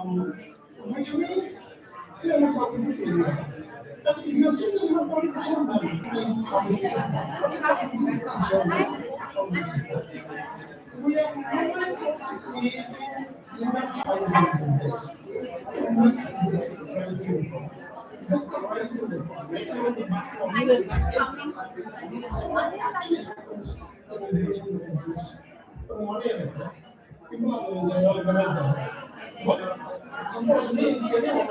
which means 300,000 people. And if you're saying that you have 40% money in housing, we are creating enough housing units to meet this rising. Just the rising so what actually happens when the buildings exist? People are organized. But suppose me in Kenya,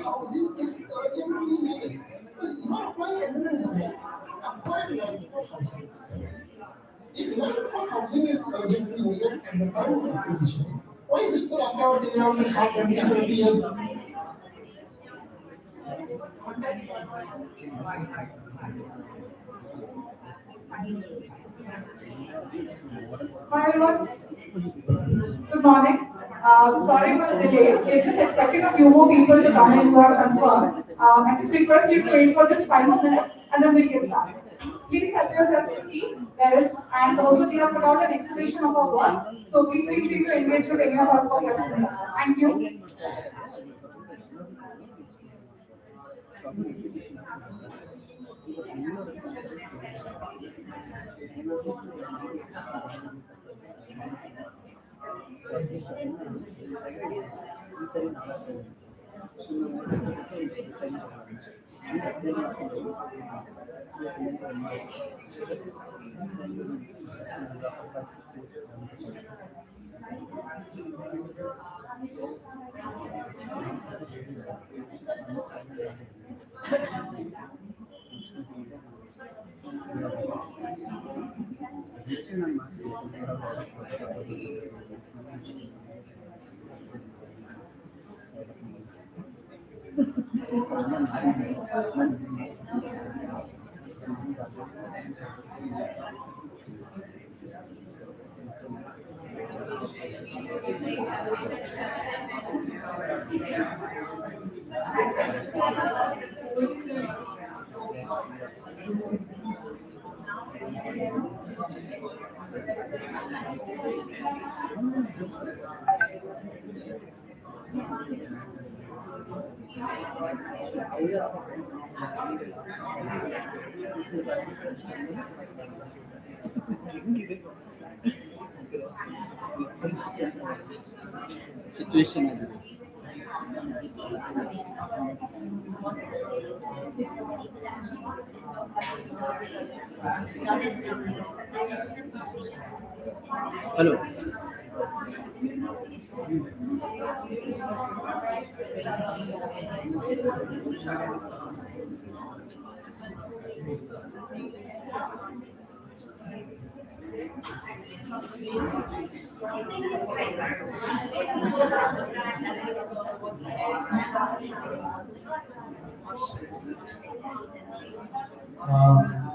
housing is urgently needed. Not like everyone. If land for housing is urgently needed at the time of acquisition, why is it that account in now half 20 years? Hi everyone. Good morning. Sorry for the delay. We're just expecting a few more people to come in who are confirmed. I just request you to wait for just 5 more minutes and then we'll get started. Please help yourself to tea. And also we have put out an exhibition of our work. So please feel free to engage with any of us for questions. Thank you. Situation. Hello.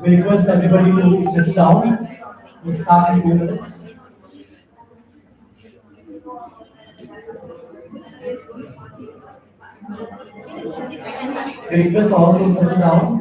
We request everybody to sit down. We start in 2 minutes. We request all to sit down.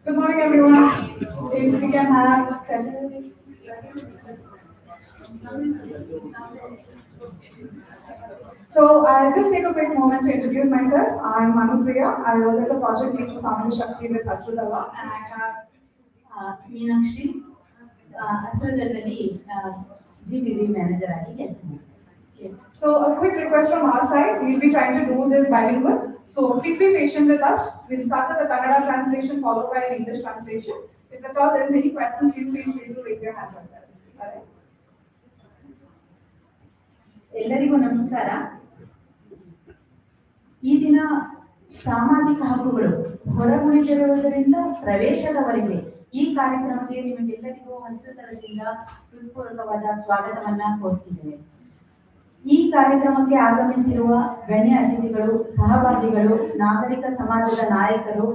Good morning, everyone. If we can have settle. So I'll just take a quick moment to introduce myself. I'm Manupriya. I work as a project lead for Samani Shakti with Hasrudava, and I have Meenakshi ಹಸಿರದಲ್ಲಿ GBB manager ಆಗಿ ಕೆಲಸ ಮಾಡ್ತೀನಿ. So a quick request from our side. We'll be trying to do this bilingual. So please be patient with us. We'll start with the Kannada translation followed by an English translation. If at all there is any questions, please feel free to raise your hand as well. All right. ಎಲ್ಲರಿಗೂ ನಮಸ್ಕಾರ. ಈ ದಿನ ಸಾಮಾಜಿಕ ಹಕ್ಕುಗಳು ಹೊರಗುಳಿದಿರುವುದರಿಂದ ಪ್ರವೇಶದವರೆಗೆ ಈ ಕಾರ್ಯಕ್ರಮಕ್ಕೆ ನಿಮಗೆಲ್ಲರಿಗೂ ಹಸಿರು ದಳದಿಂದ ಹೃತ್ಪೂರ್ವಕವಾದ ಸ್ವಾಗತವನ್ನ ಕೋರ್ತಿದ್ದೇವೆ. ಈ ಕಾರ್ಯಕ್ರಮಕ್ಕೆ ಆಗಮಿಸಿರುವ ಗಣ್ಯ ಅತಿಥಿಗಳು, ಸಹಭಾಗಿಗಳು, ನಾಗರಿಕ ಸಮಾಜದ ನಾಯಕರು,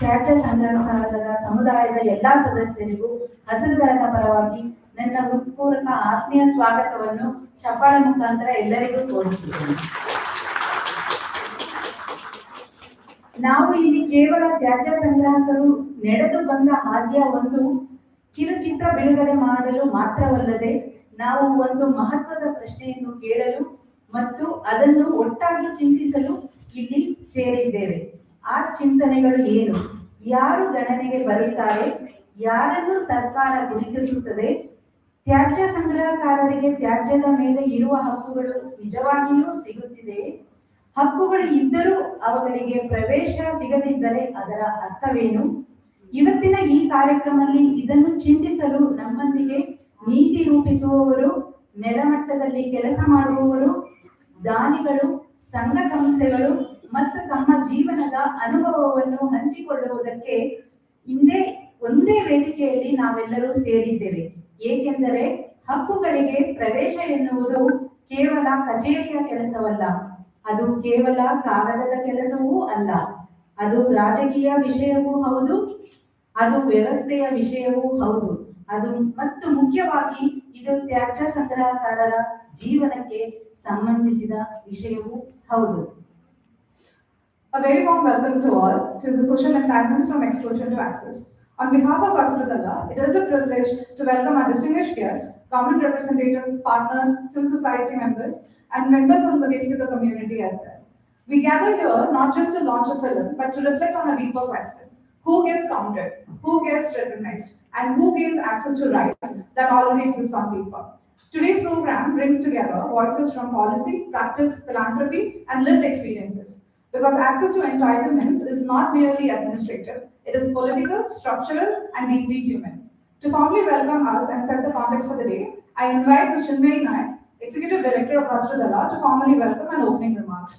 ತ್ಯಾಜ್ಯ ಸಂಗ್ರಹದ ಸಮುದಾಯದ ಎಲ್ಲಾ ಸದಸ್ಯರಿಗೂ ಹಸಿರು ದಳದ ಪರವಾಗಿ ನನ್ನ ಹೃತ್ಪೂರ್ವಕ ಆತ್ಮೀಯ ಸ್ವಾಗತವನ್ನು ಚಪ್ಪಾಳೆ ಮುಖಾಂತರ ಎಲ್ಲರಿಗೂ ತೋರಿಸುತ್ತೇನೆ. ನಾವು ಇಲ್ಲಿ ಕೇವಲ ತ್ಯಾಜ್ಯ ಸಂಗ್ರಾಹಕರು ನಡೆದು ಬಂದ ಹಾದಿಯ ಒಂದು ಕಿರುಚಿತ್ರ ಬಿಡುಗಡೆ ಮಾಡಲು ಮಾತ್ರವಲ್ಲದೆ ನಾವು ಒಂದು ಮಹತ್ವದ ಪ್ರಶ್ನೆಯನ್ನು ಕೇಳಲು ಮತ್ತು ಅದನ್ನು ಒಟ್ಟಾಗಿ ಚಿಂತಿಸಲು ಇಲ್ಲಿ ಸೇರಿದ್ದೇವೆ. ಆ ಚಿಂತನೆಗಳು ಏನು? ಯಾರು ಗಣನೆಗೆ ಬರುತ್ತಾರೆ? ಯಾರನ್ನು ಸರ್ಕಾರ ಗುರುತಿಸುತ್ತದೆ? ತ್ಯಾಜ್ಯ ಸಂಗ್ರಹಕಾರರಿಗೆ ತ್ಯಾಜ್ಯದ ಮೇಲೆ ಇರುವ ಹಕ್ಕುಗಳು ನಿಜವಾಗಿಯೂ ಸಿಗುತ್ತಿದೆಯೇ? ಹಕ್ಕುಗಳು ಇದ್ದರೂ ಅವುಗಳಿಗೆ ಪ್ರವೇಶ ಸಿಗದಿದ್ದರೆ ಅದರ ಅರ್ಥವೇನು? ಇವತ್ತಿನ ಈ ಕಾರ್ಯಕ್ರಮದಲ್ಲಿ ಇದನ್ನು ಚಿಂತಿಸಲು ನಮ್ಮೊಂದಿಗೆ ನೀತಿ ರೂಪಿಸುವವರು, ನೆಲಮಟ್ಟದಲ್ಲಿ ಕೆಲಸ ಮಾಡುವವರು, ದಾನಿಗಳು, ಸಂಘ ಸಂಸ್ಥೆಗಳು ಮತ್ತು ತಮ್ಮ ಜೀವನದ ಅನುಭವವನ್ನು ಹಂಚಿಕೊಳ್ಳುವುದಕ್ಕೆ ಒಂದೇ ವೇದಿಕೆಯಲ್ಲಿ ನಾವೆಲ್ಲರೂ ಸೇರಿದ್ದೇವೆ. ಏಕೆಂದರೆ ಹಕ್ಕುಗಳಿಗೆ ಪ್ರವೇಶ ಎನ್ನುವುದು ಕೇವಲ ಕಚೇರಿಯ ಕೆಲಸವಲ್ಲ, ಅದು ಕೇವಲ ಕಾಗದದ ಕೆಲಸವೂ ಅಲ್ಲ, ಅದು ರಾಜಕೀಯ ವಿಷಯವೂ ಹೌದು, ಅದು ವ್ಯವಸ್ಥೆಯ ವಿಷಯವೂ ಹೌದು, ಅದು ಮತ್ತು ಮುಖ್ಯವಾಗಿ ಇದು ತ್ಯಾಜ್ಯ ಸಂಗ್ರಹಕಾರರ ಜೀವನಕ್ಕೆ ಸಂಬಂಧಿಸಿದ ವಿಷಯವೂ ಹೌದು. A very warm welcome to all to the social entitlements from exclusion to access. On behalf of Asradalla, it is a privilege to welcome our distinguished guests, government representatives, partners, civil society members, and members of the guest speaker community as well. We gather here not just to launch a film, but to reflect on a deeper question. Who gets counted? Who gets recognized? And who gains access to rights that already exist on paper? Today's program brings together voices from policy, practice, philanthropy, and lived experiences. Because access to entitlements is not merely administrative, it is political, structural, and deeply human. To formally welcome us and set the context for the day, I invite Ms. Chinmay Naik, Executive Director of Asradalla, to formally welcome and opening remarks.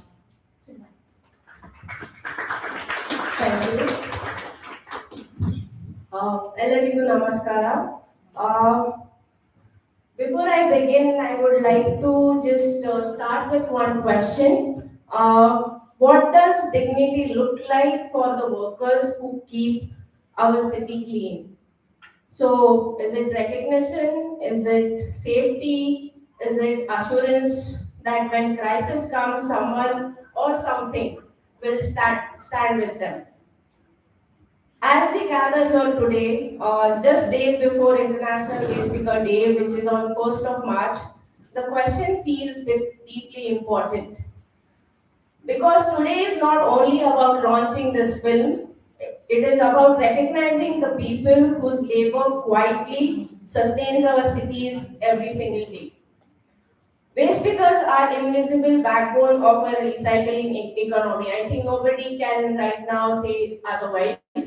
Thank you. Ellarigu namaskara. Before I begin, I would like to just start with one question. What does dignity look like for the workers who keep our city clean? So, is it recognition? Is it safety? Is it assurance that when crisis comes, someone or something will stand with them? As we gather here today, just days before International Guest Speaker Day, which is on 1st of March, the question feels deeply important. Because today is not only about launching this film, it is about recognizing the people whose labor quietly sustains our cities every single day. Waste pickers are invisible backbone of a recycling economy. I think nobody can right now say otherwise.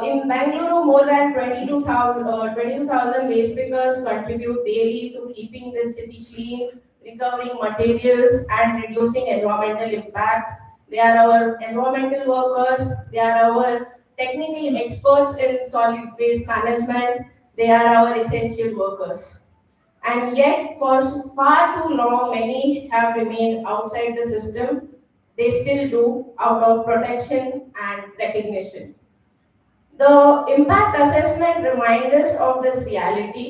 In Bangalore, more than 22,000 waste pickers contribute daily to keeping this city clean, recovering materials, and reducing environmental impact. They are our environmental workers, they are our technical experts in solid waste management, they are our essential workers. And yet, for far too long, many have remained outside the system. They still do, out of protection and recognition. The impact assessment reminds us of this reality.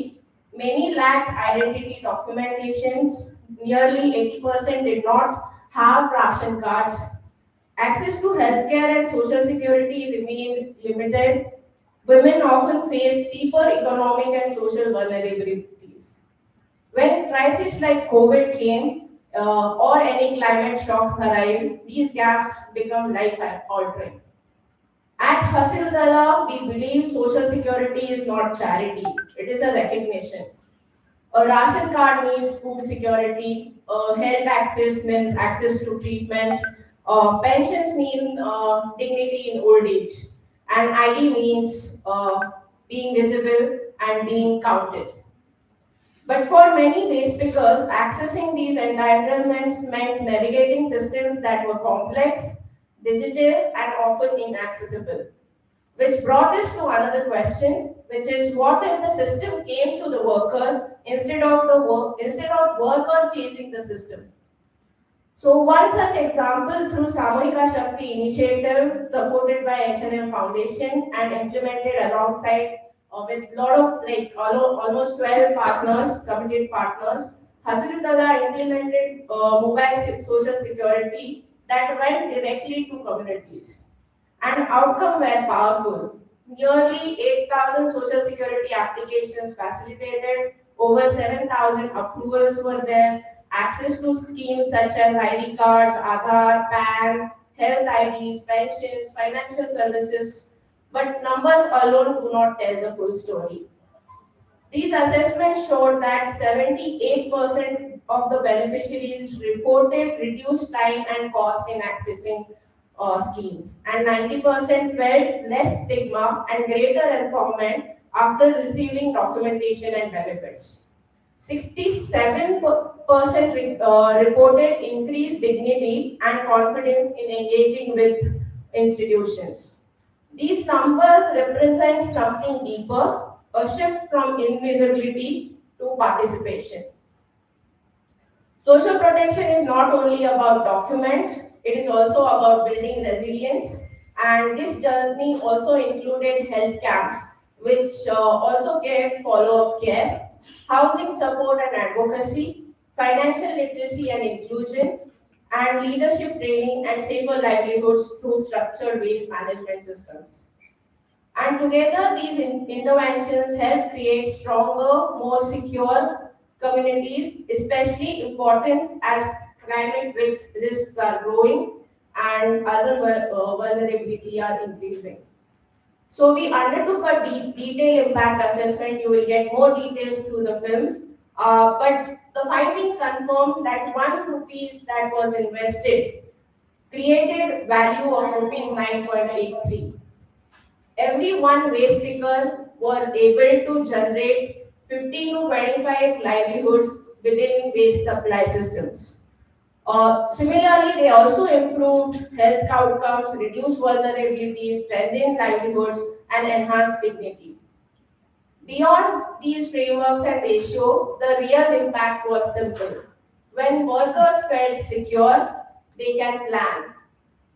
Many lacked identity documentations. Nearly 80% did not have ration cards. Access to healthcare and social security remained limited. Women often face deeper economic and social vulnerabilities. When crises like COVID came or any climate shocks arrived, these gaps become life-altering. At Hasirudala, we believe social security is not charity, it is a recognition. A ration card means food security, health access means access to treatment, pensions mean dignity in old age, and ID means being visible and being counted. But for many waste pickers, accessing these entitlements meant navigating systems that were complex, digital, and often inaccessible. Which brought us to another question, which is what if the system came to the worker instead of worker chasing the system? So one such example through Samohika Shakti initiative supported by Wipro Foundation and implemented alongside with lot of almost 12 partners, committed partners, Hasirudalla implemented mobile social security that went directly to communities. And outcome were powerful. Nearly 8,000 social security applications facilitated, over 7,000 approvals were there, access to schemes such as ID cards, Aadhaar, PAN, health IDs, pensions, financial services, but numbers alone do not tell the full story. These assessments showed that 78% of the beneficiaries reported reduced time and cost in accessing schemes, and 90% felt less stigma and greater empowerment after receiving documentation and benefits. 67% reported increased dignity and confidence in engaging with institutions. These numbers represent something deeper, a shift from invisibility to participation. Social protection is not only about documents, it is also about building resilience. And this journey also included health camps, which also gave follow-up care, housing support and advocacy, financial literacy and inclusion, and leadership training and safer livelihoods through structured waste management systems. And together, these interventions help create stronger, more secure communities, especially important as climate risks are growing and urban vulnerability are increasing. So we undertook a detailed impact assessment. You will get more details through the film. But the finding confirmed that 1 rupees that was invested created value of rupees 9.83. Every one waste picker were able to generate 15 to 25 livelihoods within waste supply systems. Similarly, they also improved health outcomes, reduced vulnerability, strengthened livelihoods, and enhanced dignity. Beyond these frameworks and ratio, the real impact was simple. When workers felt secure, they can plan.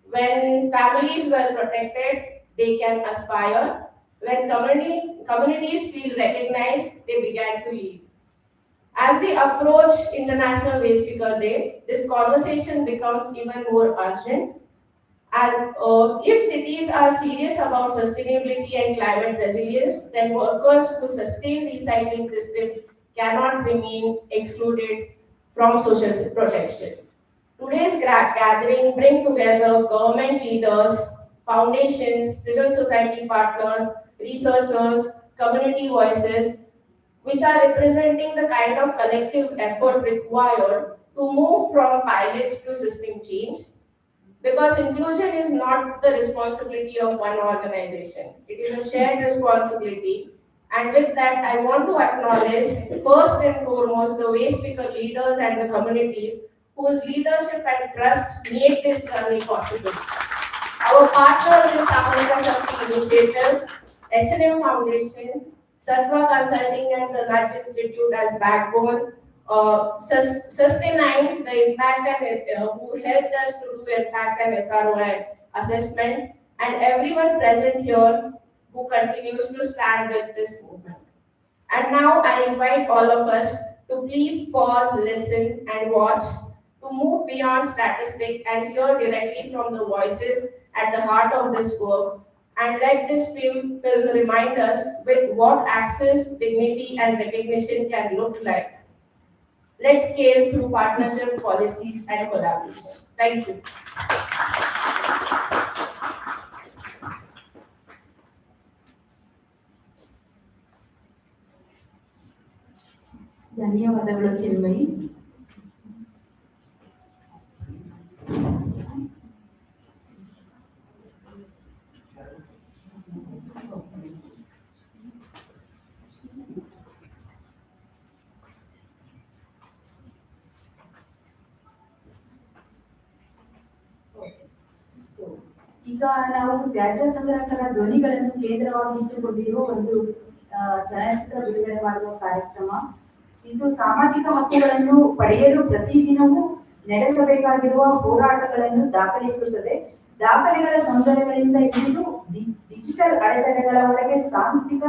When families were protected, they can aspire. When communities feel recognized, they began to lead. As we approach International Waste Picker Day, this conversation becomes even more urgent. And if cities are serious about sustainability and climate resilience, then workers who sustain recycling system cannot remain excluded from social protection. Today's gathering bring together government leaders, foundations, civil society partners, researchers, community voices, which are representing the kind of collective effort required to move from pilots to system change. Because inclusion is not the responsibility of one organization, it is a shared responsibility. And with that, I want to acknowledge first and foremost the waste picker leaders and the communities whose leadership and trust made this journey possible. Our partners in Samarika Shakti Initiative, H&M Foundation, Sattva Consulting and the Nudge Institute as backbone, sustaining the impact and who helped us to do impact and SROI assessment, and everyone present here who continues to stand with this movement. And now I invite all of us to please pause, listen, and watch to move beyond statistic and hear directly from the voices at the heart of this work. And let this film remind us with what access, dignity, and recognition can look like. Let's scale through partnership, policies, and collaboration. Thank you. ಧನ್ಯವಾದಗಳು ಚಿನ್ಮಯಿ. ಈಗ ನಾವು ತ್ಯಾಜ್ಯ ಸಂಗ್ರಹಕರ ಧ್ವನಿಗಳನ್ನು ಕೇಂದ್ರವಾಗಿ ಇಟ್ಟುಕೊಂಡಿರುವ ಒಂದು ಚಲನಚಿತ್ರ ಬಿಡುಗಡೆ ಮಾಡುವ ಕಾರ್ಯಕ್ರಮ. ಇದು ಸಾಮಾಜಿಕ ಹಕ್ಕುಗಳನ್ನು ಪಡೆಯಲು ಪ್ರತಿದಿನವೂ ನಡೆಸಬೇಕಾಗಿರುವ ಹೋರಾಟಗಳನ್ನು ದಾಖಲಿಸುತ್ತದೆ. ದಾಖಲೆಗಳ ತೊಂದರೆಗಳಿಂದ ಹಿಡಿದು ಡಿಜಿಟಲ್ ಅಡೆತಡೆಗಳವರೆಗೆ, ಸಾಂಸ್ಥಿಕ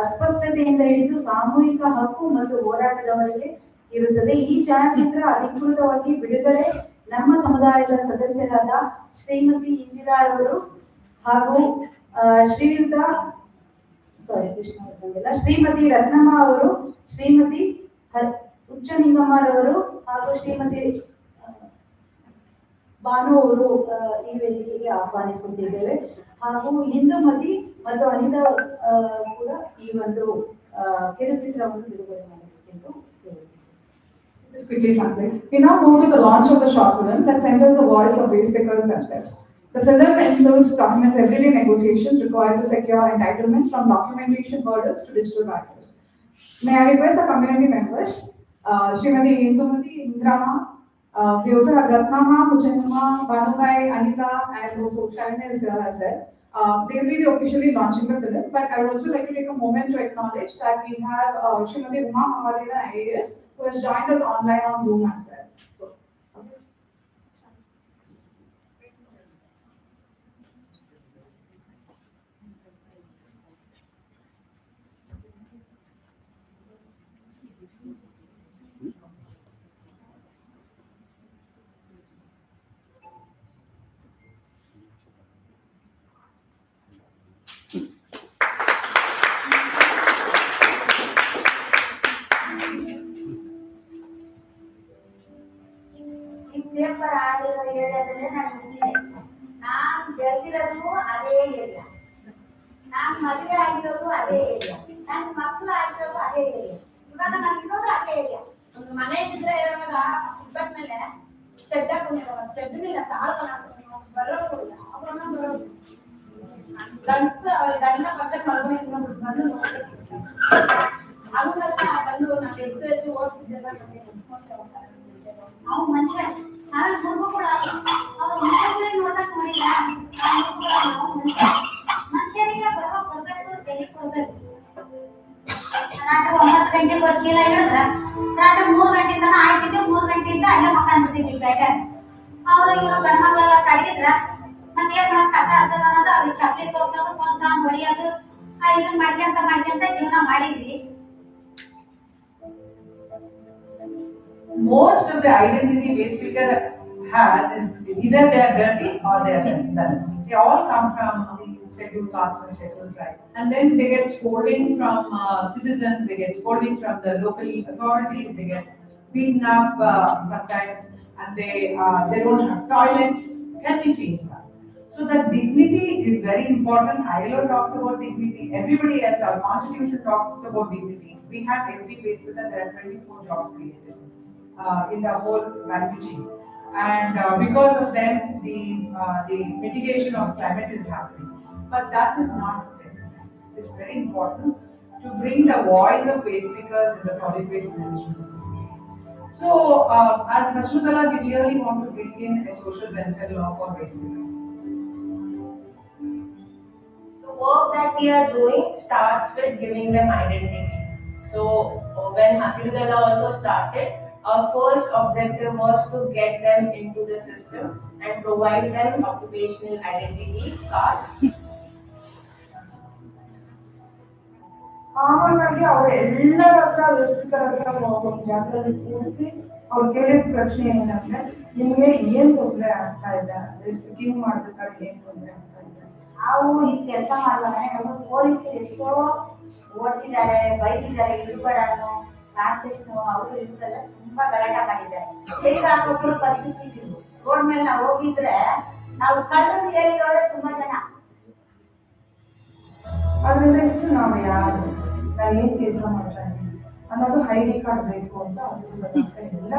ಅಸ್ಪಷ್ಟತೆಯಿಂದ ಹಿಡಿದು ಸಾಮೂಹಿಕ ಹಕ್ಕು ಮತ್ತು ಹೋರಾಟದವರೆಗೆ ಇರುತ್ತದೆ. ಈ ಚಲನಚಿತ್ರ ಅಧಿಕೃತವಾಗಿ ಬಿಡುಗಡೆ ನಮ್ಮ ಸಮುದಾಯದ ಸದಸ್ಯರಾದ ಶ್ರೀಮತಿ ಇಂದಿರಾರವರು ಹಾಗೂ ಶ್ರೀಮತಿ ರತ್ನಮ್ಮ ಅವರು, ಶ್ರೀಮತಿ ಹುಚ್ಚನಿಂಗಮ್ಮರವರು ಹಾಗೂ ಶ್ರೀಮತಿ ಭಾನು ಅವರು ಈ ವೇದಿಕೆಗೆ ಆಹ್ವಾನಿಸುತ್ತಿದ್ದೇವೆ. ಹಾಗೂ ಹಿಂದೂಮತಿ ಮತ್ತು ಅನಿತಾ ಕೂಡ ಈ ಒಂದು ಕಿರುಚಿತ್ರವನ್ನು ಬಿಡುಗಡೆ ಮಾಡಬೇಕೆಂದು ಕೇಳಿದ್ದೇವೆ. Just quickly translate. We now move to the launch of the short film that centers the voice of waste pickers themselves. The film includes documents everyday negotiations required to secure entitlements from documentation hurdles to digital barriers. May I request the community members, Srimati Indumati, Indrama, we also have Ratnama, Muchanama, Banubai, Anita, and also Shalini is here as well. They will be officially launching the film, but I would also like to take a moment to acknowledge that we have Srimati Uma Mahadevan IAS, who has joined us online on Zoom as well. So, ಈ paper ಆಗಿರೋ ಏರಿಯಾದಲ್ಲೇ ನಾನು ಹುಟ್ಟಿದೆ. ನಾನು ಬೆಳೆದಿರೋದು ಅದೇ area, ನಾನು ಮದುವೆ ಆಗಿರೋದು ಅದೇ ಏರಿಯಾ, ನನ್ನ ಮಕ್ಕಳು ಆಗಿರೋದು ಅದೇ ಏರಿಯಾ, ಇವಾಗ ನಾನು ಇರೋದು ಅದೇ ಏರಿಯಾ. ಒಂದು ಮನೆ ಇದ್ರೆ ಇರುವಾಗ ಇಪ್ಪತ್ ಮೇಲೆ ಶೆಡ್ ಹಾಕೊಂಡಿರೋ ಶೆಡ್ ಮೇಲೆ ಬರೋದು ಅವರನ್ನ ಬರೋದು ಗಂಡ್ಸ ಗಂಡ ಪಕ್ಕ ಮಲ್ಕೊಂಡು ಬಂದು ಹಂಗಲ್ಲ ಬಂದು ನಾವು ಎದ್ದು ಓದಿಸಿದ್ದೆಲ್ಲ ಅವ್ನು ಮನುಷ್ಯ, ನಾವೇ ಹುಡುಗ ಕೂಡ ಅವ್ರು ಮನುಷ್ಯರಿಗೆ ನೋಡಕ್ ಮಾಡಿಲ್ಲ. ಮನುಷ್ಯರಿಗೆ ಬರೋ ಕೊಡ್ಬೇಕು, ಬೆಲೆ ಕೊಡ್ಬೇಕು. ರಾತ್ರಿ 9 ಗಂಟೆಗೆ ಚೀಲ ಹೇಳಿದ್ರ ರಾತ್ರಿ 3 ಗಂಟೆ ತನ ಆಯ್ತಿದ್ದೆ, 3 ಗಂಟೆಯಿಂದ ಅಲ್ಲೇ ಮಕ್ಕಂದಿದ್ದೀವಿ ಬೇಟೆ. ಅವರು ಇವರು ಗಂಡ್ಮಕ್ಳೆಲ್ಲ ಕರೀದ್ರ ಮತ್ತೆ ಏನ್ ಮಾಡಕ್ ಕಸ ಹಚ್ಚದ ಅನ್ನೋದು ಅವ್ರಿಗೆ ಚಪ್ಪಲಿ ತೋರ್ಸೋದು, ಕೊಂತ ಹೊಡಿಯೋದು, ಇದನ್ನ ಮಾಡ್ಕೊಂತ ಜೀವನ ಮಾಡಿದ್ವಿ. Most of the identity waste speaker has is either they are dirty or they are Dalits. They all come from the scheduled caste and scheduled tribe, and then they get scolding from citizens. They get scolding from the local authorities. They get beaten up sometimes, and they don't have toilets. Can we change that? So that dignity is very important. ILO talks about dignity. Everybody else, our constitution talks about dignity. We have every waste speaker. There are 24 jobs created in the whole value chain, and because of them, the mitigation of climate is happening. But that is not recognized. It's very important to bring the voice of waste pickers in the solid waste management of the city. So, as Hasrutala, we really want to bring in a social welfare law for waste pickers. The work that we are doing starts with giving them identity. So when Hasrutala also started, our first objective was to get them into the system and provide them occupational identity card. Common ಆಗಿ ಅವ್ರ ಎಲ್ಲರ ಹತ್ರ ವೆಸ್ಟಿಕರ್ ಹತ್ರ ಒಂದು ಜಾಗದಲ್ಲಿ ಕೂರಿಸಿ ಅವ್ರು ಕೇಳಿದ ಪ್ರಶ್ನೆ ಏನಂದ್ರೆ ನಿಮ್ಗೆ ಏನ್ ತೊಂದರೆ ಆಗ್ತಾ ಇದೆ, ವೆಸ್ಟಿಕಿಂಗ್ ಮಾಡ್ಬೇಕಾದ್ರೆ ಏನ್ ತೊಂದರೆ ಆಗ್ತಾ ಇದೆ. ನಾವು ಈ ಕೆಲಸ ಮಾಡುವಾಗ ನಮಗೆ ಪೊಲೀಸರು ಎಷ್ಟೋ ಓಡ್ತಿದ್ದಾರೆ, ಬೈದಿದ್ದಾರೆ, ಇಡುಬಡನು ಕಾರ್ಪೊರೇಷನ್ ಅವರು ಇವರೆಲ್ಲ ತುಂಬಾ ಗಲಾಟೆ ಮಾಡಿದ್ದಾರೆ. ಜೈಲಿಗೆ ಹಾಕೋಕ್ಕಿರೋ ಪರಿಸ್ಥಿತಿ ಇದ್ದಿದ್ದು. ರೋಡ್ ಮೇಲೆ ನಾವು ಹೋಗಿದ್ರೆ ನಾವು ಕಳ್ಳರು ಹೇಳಿರೋರೆ ತುಂಬಾ ಜನ. ಅದ್ರಿಂದ ಇಷ್ಟು ನಾವು ಯಾರು, ನಾವು ಏನ್ ಕೆಲಸ ಮಾಡ್ತಾ ಇದ್ದೀವಿ ಅನ್ನೋದು ಐಡಿ ಕಾರ್ಡ್ ಬೇಕು ಅಂತ ಹಸಿರು ಎಲ್ಲ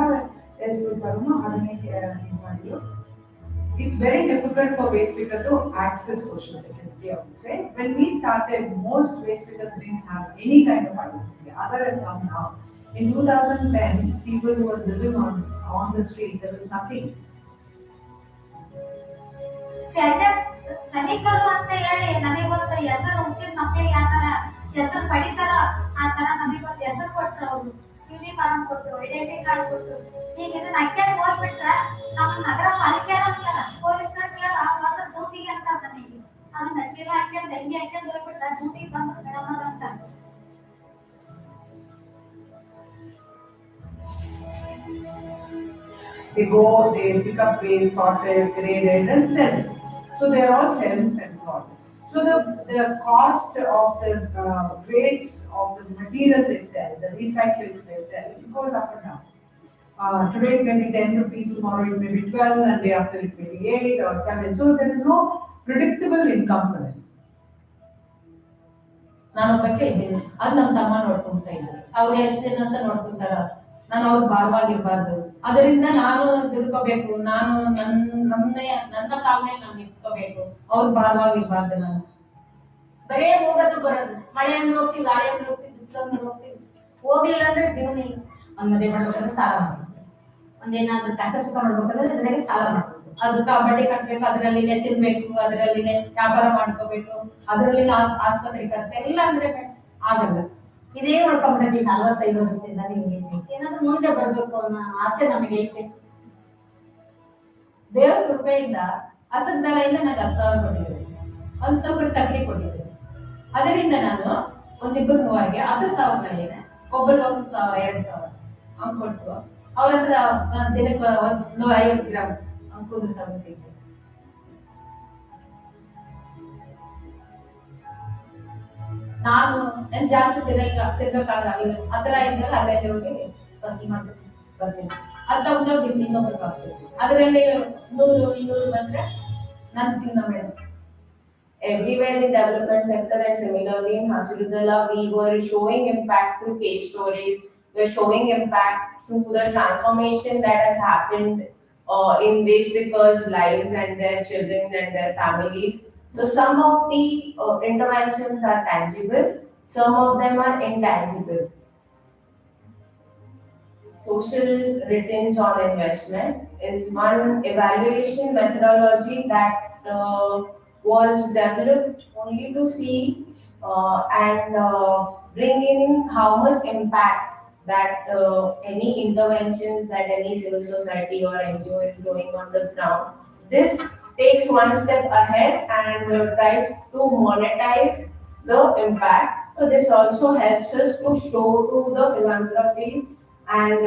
ವೆಸ್ಟಿಕರ್ನು ಅದನ್ನೇ ಮಾಡಿದ್ರು. It's very difficult for waste pickers to access social security, I would say. When we started, most waste pickers didn't have any kind of identity. Other has come now. In 2010, people who were living on the street, there was nothing. ಸೈನಿಕರು ಅಂತ ಹೇಳಿ ನಮಗೊಂದು ಹೆಸರು ಹುಟ್ಟಿದ ಮಕ್ಕಳಿಗೆ ಯಾವ ತರ ಹೆಸರು ಪಡಿತಾರ ಆ ತರ ನಮಗೊಂದು ಹೆಸರು ಕೊಟ್ಟರು, ಅವರು ಯೂನಿಫಾರ್ಮ್ ಕೊಟ್ಟರು, ಐಡೆಂಟಿ ಕಾರ್ಡ್ ಕೊಟ್ಟರು. ಈಗ ಇದನ್ನ ಅಕ್ಕೇಳಿ ಹೋಗ್ಬಿಟ್ರೆ ನಮ್ಮ ನಗರ ಪಾಲಿಕೆ ಅಂತಾರ, ಪೊಲೀಸರಿಗೆ ಮಾತ್ರ ಡ್ಯೂಟಿಗೆ ಅಂತ ನಮಗೆ ಅದನ್ನ ಚೀಲ ಹಾಕ್ಯಂಡ್ ಹೆಂಗೆ ಹಾಕ್ಯಂಡ್ ಹೋಗ್ಬಿಟ್ರೆ ಡ್ಯೂಟಿಗೆ ಬಂದು ಮೇಡಮ್ ಅಂತ. They go, they pick up waste, sorted, graded, and sell. So they are all self-employed. So the cost of the grades of the material they sell, the recyclables they sell, it goes up and down. Today it may be 10 rupees, tomorrow it may be 12, and day after it may be 8 or 7. So there is no predictable income for them. ನಾನು ಒಬ್ಬಕ್ಕೆ ಇದ್ದೀನಿ, ಅದು ನಮ್ಮ ತಮ್ಮ ನೋಡ್ಕೊಂತ ಇದ್ರು. ಅವ್ರು ಎಷ್ಟು ದಿನ ಅಂತ ನೋಡ್ಕೊಂತಾರ, ನಾನು ಅವ್ರಿಗೆ ಭಾರವಾಗಿರ್ಬಾರ್ದು. ಅದರಿಂದ ನಾನು ದುಡ್ಕೋಬೇಕು, ನಾನು ನನ್ನ ಕಾಲ ಮೇಲೆ ನಾನು ನಿಂತ್ಕೋಬೇಕು, ಅವ್ರು ಭಾರವಾಗಿರ್ಬಾರ್ದು. ನಾನು ಬರೇ ಹೋಗೋದು ಬರೋದು, ಮಳೆ ಅಂದ್ರೆ ಹೋಗ್ತೀವಿ, ಗಾಳಿ ಅಂದ್ರೆ ಹೋಗ್ತೀವಿ, ಬಿಸಿಲು ಅಂದ್ರೆ ಹೋಗ್ತೀವಿ. ಹೋಗ್ಲಿಲ್ಲ ಅಂದ್ರೆ ಜೀವನ ಇಲ್ಲ. ಒಂದ್ ಮದುವೆ ಮಾಡ್ಬೇಕಂದ್ರೆ ಸಾಲ ಮಾಡ್ಬೇಕು, ಒಂದೇನಾದ್ರೂ ಕಷ್ಟ ಸುಖ ಮಾಡ್ಬೇಕಂದ್ರೆ ಅದ್ರಾಗೆ ಸಾಲ ಮಾಡ್ಬೇಕು, ಅದಕ್ಕೆ ಬಡ್ಡಿ ಕಟ್ಬೇಕು, ಅದರಲ್ಲಿನೇ ತಿನ್ಬೇಕು, ಅದರಲ್ಲಿನೇ ವ್ಯಾಪಾರ ಮಾಡ್ಕೋಬೇಕು, ಅದರಲ್ಲಿನ ಆಸ್ಪತ್ರೆ ಖರ್ಚು ಎಲ್ಲ ಅಂದ್ರೆ ಆಗಲ್ಲ. ಇದೇ ಉಳ್ಕೊಂಡ್ಬಿಟ್ಟೈತಿ 45 ವರ್ಷದಿಂದ ನಿಮ್ಗೆ ಏನಾದ್ರೂ ಮುಂದೆ ಬರ್ಬೇಕು ಅನ್ನೋ ಆಸೆ ನಮಗೆ ಐತೆ. ದೇವ್ರ ಕೃಪೆಯಿಂದ ಅಸಂತಳೆಯಿಂದ ನನಗೆ 10,000 ಕೊಟ್ಟಿದ್ದಾರೆ, ಅಂತೊಬ್ಬರು ತಕ್ಕಡಿ ಕೊಟ್ಟಿದ್ದಾರೆ. ಅದರಿಂದ ನಾನು ಒಂದಿಬ್ಬರು ಮೂವರಿಗೆ 10,000 ತಲೆನೆ ಒಬ್ಬರಿಗೆ 1,000 2,000 ಹಂಗ್ ಕೊಟ್ಟು ಅವ್ರ ಹತ್ರ ದಿನಕ್ಕೆ 150 ಗ್ರಾಮ್ ಅಂಕುದು ತಗೋತಿದ್ದೆ. ನಾನು ಜಾಸ್ತಿ ತಿರ್ಗಕ್ಕಾಗಲ್ಲ, ಆ ಥರ ಇದ್ದಲ್ಲಿ ಅಲ್ಲೇ ಹೋಗಿ ಬಸ್ಸಿ ಮಾಡ್ತೀನಿ ಬರ್ತೀನಿ. ಅದು ತಗೊಂಡೋಗಿ ಇನ್ನೊಬ್ರಿಗೆ ಹಾಕ್ತೀನಿ. ಅದರಲ್ಲಿ 100-200 ಬಂದ್ರೆ ನನ್ cinema madam. Everywhere in development sector and similarly in Hasirudala, we were showing impact through case stories. We are showing impact through the transformation that has happened in waste workers' lives and their children and their families. So some of the interventions are tangible, some of them are intangible. Social returns on investment is one evaluation methodology that was developed only to see and bring in how much impact that any interventions that any civil society or NGO is doing on the ground. This takes one step ahead and tries to monetize the impact. So this also helps us to show to the philanthropies and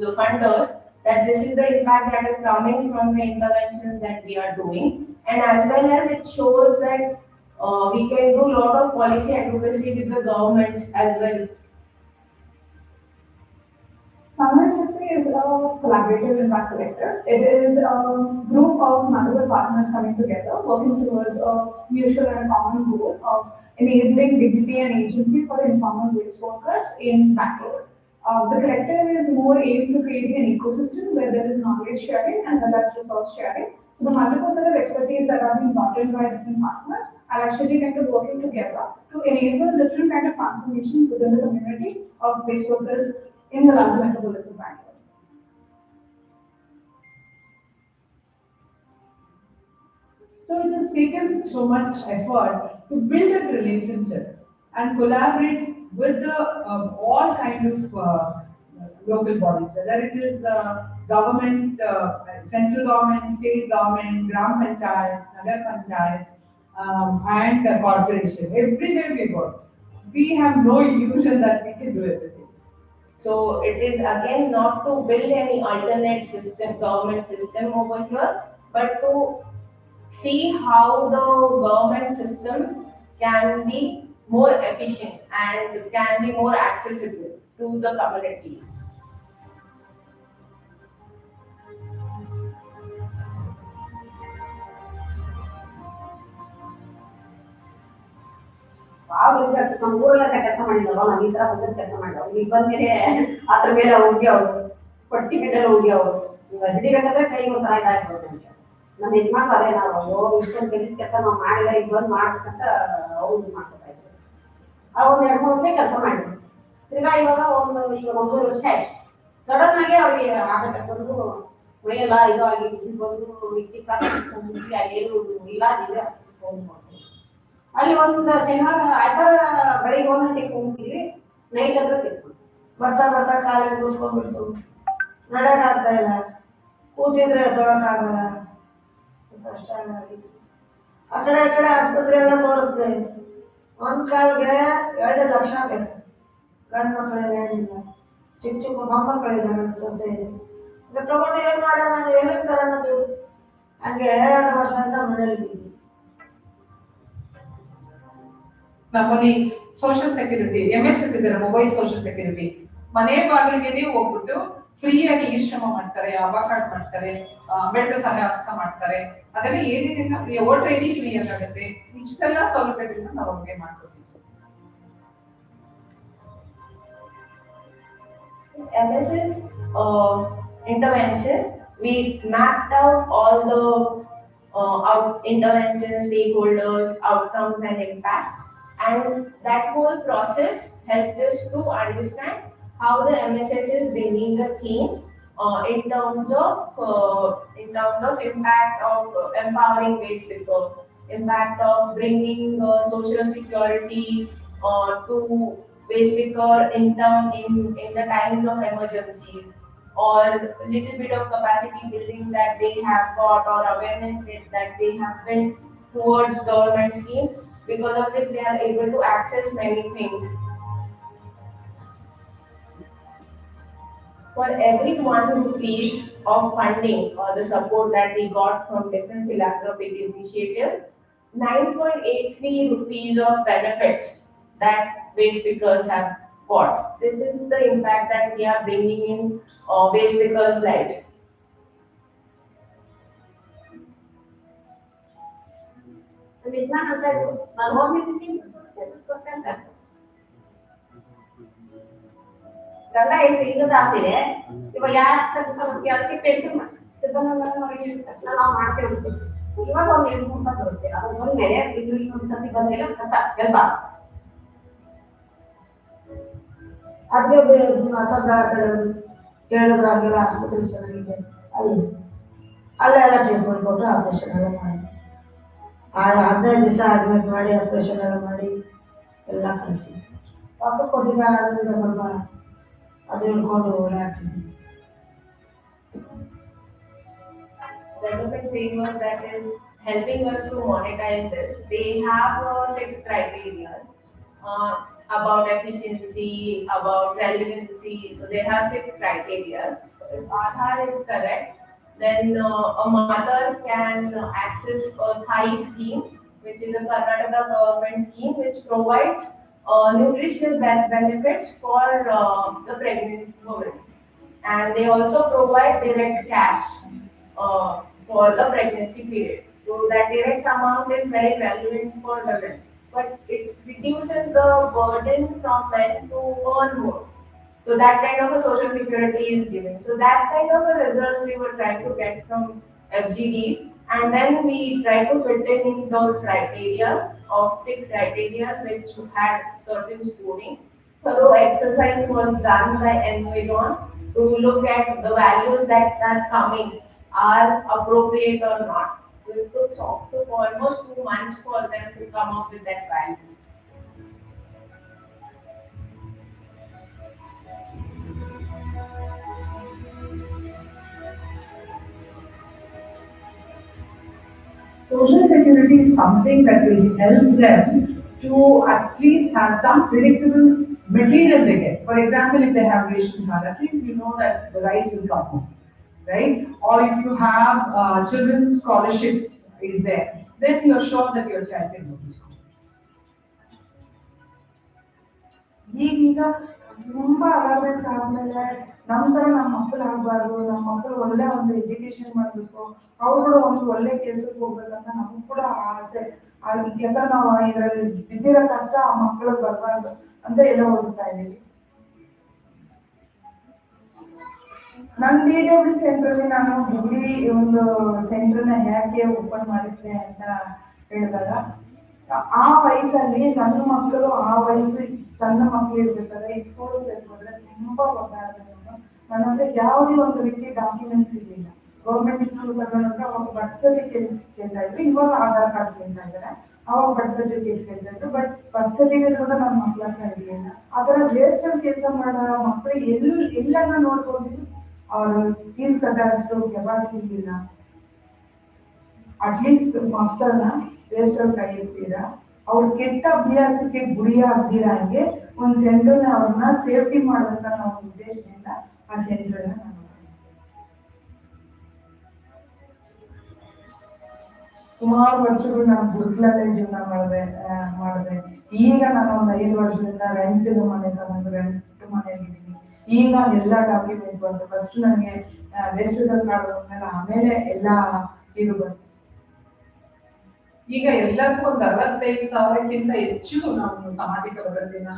the funders that this is the impact that is coming from the interventions that we are doing, and as well as it shows that we can do a lot of policy advocacy with the governments as well. Samarashakti is a collaborative impact collector. It is a group of multiple partners coming together, working towards a mutual and common goal of enabling dignity and agency for the informal waste workers in Bangalore. The collective is more aimed to creating an ecosystem where there is knowledge sharing as well as resource sharing. So the multiple set of expertise that are being brought in by different partners are actually kind of working together to enable different kind of transformations within the community of waste workers in the larger metropolis of Bangalore. So it has taken so much effort to build that relationship and collaborate with the all kinds of local bodies, whether it is government, central government, state government, gram panchayats, nagar panchayats, and corporation. Everywhere we go, we have no illusion that we can do everything. So it is again not to build any alternate system, government system over here, but to see how the government systems can be more efficient and can be more accessible to the communities. ಸಂಪೂರ್ಣತೆ ಕೆಲಸ ಮಾಡಿದವ ನಾನು ಈ ತರ ಬಂದ ಕೆಲಸ ಮಾಡಿದವ ಈಗ ಬಂದಿದೆ ಅದ್ರ ಮೇಲೆ ಹೋಗಿ ಅವರು ಪಟ್ಟಿ ಮೇಲೆ ಹೋಗಿ ಅವರು ಹಿಡಿಬೇಕಾದ್ರೆ ಕೈ ಒಂಥರ ಇದಾಗ್ಬೋದು ನನಗೆ. ನಮ್ಮ ಯಜಮಾನ್ ಅದೇ ನಾವು ಇಷ್ಟೊಂದು ಕೆಲಸ ನಾವು ಮಾಡಿಲ್ಲ ಈಗ ಬಂದು ಮಾಡ್ಬೇಕಂತ ಅವ್ರು ಮಾಡ್ಕೊತಾ ಇದ್ರು. ಅವ್ರು 2-3 ವರ್ಷ ಕೆಲಸ ಮಾಡಿದ್ರು. ತಿರ್ಗಾ ಇವಾಗ ಈಗ 9 ವರ್ಷ ಆಯ್ತು. ಸಡನ್ ಆಗಿ ಅವ್ರಿಗೆ ಆಟ ಬಂದು ಮೈಯೆಲ್ಲ ಇದು ಆಗಿ ಬಂದು ಮುಚ್ಚಿ ಏನು ಇಲಾಜ್ ಇದೆ ಅಷ್ಟು ಹೋಗ್ಬೋದು. ಅಲ್ಲಿ ಒಂದು ಶನಿವಾರ ಆಯ್ತಾರ ಬೆಳಿಗ್ಗೆ 1 ಗಂಟೆಗೆ ಹೋಗ್ತೀವಿ, ನೈಟ್ ಅಂತ ತಿಳ್ಕೊಂಡು ಬರ್ತಾ ಬರ್ತಾ ಕಾಲಿಗೆ ಕೂತ್ಕೊಂಡ್ಬಿಡ್ತು, ನಡಕ್ ಆಗ್ತಾ ಇಲ್ಲ, ಕೂತಿದ್ರೆ ಎದ್ದೊಳಕ್ಕಾಗಲ್ಲ, ಕಷ್ಟ ಆಗಿತ್ತು. ಆ ಕಡೆ ಆಸ್ಪತ್ರೆ ಎಲ್ಲ ತೋರಿಸ್ದೆ, ಒಂದ್ ಕಾಲ್ಗೆ 2 ಲಕ್ಷ ಬೇಕು. ಗಂಡು ಮಕ್ಕಳೆಲ್ಲ ಏನಿಲ್ಲ, ಚಿಕ್ಕ ಮೊಮ್ಮಕ್ಕಳಿಲ್ಲ, ನನ್ನ ಸೊಸೆ ಈಗ ತಗೊಂಡು ಏನ್ ಮಾಡ ನಾನು ಏನಿರ್ತಾರ ಅನ್ನೋದು. ಹಂಗೆ 2 ವರ್ಷ ಅಂತ ಮನೇಲಿ ಬಿದ್ದಿ. ನಮ್ಮಲ್ಲಿ ಸೋಷಿಯಲ್ ಸೆಕ್ಯೂರಿಟಿ MSS ಇದ್ದಾರೆ, ಮೊಬೈಲ್ ಸೋಷಿಯಲ್ ಸೆಕ್ಯೂರಿಟಿ. ಮನೆ ಬಾಗಿಲಿಗೆ ಹೋಗ್ಬಿಟ್ಟು ಫ್ರೀಯಾಗಿ ಈ ಶ್ರಮ ಮಾಡ್ತಾರೆ, ಆಭಾ ಕಾರ್ಡ್ ಮಾಡ್ತಾರೆ, ಅಂಬೇಡ್ಕರ್ ಸಹಾಯ ಹಸ್ತ ಮಾಡ್ತಾರೆ. ಅದೆಲ್ಲ ಏನೇನಿಲ್ಲ ಫ್ರೀ, ವೋಟರ್ ಐಡಿ ಫ್ರೀ ಆಗುತ್ತೆ. ಇಷ್ಟೆಲ್ಲ ಸೌಲಭ್ಯಗಳನ್ನ ನಾವು ಅವ್ರಿಗೆ ಮಾಡ್ಕೊತೀವಿ. MSS intervention, we mapped out all the interventions, stakeholders, outcomes and impact, and that whole process helped us to understand how the MSS is bringing the change in terms of impact of empowering waste workers, impact of bringing social security to waste picker in the times of emergencies, or little bit of capacity building that they have got, or awareness that they have built towards government schemes, because of which they are able to access many things. For every 1 rupees of funding or the support that we got from different philanthropic initiatives, 9.83 rupees of benefits that waste pickers have got. This is the impact that we are bringing in waste pickers' lives. ನಮ್ಮ ಯಜಮಾನ್ ಅಂತ ಇದ್ರು, ನಾನು ಹೋಗ್ಬಿಟ್ಟಿದ್ದೀನಿ ಅಂತ. ಗಂಡ ಹೆಂಡತಿ ಈಗ ಜಾಸ್ತಿ ಇದೆ. ಇವಾಗ ಯಾರು ಅದಕ್ಕೆ ಪೆನ್ಷನ್ ನಾವು ಮಾಡ್ತೇವೆ. ಇವಾಗ ಒಂದು 2-3 ಬರುತ್ತೆ. ಅದು ಬಂದ್ಮೇಲೆ ಇದು ಇನ್ನೊಂದು ಸತಿ ಬಂದ್ಮೇಲೆ ಒಂದು ಸತ ಎಲ್ಪ ಅದಕ್ಕೆ ಸಂಘ ಕೇಳಿದ್ರೆ ಹಂಗೆಲ್ಲ ಆಸ್ಪತ್ರೆ ಚೆನ್ನಾಗಿದೆ ಅಲ್ಲೆಲ್ಲ ಟ್ರೀಟ್ಮೆಂಟ್ ಕೊಟ್ಟು ಆಪ್ರೇಷನ್ ಎಲ್ಲ ಮಾಡಿ 15 ದಿವಸ ಅಡ್ಮಿಟ್ ಮಾಡಿ ಆಪ್ರೇಷನ್ ಎಲ್ಲ ಮಾಡಿ ಎಲ್ಲ ಕಳಿಸಿ ಪಾಪ ಕೊಟ್ಟಿದ್ದಾರೆ. ಅದರಿಂದ ಸ್ವಲ್ಪ ಅದು ಹಿಡ್ಕೊಂಡು ಓಡಾಡ್ತಿದ್ವಿ. Development framework that is helping us to monetize this. They have 6 criteria about efficiency, about relevancy. So they have 6 criteria. If Aadhaar is correct, then a mother can access a Thai scheme, which is a Karnataka government scheme, which provides nutritional benefits for the pregnant woman. And they also provide direct cash for the pregnancy period. So that direct amount is very relevant for women, but it reduces the burden from men to earn more. So that kind of a social security is given. So that kind of a results we were trying to get from FGDs, and then we try to fit in those criteria of 6 criteria which had certain scoring. Thorough exercise was done by Environ to look at the values that are coming are appropriate or not. So it took almost 2 months for them to come up with that value. Social security is something that will help them to at least have some predictable material they get. For example, if they have ration card, at least you know that the rice will come home, right? Or if you have children's scholarship is there, then you're sure that your child can go to school. ಈಗೀಗ ತುಂಬಾ awareness ಆದ್ಮೇಲೆ ನಂತರ ನಮ್ಮ ಮಕ್ಕಳು ಆಗ್ಬಾರ್ದು, ನಮ್ಮ ಮಕ್ಕಳು ಒಳ್ಳೆ ಒಂದು ಎಜುಕೇಶನ್ ಮಾಡಬೇಕು, ಅವ್ರುಗಳು ಒಂದು ಒಳ್ಳೆ ಕೆಲ್ಸಕ್ಕೆ ಹೋಗ್ಬೇಕಂತ ನಮಗೂ ಕೂಡ ಆಸೆ. ಯಾಕಂದ್ರೆ ನಾವು ಇದರಲ್ಲಿ ಬಿದ್ದಿರೋ ಕಷ್ಟ ಆ ಮಕ್ಕಳಿಗೆ ಬರಬಾರ್ದು ಅಂತ ಎಲ್ಲ ಹೋಲಿಸ್ತಾ ಇದ್ದೀವಿ. ನನ್ನ DW ಸೆಂಟ್ರಲ್ಲಿ ನಾನು ಡಿಗ್ರಿ ಒಂದು ಸೆಂಟರ್ನ ಯಾಕೆ ಓಪನ್ ಮಾಡಿಸಿದೆ ಅಂತ ಹೇಳಿದಾಗ, ಆ ವಯಸ್ಸಲ್ಲಿ ನನ್ನ ಮಕ್ಕಳು ಆ ವಯಸ್ಸು ಸಣ್ಣ ಮಕ್ಕಳು ಇರ್ಬೇಕಾದ್ರೆ ಈ ಸ್ಕೂಲ್ ಸೇರಿಸ್ಕೊಂಡ್ರೆ ತುಂಬಾ ಗೊತ್ತಾಗುತ್ತೆ. ನನ್ನ ಹತ್ರ ಯಾವುದೇ ಒಂದು ರೀತಿ ಡಾಕ್ಯುಮೆಂಟ್ಸ್ ಇರಲಿಲ್ಲ. ಗೌರ್ಮೆಂಟ್ ಸ್ಕೂಲ್ ತಗೊಂಡ್ರೆ ಅವಾಗ ಬರ್ತ್ ಸರ್ಟಿಫಿಕೇಟ್ ಕೇಳ್ತಾ ಇದ್ರು, ಇವಾಗ ಆಧಾರ್ ಕಾರ್ಡ್ ಕೇಳ್ತಾ ಇದ್ದಾರೆ. ಅವಾಗ ಬರ್ತ್ ಸರ್ಟಿಫಿಕೇಟ್ ಕೇಳ್ತಾ ಇದ್ರು, ಬಟ್ ಬರ್ತ್ ಸರ್ಟಿಫಿಕೇಟ್ ಕೂಡ ನನ್ನ ಮಕ್ಕಳ ಹತ್ರ ಇರಲಿಲ್ಲ. ಆ ಥರ ವೇಸ್ಟ್ ಕೆಲಸ ಮಾಡೋ ಮಕ್ಕಳು ಎಲ್ಲನ್ನ ನೋಡ್ಕೊಂಡಿದ್ರು ಅವರು ಫೀಸ್ ಕಟ್ಟೋಷ್ಟು ಕೆಪಾಸಿಟಿ ಇಲ್ಲ. ಅಟ್ಲೀಸ್ಟ್ ಮಕ್ಕಳನ್ನ ವೇಸ್ಟ್ ಕೈ ಇರ್ತೀರಾ, ಅವ್ರ ಕೆಟ್ಟ ಅಭ್ಯಾಸಕ್ಕೆ ಗುರಿಯಾಗ್ದಿರಂಗೆ ಒಂದು ಸೆಂಟರ್ನ ಅವ್ರನ್ನ ಸೇಫ್ಟಿ ಮಾಡ್ಬೇಕನ್ನೋ ನಾವು ಉದ್ದೇಶದಿಂದ ಆ ಸೆಂಟರ್ನ ನಾನು ಸುಮಾರು ವರ್ಷಗಳು ನಾನು ಗುಡಿಸ್ಲಲ್ಲೇ ಜೀವನ ಮಾಡಿದೆ. ಈಗ ನಾನು ಒಂದು 5 ವರ್ಷದಿಂದ ರೆಂಟ್ ಮನೆ ತಗೊಂಡು ರೆಂಟ್ ಮನೆಯಲ್ಲಿದ್ದೀನಿ. ಈಗ ಎಲ್ಲ ಡಾಕ್ಯುಮೆಂಟ್ಸ್ ಬಂತು. ಫಸ್ಟ್ ನನಗೆ ವೇಸ್ಟೇಜ್ ಕಾರ್ಡ್ ಬಂದ್ಮೇಲೆ ಆಮೇಲೆ ಎಲ್ಲ ಇದು ಬಂತು. ಈಗ ಎಲ್ಲರಿಗೂ ಒಂದು 65,000ಕ್ಕಿಂತ ಹೆಚ್ಚು ನಾವು ಸಾಮಾಜಿಕ ಭದ್ರತೆನ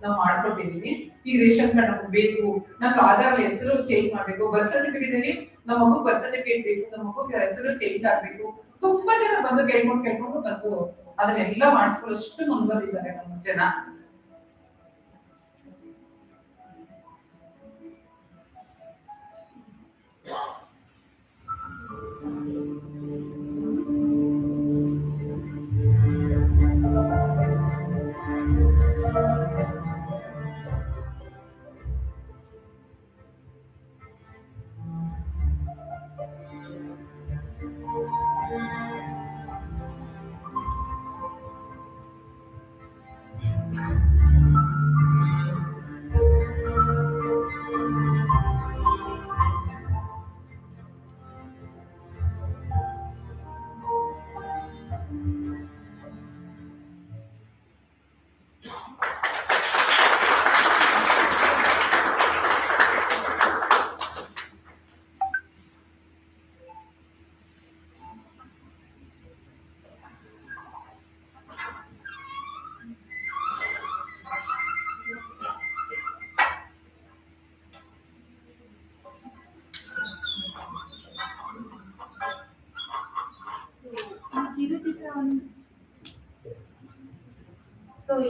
ನಾವು ಮಾಡ್ಕೊಟ್ಟಿದೀವಿ. ಈ ರೇಷನ್ ಕಾರ್ಡ್ ನಮ್ಗೆ ಬೇಕು, ನಮ್ಗೆ ಆಧಾರ್ ಹೆಸರು ಚೇಂಜ್ ಮಾಡ್ಬೇಕು, ಬರ್ತ್ ಸರ್ಟಿಫಿಕೇಟ್ ಅಲ್ಲಿ ನಮ್ಮ ಮಗು ಬರ್ತ್ ಸರ್ಟಿಫಿಕೇಟ್ ಬೇಕು, ನಮ್ಮ ಮಗು ಹೆಸರು ಚೇಂಜ್ ಆಗ್ಬೇಕು. ತುಂಬಾ ಜನ ಬಂದು ಕೇಳ್ಕೊಂಡು ಬಂದು ಅದನ್ನೆಲ್ಲ ಮಾಡಿಸ್ಕೊಳ್ಳೋಷ್ಟು ಮುಂದುವರಿದ್ದಾರೆ ನಮ್ಮ ಜನ.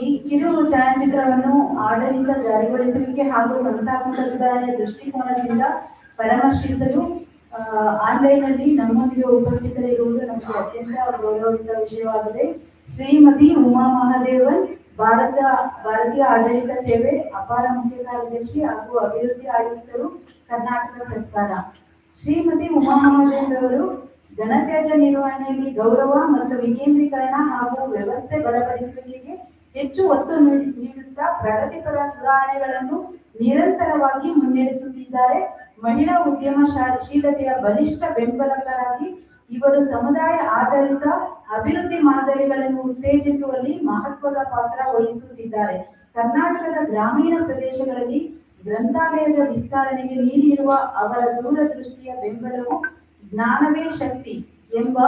ಈ ಕಿರು ಛಾಯಾಚಿತ್ರವನ್ನು ಆಡಳಿತ ಜಾರಿಗೊಳಿಸುವಿಕೆ ಹಾಗೂ ಸಂಸ್ಥಾತ್ಮಕ ಸುಧಾರಣೆಯ ದೃಷ್ಟಿಕೋನದಿಂದ ಪರಾಮರ್ಶಿಸಲು ಆನ್ಲೈನ್ನಲ್ಲಿ ನಮ್ಮೊಂದಿಗೆ ಉಪಸ್ಥಿತರಿರುವುದು ನಮಗೆ ಅತ್ಯಂತ ಗೌರವಯುತ ವಿಷಯವಾಗಿದೆ. ಶ್ರೀಮತಿ ಉಮಾ ಮಹಾದೇವನ್, ಭಾರತೀಯ ಆಡಳಿತ ಸೇವೆ ಅಪಾರ ಮುಖ್ಯ ಕಾರ್ಯದರ್ಶಿ ಹಾಗೂ ಅಭಿವೃದ್ಧಿ ಆಯುಕ್ತರು, ಕರ್ನಾಟಕ ಸರ್ಕಾರ. ಶ್ರೀಮತಿ ಉಮಾ ಮಹಾದೇವನ್ ರವರು ಘನತ್ಯಾಜ್ಯ ನಿರ್ವಹಣೆಯಲ್ಲಿ ಗೌರವ ಮತ್ತು ವಿಕೇಂದ್ರೀಕರಣ ಹಾಗೂ ವ್ಯವಸ್ಥೆ ಬಲಪಡಿಸುವಿಕೆಗೆ ಹೆಚ್ಚು ಒತ್ತು ನೀಡುತ್ತಾ ಪ್ರಗತಿಪರ ಸುಧಾರಣೆಗಳನ್ನು ನಿರಂತರವಾಗಿ ಮುನ್ನಡೆಸುತ್ತಿದ್ದಾರೆ. ಮಹಿಳಾ ಉದ್ಯಮಶೀಲತೆಯ ಬಲಿಷ್ಠ ಬೆಂಬಲಕರಾಗಿ ಇವರು ಸಮುದಾಯ ಆಧಾರಿತ ಅಭಿವೃದ್ಧಿ ಮಾದರಿಗಳನ್ನು ಉತ್ತೇಜಿಸುವಲ್ಲಿ ಮಹತ್ವದ ಪಾತ್ರ ವಹಿಸುತ್ತಿದ್ದಾರೆ. ಕರ್ನಾಟಕದ ಗ್ರಾಮೀಣ ಪ್ರದೇಶಗಳಲ್ಲಿ ಗ್ರಂಥಾಲಯದ ವಿಸ್ತರಣೆಗೆ ನೀಡಿರುವ ಅವರ ದೂರದೃಷ್ಟಿಯ ಬೆಂಬಲವು ಜ್ಞಾನವೇ ಶಕ್ತಿ ಎಂಬ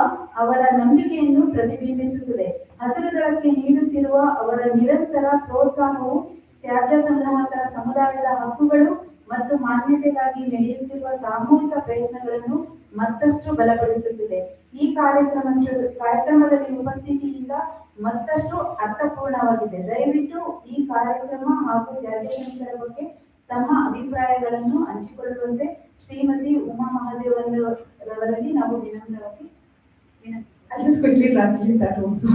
ಅವರ ನಂಬಿಕೆಯನ್ನು ಪ್ರತಿಬಿಂಬಿಸುತ್ತದೆ. ಹಸಿರು ದಳಕ್ಕೆ ನೀಡುತ್ತಿರುವ ಅವರ ನಿರಂತರ ಪ್ರೋತ್ಸಾಹವು ತ್ಯಾಜ್ಯ ಸಂಗ್ರಾಹಕರ ಸಮುದಾಯದ ಹಕ್ಕುಗಳು ಮತ್ತು ಮಾನ್ಯತೆಗಾಗಿ ನಡೆಯುತ್ತಿರುವ ಸಾಮೂಹಿಕ ಪ್ರಯತ್ನಗಳನ್ನು ಮತ್ತಷ್ಟು ಬಲಪಡಿಸುತ್ತದೆ. ಈ ಕಾರ್ಯಕ್ರಮದಲ್ಲಿ ಉಪಸ್ಥಿತಿಯಿಂದ ಮತ್ತಷ್ಟು ಅರ್ಥಪೂರ್ಣವಾಗಿದೆ. ದಯವಿಟ್ಟು ಈ ಕಾರ್ಯಕ್ರಮ ಹಾಗೂ ತ್ಯಾಜ್ಯ ಶ್ರಮಿಕರ ಬಗ್ಗೆ ತಮ್ಮ ಅಭಿಪ್ರಾಯಗಳನ್ನು ಹಂಚಿಕೊಳ್ಳುವಂತೆ ಶ್ರೀಮತಿ ಉಮಾ ಮಹಾದೇವನ್ ರವರಲ್ಲಿ ನಾವು ವಿನಮ್ರವಾಗಿ I'll just quickly translate that also.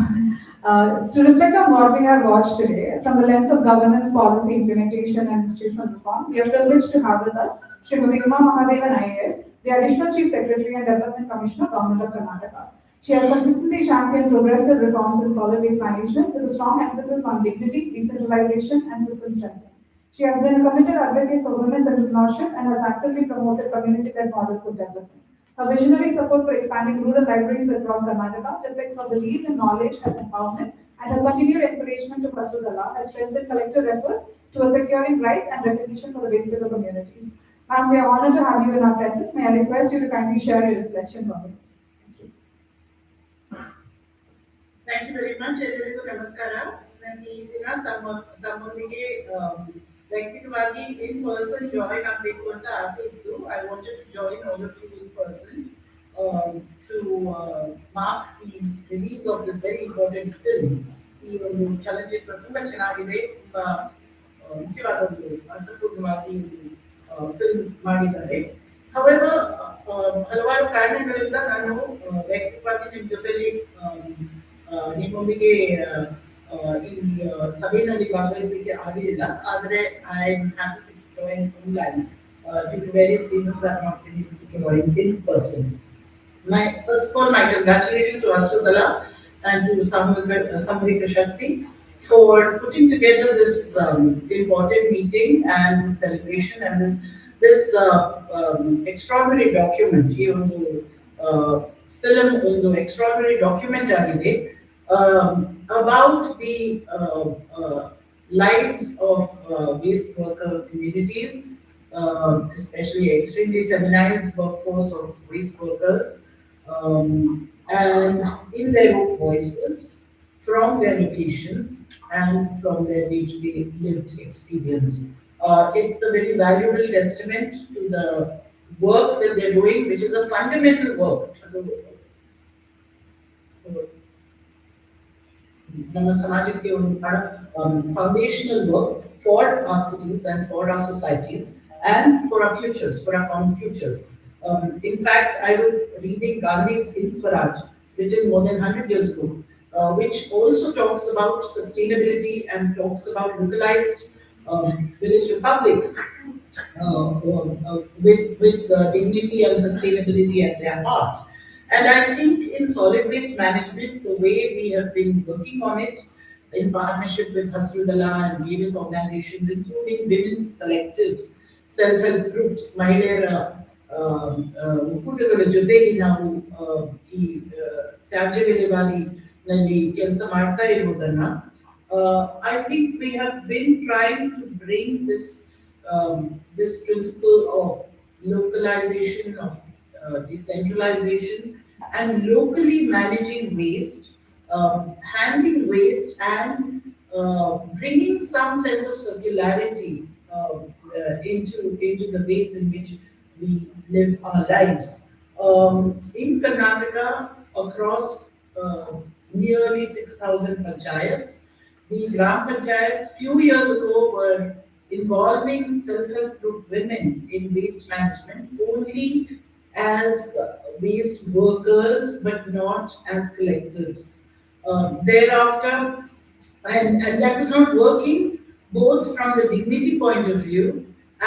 To reflect on what we have watched today, from the lens of governance, policy, implementation, and institutional reform, we are privileged to have with us Srimati Uma Mahadevan IAS, the Additional Chief Secretary and Development Commissioner, Govt of Karnataka. She has consistently championed progressive reforms in solid waste management with a strong emphasis on dignity, decentralization, and system strengthening. She has been a committed advocate for women's entrepreneurship and has actively promoted community-led models of development. Her visionary support for expanding rural libraries across Karnataka reflects her belief in knowledge as empowerment, and her continued encouragement to pursue the law has strengthened collective efforts towards securing rights and recognition for the waste paper communities. Ma'am, we are honored to have you in our presence. May I request you to kindly share your reflections on it. Thank you. Thank you very much. ಎಲ್ಲರಿಗೂ ನಮಸ್ಕಾರ. ನನಗೆ ಈ ದಿನ ತಮ್ಮೊಂದಿಗೆ ವ್ಯಕ್ತಿಗತವಾಗಿ in person join ಆಗಬೇಕು ಅಂತ ಆಸೆ ಇತ್ತು. I wanted to join all of you in person to mark the release of this very important film. ಈ ಒಂದು ಚಲನಚಿತ್ರ ತುಂಬಾ ಚೆನ್ನಾಗಿದೆ, ತುಂಬಾ ಮುಖ್ಯವಾದ ಒಂದು ಅರ್ಥಪೂರ್ಣವಾಗಿ ಫಿಲ್ಮ್ ಮಾಡಿದ್ದಾರೆ. ಹವೆವರ್ ಹಲವಾರು ಕಾರಣಗಳಿಂದ ನಾನು ವ್ಯಕ್ತಿಗತವಾಗಿ ನಿಮ್ಮ ಜೊತೆಲಿ ನಿಮ್ಮೊಂದಿಗೆ ಈ ಸಭೆಯಲ್ಲಿ ಭಾಗವಹಿಸಲಿಕ್ಕೆ ಆಗಲಿಲ್ಲ. ಆದರೆ I am happy to join online due to various reasons I have not been able to join in person. First of all, my congratulations to Asudala and to Samrika Shakti for putting together this important meeting and this celebration and this extraordinary document. Even film ಒಂದು extraordinary document ಆಗಿದೆ about the lives of waste worker communities, especially extremely feminized workforce of waste workers, and in their own voices, from their locations and from their day-to-day lived experience. It's a very valuable testament to the work that they're doing, which is a fundamental work. ನಮ್ಮ ಸಮಾಜಕ್ಕೆ ಒಂದು foundational work for our cities and for our societies and for our futures, for our common futures. In fact, I was reading Gandhi's In Swaraj, written more than 100 years ago, which also talks about sustainability and talks about localized village republics with dignity and sustainability at their heart. And I think in solid waste management, the way we have been working on it in partnership with Hasrudala and various organizations, including women's collectives, self-help groups, ಮಹಿಳೆಯರ ಒಕ್ಕೂಟಗಳ ಜೊತೆಗೆ ನಾವು ಈ ತ್ಯಾಜ್ಯ ವಿಲೇವಾರಿನಲ್ಲಿ ಕೆಲಸ ಮಾಡ್ತಾ ಇರುವುದನ್ನ I think we have been trying to bring this principle of localization, of decentralization, and locally managing waste, handling waste, and bringing some sense of circularity into the ways in which we live our lives. In Karnataka, across nearly 6,000 panchayats, the Gram Panchayats few years ago were involving self-help group women in waste management only as waste workers but not as collectors. Thereafter, and that was not working both from the dignity point of view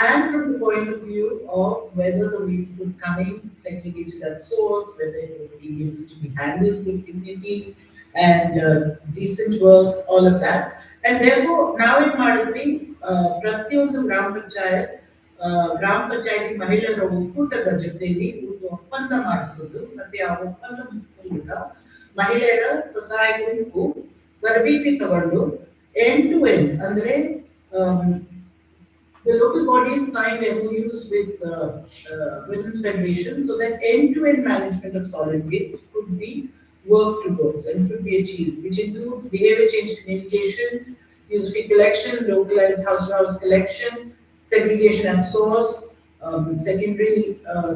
and from the point of view of whether the waste was coming segregated at source, whether it was being able to be handled with dignity and decent work, all of that. And therefore, now in Madhuri, ಪ್ರತಿಯೊಂದು ಗ್ರಾಮ ಪಂಚಾಯತಿ ಮಹಿಳೆಯರ ಒಕ್ಕೂಟದ ಜೊತೆಯಲ್ಲಿ ಒಂದು ಒಪ್ಪಂದ ಮಾಡಿಸೋದು ಮತ್ತೆ ಆ ಒಪ್ಪಂದ ಮೂಲಕ ಮಹಿಳೆಯರ ಸ್ವಸಹಾಯ ಗುಂಪು ತರಬೇತಿ ತಗೊಂಡು ಎಂಡ್ ಟು ಎಂಡ್ ಅಂದ್ರೆ the local bodies signed MOUs with Women's Federation so that end-to-end management of solid waste could be worked towards and could be achieved, which includes behavior change communication, use of collection, localized house-to-house collection, segregation at source, secondary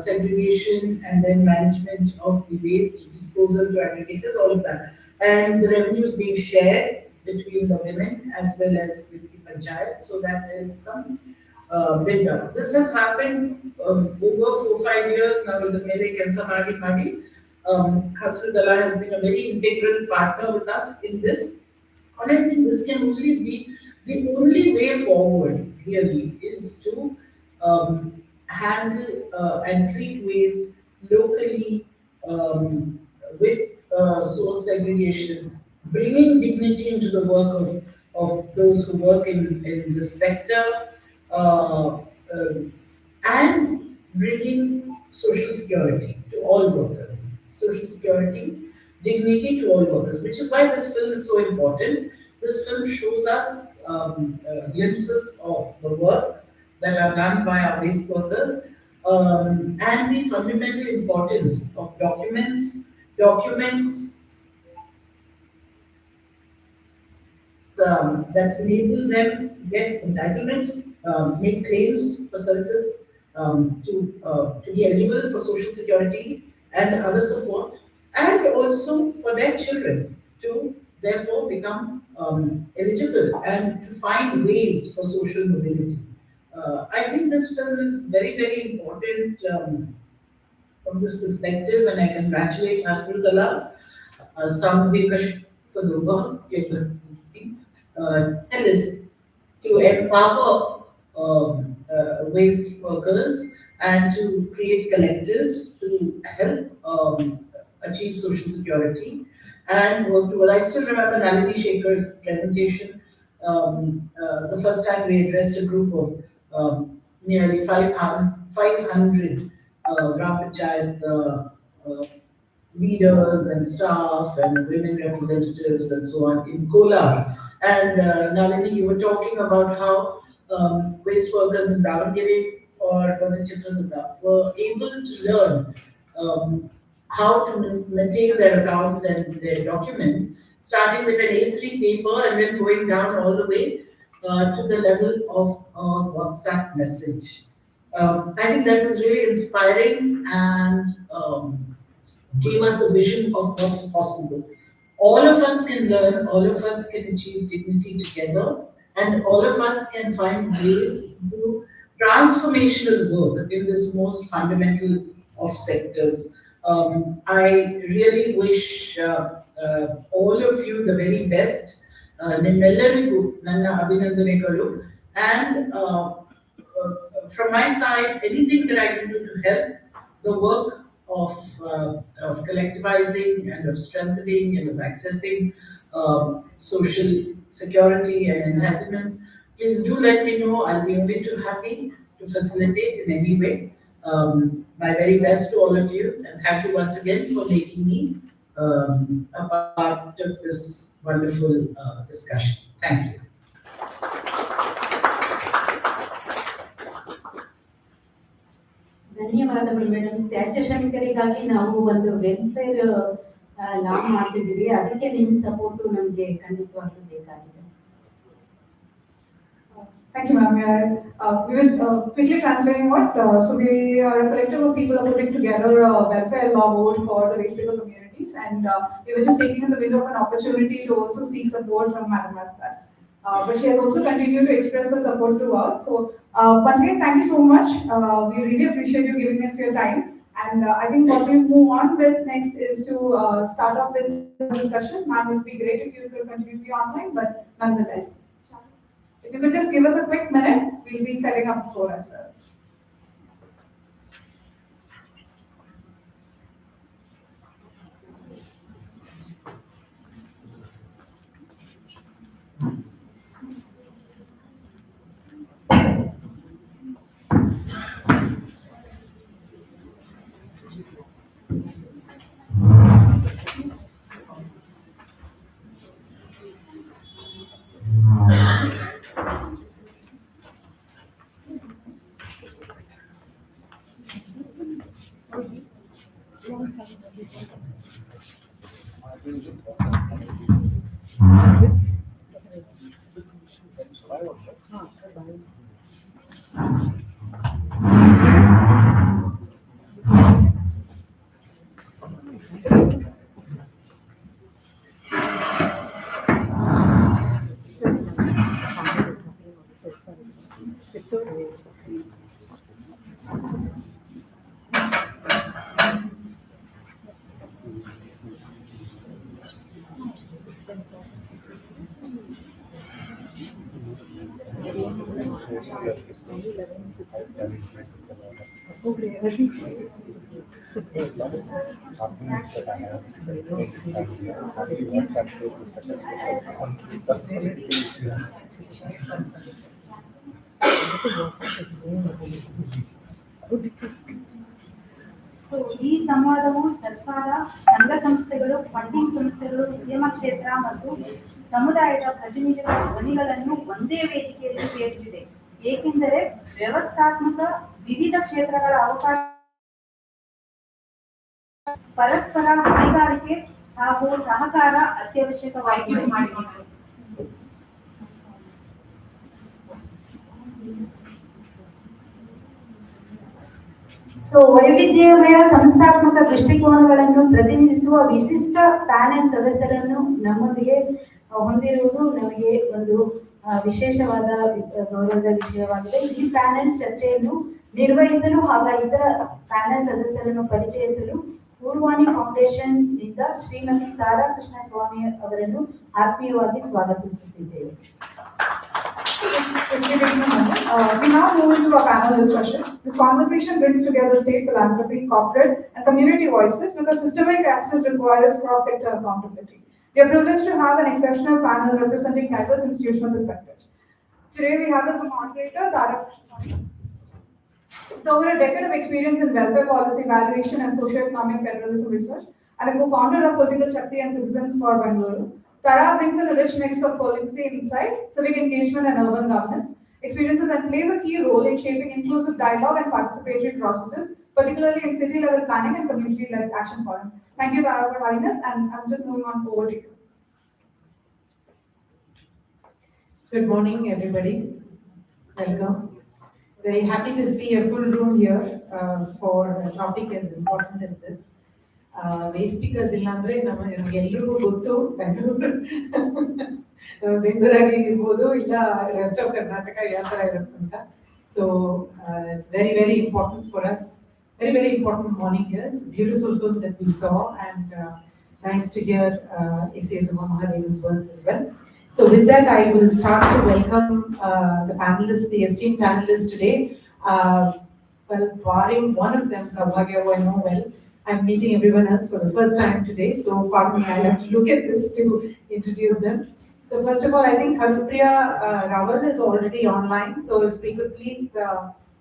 segregation, and then management of the waste, disposal to aggregators, all of that. And the revenues being shared between the women as well as with the panchayat, so that there is some build-up. This has happened over 4-5 years now with the Mele Kensa Madi. Hasrudala has been a very integral partner with us in this. And I think this can only be the only way forward, really, is to handle and treat waste locally with source segregation, bringing dignity into the work of those who work in this sector, and bringing social security to all workers. Social security, dignity to all workers, which is why this film is so important. This film shows us glimpses of the work that are done by our waste workers and the fundamental importance of documents that enable them to get entitlements, make claims for services, to be eligible for social security and other support, and also for their children to therefore become eligible and to find ways for social mobility. I think this film is very, very important from this perspective, and I congratulate Hasrudala, Samvikash for the work to empower waste workers and to create collectives to help achieve social security and work towards. I still remember Nalini Shekhar's presentation, the first time we addressed a group of nearly 500 Gram Panchayat leaders and staff and women representatives and so on in Kolar. And Nalini, you were talking about how waste workers in Davangere or was it Chitradurga were able to learn how to maintain their accounts and their documents, starting with an A3 paper and then going down all the way to the level of a WhatsApp message. I think that was really inspiring and gave us a vision of what's possible. All of us can learn, all of us can achieve dignity together, and all of us can find ways to do transformational work in this most fundamental of sectors. I really wish all of you the very best. ನಿಮ್ಮೆಲ್ಲರಿಗೂ ನನ್ನ ಅಭಿನಂದನೆಗಳು, and from my side, anything that I can do to help the work of collectivizing and of strengthening and of accessing social security and entitlements, please do let me know. I'll be only too happy to facilitate in any way. My very best to all of you, and thank you once again for making me a part of this wonderful discussion. Thank you. ಧನ್ಯವಾದಗಳು madam. ತ್ಯಾಜ್ಯ ಶ್ರಮಿಕರಿಗಾಗಿ ನಾವು ಒಂದು welfare ಲಾ ಮಾಡ್ತಿದ್ದೀವಿ, ಅದಕ್ಕೆ ನಿಮ್ಮ support ನಮಗೆ ಖಂಡಿತವಾಗ್ಲೂ ಬೇಕಾಗಿದೆ. Thank you, ma'am. We will quickly translating what. So we are a collective of people are putting together a welfare law board for the waste paper communities, and we were just taking in the window of an opportunity to also seek support from Madam Astar. But she has also continued to express her support throughout. So once again, thank you so much. We really appreciate you giving us your time. And I think what we move on with next is to start off with the discussion. Ma'am, it would be great if you could continue to be online, but nonetheless. If you could just give us a quick minute, we'll be setting up the floor as well. So ಈ ಸಂವಾದವು ಸರ್ಕಾರ, ಸಂಘ ಸಂಸ್ಥೆಗಳು, funding ಸಂಸ್ಥೆಗಳು, ಉದ್ಯಮ ಕ್ಷೇತ್ರ ಮತ್ತು ಸಮುದಾಯದ ಪ್ರತಿನಿಧಿಗಳ ಧ್ವನಿಗಳನ್ನು ಒಂದೇ ವೇದಿಕೆಯಲ್ಲಿ ಸೇರಿಸಿದೆ. ಏಕೆಂದರೆ ವ್ಯವಸ್ಥಾತ್ಮಕ ವಿವಿಧ ಕ್ಷೇತ್ರಗಳ ಅವಕಾಶ, ಪರಸ್ಪರ ಹೊಣೆಗಾರಿಕೆ ಹಾಗೂ ಸಹಕಾರ ಅತ್ಯವಶ್ಯಕವಾಗಿ ಮಾಡಿದೆ. ಸೊ ವೈವಿಧ್ಯಮಯ ಸಂಸ್ಥಾತ್ಮಕ ದೃಷ್ಟಿಕೋನಗಳನ್ನು ಪ್ರತಿನಿಧಿಸುವ ವಿಶಿಷ್ಟ ಪ್ಯಾನೆಲ್ ಸದಸ್ಯರನ್ನು ನಮ್ಮೊಂದಿಗೆ ಹೊಂದಿರುವುದು ನಮಗೆ ಒಂದು ವಿಶೇಷವಾದ ಗೌರವದ ವಿಷಯವಾಗಿದೆ. ಈ ಪ್ಯಾನೆಲ್ ಚರ್ಚೆಯನ್ನು ನಿರ್ವಹಿಸಲು ಹಾಗೂ ಇತರ ಪ್ಯಾನೆಲ್ ಸದಸ್ಯರನ್ನು ಪರಿಚಯಿಸಲು ಪೂರ್ವಾಣಿ ಫೌಂಡೇಶನ್ ನಿಂದ ಶ್ರೀಮತಿ ತಾರಾ ಕೃಷ್ಣ ಸ್ವಾಮಿ ಅವರನ್ನು ಆತ್ಮೀಯವಾಗಿ ಸ್ವಾಗತಿಸುತ್ತಿದ್ದೇವೆ. We now move into a panel discussion. This conversation brings together state philanthropy, corporate, and community voices because systemic access requires cross-sector accountability. We are privileged to have an exceptional panel representing diverse institutional perspectives. Today we have as a moderator Tara. With over a decade of experience in welfare policy evaluation and socio-economic federalism research, and a co-founder of Political Shakti and Citizens for Bangalore, Tara brings in a rich mix of policy insight, civic engagement, and urban governance experiences that plays a key role in shaping inclusive dialogue and participatory processes, particularly in city-level planning and community-led action forum. Thank you, Tara, for having us, and I'm just moving on over to you. Good morning, everybody. Welcome. Very happy to see a full room here for a topic as important as this. Waste speakers illandre namaga ellrigu gottu ಬೆಂಗಳೂರಾಗಿ ಇರ್ಬೋದು ಇಲ್ಲ rest of Karnataka ಯಾವ ಥರ ಇರುತ್ತೆ ಅಂತ. So it's very, very important for us. Very, very important morning here. It's a beautiful film that we saw, and nice to hear ACS Uma Mahadevan's words as well. So with that, I will start to welcome the panelists, the esteemed panelists today. Well, barring one of them, Saubhagya, who I know well, I'm meeting everyone else for the first time today. So pardon me, I have to look at this to introduce them. So first of all, I think Kanupriya Raval is already online. So if we could please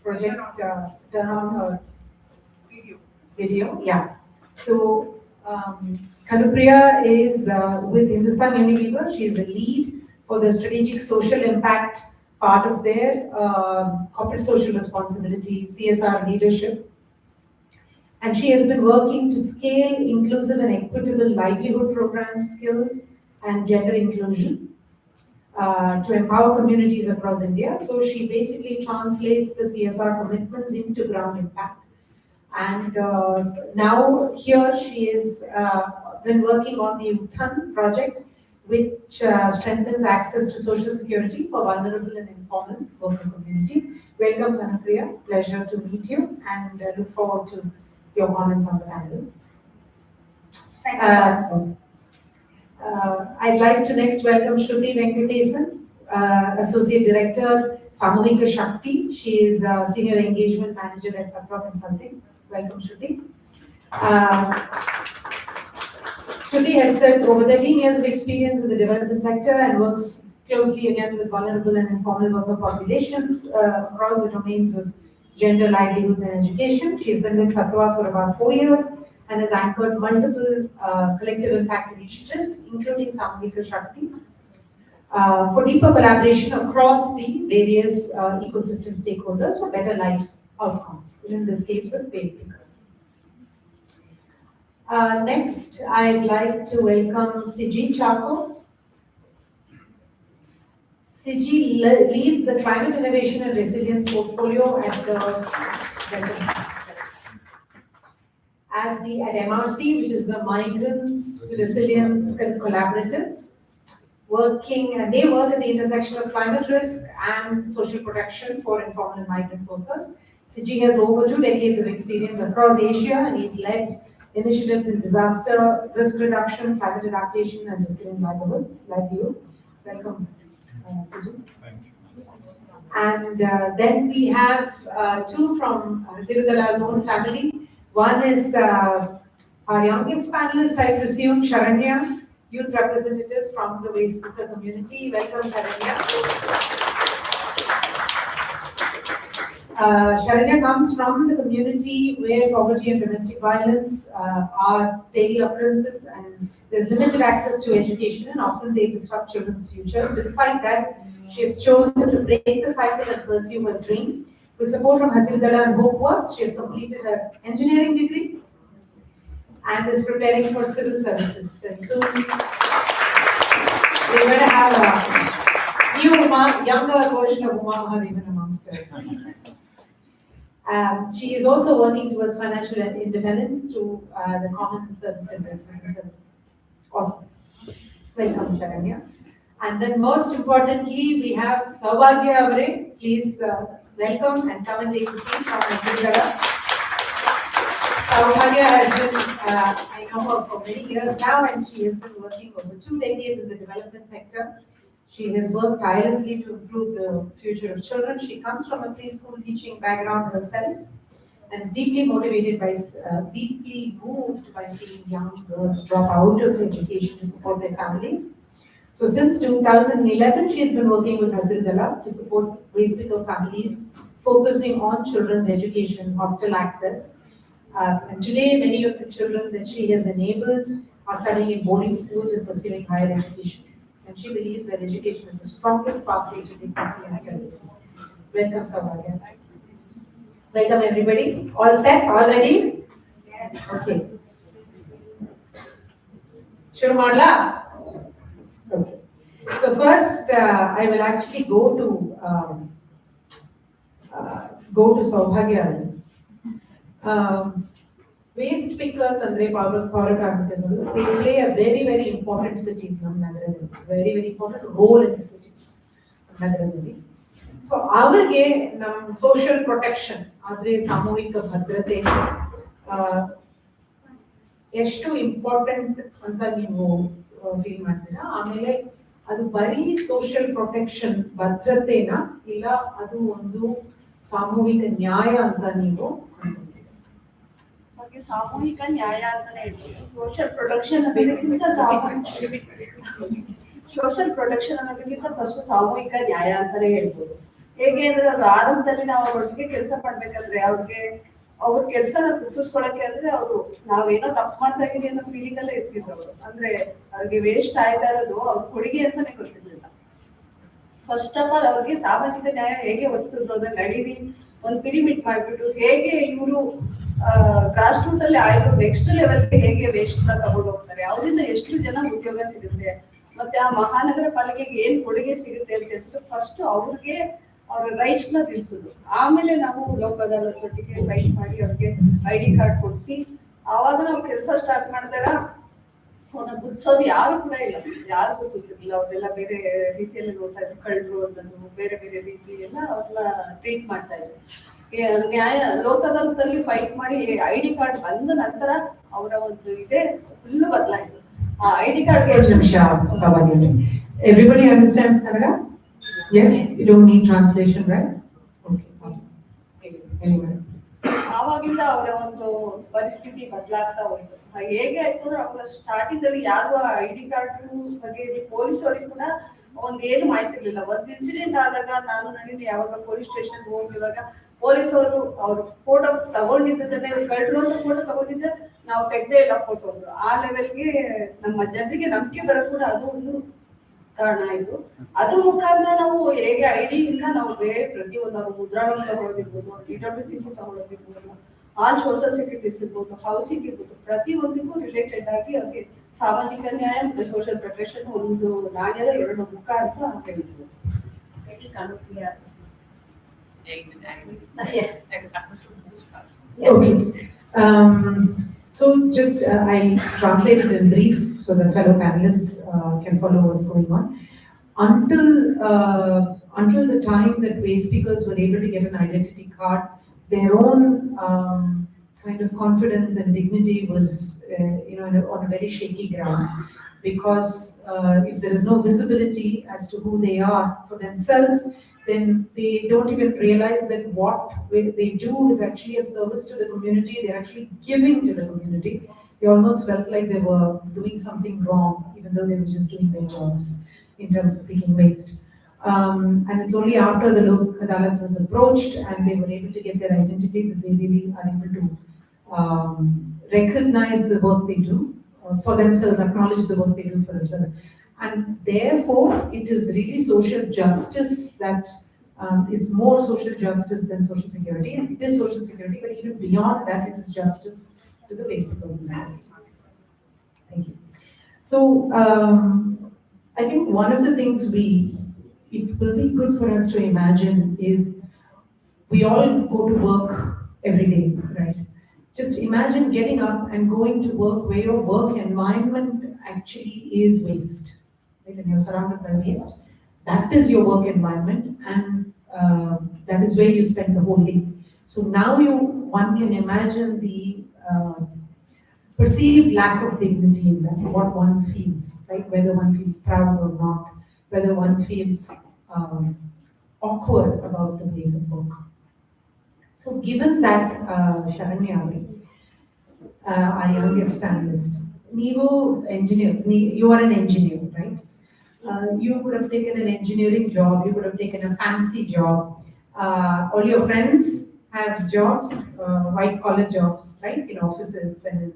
project, turn on her video. Yeah. So Kanupriya is with Hindustan Unilever. She is a lead for the strategic social impact part of their corporate social responsibility, CSR leadership. And she has been working to scale inclusive and equitable livelihood programs, skills, and gender inclusion. to empower communities across India. So she basically translates the CSR commitments into ground impact. And now here she is been working on the Uthan project, which strengthens access to social security for vulnerable and informal worker communities. Welcome, Kanapriya. Pleasure to meet you, and look forward to your comments on the panel. I'd like to next welcome Shruti Venkatesan, Associate Director, Samuhika Shakti. She is Senior Engagement Manager at Sattva Consulting. Welcome, Shruti. Shruti has over 13 years of experience in the development sector and works closely again with vulnerable and informal worker populations across the domains of gender, livelihoods, and education. She's been with Sattva for about 4 years and has anchored multiple collective impact initiatives, including Samuhika Shakti, for deeper collaboration across the various ecosystem stakeholders for better life outcomes, in this case with base speakers. Next, I'd like to welcome Siji Chako. Siji leads the Climate Innovation and Resilience portfolio at MRC, which is the Migrants Resilience Collaborative. They work at the intersection of climate risk and social protection for informal and migrant workers. Siji has over 2 decades of experience across Asia, and he's led initiatives in disaster risk reduction, climate adaptation, and resilient livelihoods. Welcome, Siji. Thank you. And then we have 2 from Hasirudala's own family. One is our youngest panelist, I presume, Sharanya, youth representative from the waste cooker community. Welcome, Sharanya. Sharanya comes from the community where poverty and domestic violence are daily occurrences, and there's limited access to education, and often they disrupt children's futures. Despite that, she has chosen to break the cycle and pursue her dream. With support from Hasirudala and HopeWorks, she has completed her engineering degree and is preparing for civil services. And soon we're going to have a new younger version of Uma Mahadevan amongst us. She is also working towards financial independence through the Common Service Centers. Awesome. Welcome, Sharanya. And then most importantly, we have Saubhagya Avare. Please welcome and come and take a seat from Hasirudala. Saubhagya has been, I know her for many years now, and she has been working over 2 decades in the development sector. She has worked tirelessly to improve the future of children. She comes from a preschool teaching background herself and is deeply moved by seeing young girls drop out of education to support their families. So since 2011, she has been working with Hasirudala to support waste picker families, focusing on children's education, hostel access. And today, many of the children that she has enabled are studying in boarding schools and pursuing higher education. And she believes that education is the strongest pathway to dignity and stability. Welcome, Saubhagya. Welcome, everybody. All set? All ready? Yes. Okay. Shuru Madla? Okay. So first, I will actually go to Saubhagya. Waste pickers and they play a very, very important cities, very important role in the cities. So our social protection, samuhika bhadrate, ಎಷ್ಟು important ಅಂತ ನೀವು feel ಮಾಡ್ತೀರಾ? ಆಮೇಲೆ ಅದು ಬರೀ social protection ಭದ್ರತೆನಾ ಇಲ್ಲ ಅದು ಒಂದು ಸಾಮೂಹಿಕ ನ್ಯಾಯ ಅಂತ ನೀವು ಸಾಮೂಹಿಕ ನ್ಯಾಯ ಅಂತಾನೆ ಹೇಳ್ತೀವಿ. ಸೋಷಿಯಲ್ ಪ್ರೊಟೆಕ್ಷನ್ ಅನ್ನೋದಕ್ಕಿಂತ ಫಸ್ಟ್ ಸಾಮೂಹಿಕ ನ್ಯಾಯ ಅಂತಾನೆ ಹೇಳ್ಬೋದು. ಹೇಗೆ ಅಂದ್ರೆ ಅವ್ರ ಆರಂಭದಲ್ಲಿ ನಾವು ಒಟ್ಟಿಗೆ ಕೆಲಸ ಮಾಡ್ಬೇಕಾದ್ರೆ ಅವ್ರ ಕೆಲಸನ ಗುರ್ತಿಸ್ಕೊಳಕ್ಕೆ ಅಂದ್ರೆ ಅವರು ನಾವೇನೋ ತಪ್ಪು ಮಾಡ್ತಾ ಇದೀವಿ ಅನ್ನೋ ಫೀಲಿಂಗ್ ಅಲ್ಲೇ ಇರ್ತಿದ್ರು ಅವರು. ಅಂದ್ರೆ ಅವ್ರಿಗೆ ವೇಸ್ಟ್ ಆಯ್ತಾ ಇರೋದು ಅವ್ರ ಕೊಡುಗೆ ಅಂತಾನೆ ಗೊತ್ತಿರ್ಲಿಲ್ಲ. ಫಸ್ಟ್ ಆಫ್ ಆಲ್ ಅವ್ರಿಗೆ ಸಾಮಾಜಿಕ ನ್ಯಾಯ ಹೇಗೆ ಒತ್ತಿದ್ರು ಅದನ್ನ ನಡೀರಿ ಒಂದು ಪಿರಿಮಿಡ್ ಮಾಡ್ಬಿಟ್ಟು ಹೇಗೆ ಇವರು ಗ್ರಾಸ್ ರೂಟ್ ಅಲ್ಲಿ ಆಯ್ತು ನೆಕ್ಸ್ಟ್ ಲೆವೆಲ್ಗೆ ಹೇಗೆ ವೇಸ್ಟ್ ನ ತಗೊಂಡು ಹೋಗ್ತಾರೆ, ಅವರಿಂದ ಎಷ್ಟು ಜನ ಉದ್ಯೋಗ ಸಿಗುತ್ತೆ, ಮತ್ತೆ ಆ ಮಹಾನಗರ ಪಾಲಿಕೆಗೆ ಏನ್ ಕೊಡುಗೆ ಸಿಗುತ್ತೆ ಅಂತ ಹೇಳ್ಬಿಟ್ಟು ಫಸ್ಟ್ ಅವ್ರಿಗೆ ಅವ್ರ ರೈಟ್ಸ್ ನ ತಿಳಿಸೋದು, ಆಮೇಲೆ ನಾವು ಲೋಕ ಅದಾಲತ್ ಒಟ್ಟಿಗೆ ಫೈಟ್ ಮಾಡಿ ಅವ್ರಿಗೆ ID ಕಾರ್ಡ್ ಕೊಡಿಸಿ ಆವಾಗ ನಾವು ಕೆಲಸ ಸ್ಟಾರ್ಟ್ ಮಾಡಿದಾಗ ಅವ್ರನ್ನ ಗುರ್ಸೋದು ಯಾರು ಕೂಡ ಇಲ್ಲ, ಯಾರು ಗೊತ್ತಿರ್ಲಿಲ್ಲ. ಅವ್ರೆಲ್ಲ ಬೇರೆ ರೀತಿಯಲ್ಲಿ ನೋಡ್ತಾ ಇದ್ರು, ಕಳ್ಳರು ಅನ್ನೋದು ಬೇರೆ ಬೇರೆ ರೀತಿ ಎಲ್ಲ ಅವ್ರನ್ನ ಟ್ರೀಟ್ ಮಾಡ್ತಾ ಇದ್ರು. ನ್ಯಾಯ ಲೋಕ ಅದಾಲತಲ್ಲಿ ಫೈಟ್ ಮಾಡಿ ID ಕಾರ್ಡ್ ಬಂದ ನಂತರ ಅವರ ಒಂದು ಇದೇ ಫುಲ್ ಬದಲಾಯಿತು. ಆ ID ಕಾರ್ಡ್ಗೆ Everybody understands Kannada? Yes, you don't need translation, right? Okay, awesome. Anyway. ಆವಾಗಿಂದ ಅವರ ಒಂದು ಪರಿಸ್ಥಿತಿ ಬದಲಾಗ್ತಾ ಹೋಯ್ತು. ಹೇಗೆ ಆಯ್ತು ಅಂದ್ರೆ ಅವರ ಸ್ಟಾರ್ಟಿಂಗ್ ಅಲ್ಲಿ ಯಾರು ID ಕಾರ್ಡ್ ಬಗ್ಗೆ ಪೊಲೀಸರಿಗೆ ಕೂಡ ಏನು ಮಾಹಿತಿ ಇರ್ಲಿಲ್ಲ. ಒಂದ್ ಇನ್ಸಿಡೆಂಟ್ ಆದಾಗ ನಾನು ನಡೀಲಿ ಯಾವಾಗ ಪೊಲೀಸ್ ಸ್ಟೇಷನ್ ಹೋಗಿದಾಗ ಪೊಲೀಸವರು ಅವ್ರು ಫೋಟೋ ತಗೊಂಡಿದ್ದನ್ನೇ ಕಳ್ಳರು ಅಂತ ಫೋಟೋ ತಗೊಂಡಿದ್ದೆ ನಾವು ತೆಗ್ದೇ ಇಲ್ಲ ಫೋಟೋ ಅಂದ್ರು. ಆ ಲೆವೆಲ್ಗೆ ನಮ್ಮ ಜನರಿಗೆ ನಂಬಿಕೆ ಬರೋ ಕೂಡ ಅದು ಒಂದು ಕಾರಣ ಆಯ್ತು. ಅದ್ರ ಮುಖಾಂತರ ನಾವು ಹೇಗೆ ID ಇಂದ ನಾವು ಬೇರೆ ಪ್ರತಿಯೊಂದು ಅವ್ರು ಮುದ್ರಾಳನ್ನು ತಗೊಳ್ಳೋದಿರ್ಬೋದು, DWCC ತಗೊಳ್ಳೋದಿರ್ಬೋದು, ಆಲ್ ಸೋಷಿಯಲ್ ಸೆಕ್ಯೂರಿಟೀಸ್ ಇರ್ಬೋದು, ಹೌಸಿಂಗ್ ಇರ್ಬೋದು, ಪ್ರತಿಯೊಂದಕ್ಕೂ ರಿಲೇಟೆಡ್ ಆಗಿ ಅವ್ರಿಗೆ ಸಾಮಾಜಿಕ ನ್ಯಾಯ ಮತ್ತು ಸೋಷಿಯಲ್ ಪ್ರೊಟೆಕ್ಷನ್ ಒಂದು ನಾಣ್ಯದ ಎರಡು ಮುಖ ಅಂತ ಹೇಳ್ತೀವಿ. Okay. So just I translated in brief so that fellow panelists can follow what's going on. Until the time that waste speakers were able to get an identity card, their own kind of confidence and dignity was, on a very shaky ground. Because if there is no visibility as to who they are for themselves, then they don't even realize that what they do is actually a service to the community. They're actually giving to the community. They almost felt like they were doing something wrong, even though they were just doing their jobs in terms of picking waste. And it's only after the Lok Adalat was approached and they were able to get their identity that they really are able to recognize the work they do for themselves, acknowledge the work they do for themselves. And therefore, it is really social justice that it's more social justice than social security. And it is social security, but even beyond that, it is justice to the waste people themselves. Thank you. So, I think one of the things it will be good for us to imagine is we all go to work every day, right? Just imagine getting up and going to work where your work environment actually is waste. Right? And you're surrounded by waste. That is your work environment, and that is where you spend the whole day. So now one can imagine the perceived lack of dignity in that, what one feels, right? Whether one feels proud or not, whether one feels awkward about the place of work. So given that, Sharanya, our youngest panelist, you are an engineer, right? You could have taken an engineering job, you could have taken a fancy job. All your friends have jobs, white collar jobs, right? In offices and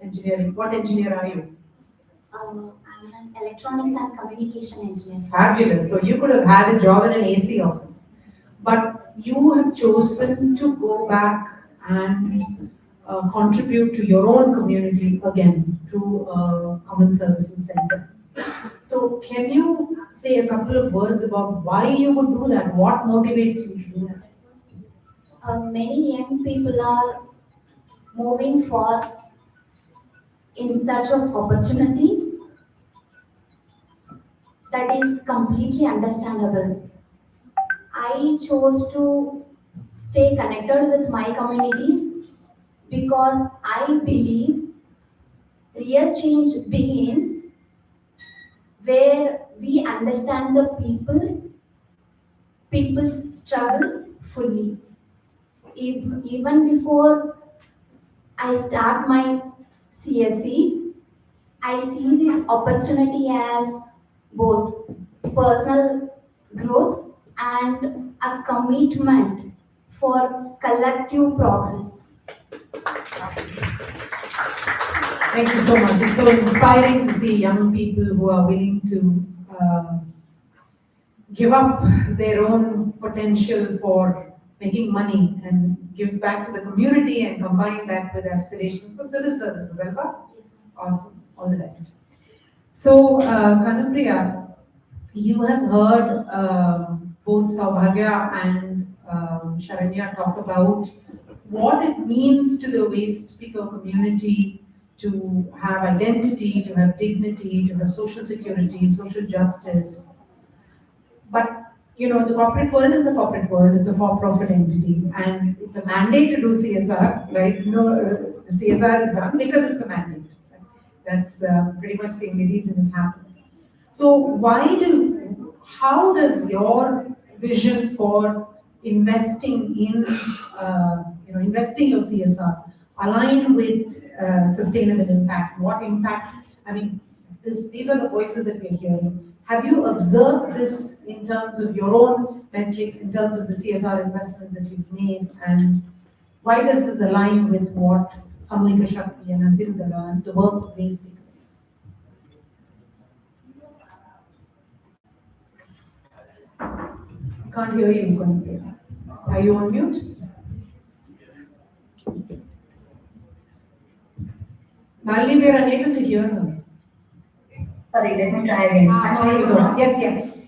engineering. What engineer are you? I'm an electronics and communication engineer. Fabulous. So you could have had a job in an AC office. But you have chosen to go back and contribute to your own community again through a common services center. So can you say a couple of words about why you would do that? What motivates you to do that? Many young people are moving in search of opportunities. That is completely understandable. I chose to stay connected with my communities because I believe real change begins where we understand the people's struggle fully. Even before I start my CSE, I see this opportunity as both personal growth and a commitment for collective progress. Thank you so much. It's so inspiring to see young people who are willing to give up their own potential for making money and give back to the community and combine that with aspirations for civil services, Alba? Yes. Awesome. All the best. So, Kanupriya, you have heard both Saubhagya and Sharanya talk about what it means to the waste picker community to have identity, to have dignity, to have social security, social justice. But the corporate world is the corporate world. It's a for-profit entity, and it's a mandate to do CSR, right? The CSR is done because it's a mandate. Right? That's pretty much the only reason it happens. So, how does your vision for investing in, investing your CSR align with sustainable impact? What impact? I mean, these are the voices that we're hearing. Have you observed this in terms of your own metrics, in terms of the CSR investments that you've made, and why does this align with what Samlika Shakti and Asindala and the work of waste pickers? Can't hear you, Kanupriya. Are you on mute? Nalini, we are unable to hear her. Sorry, let me try again. There you go. Yes.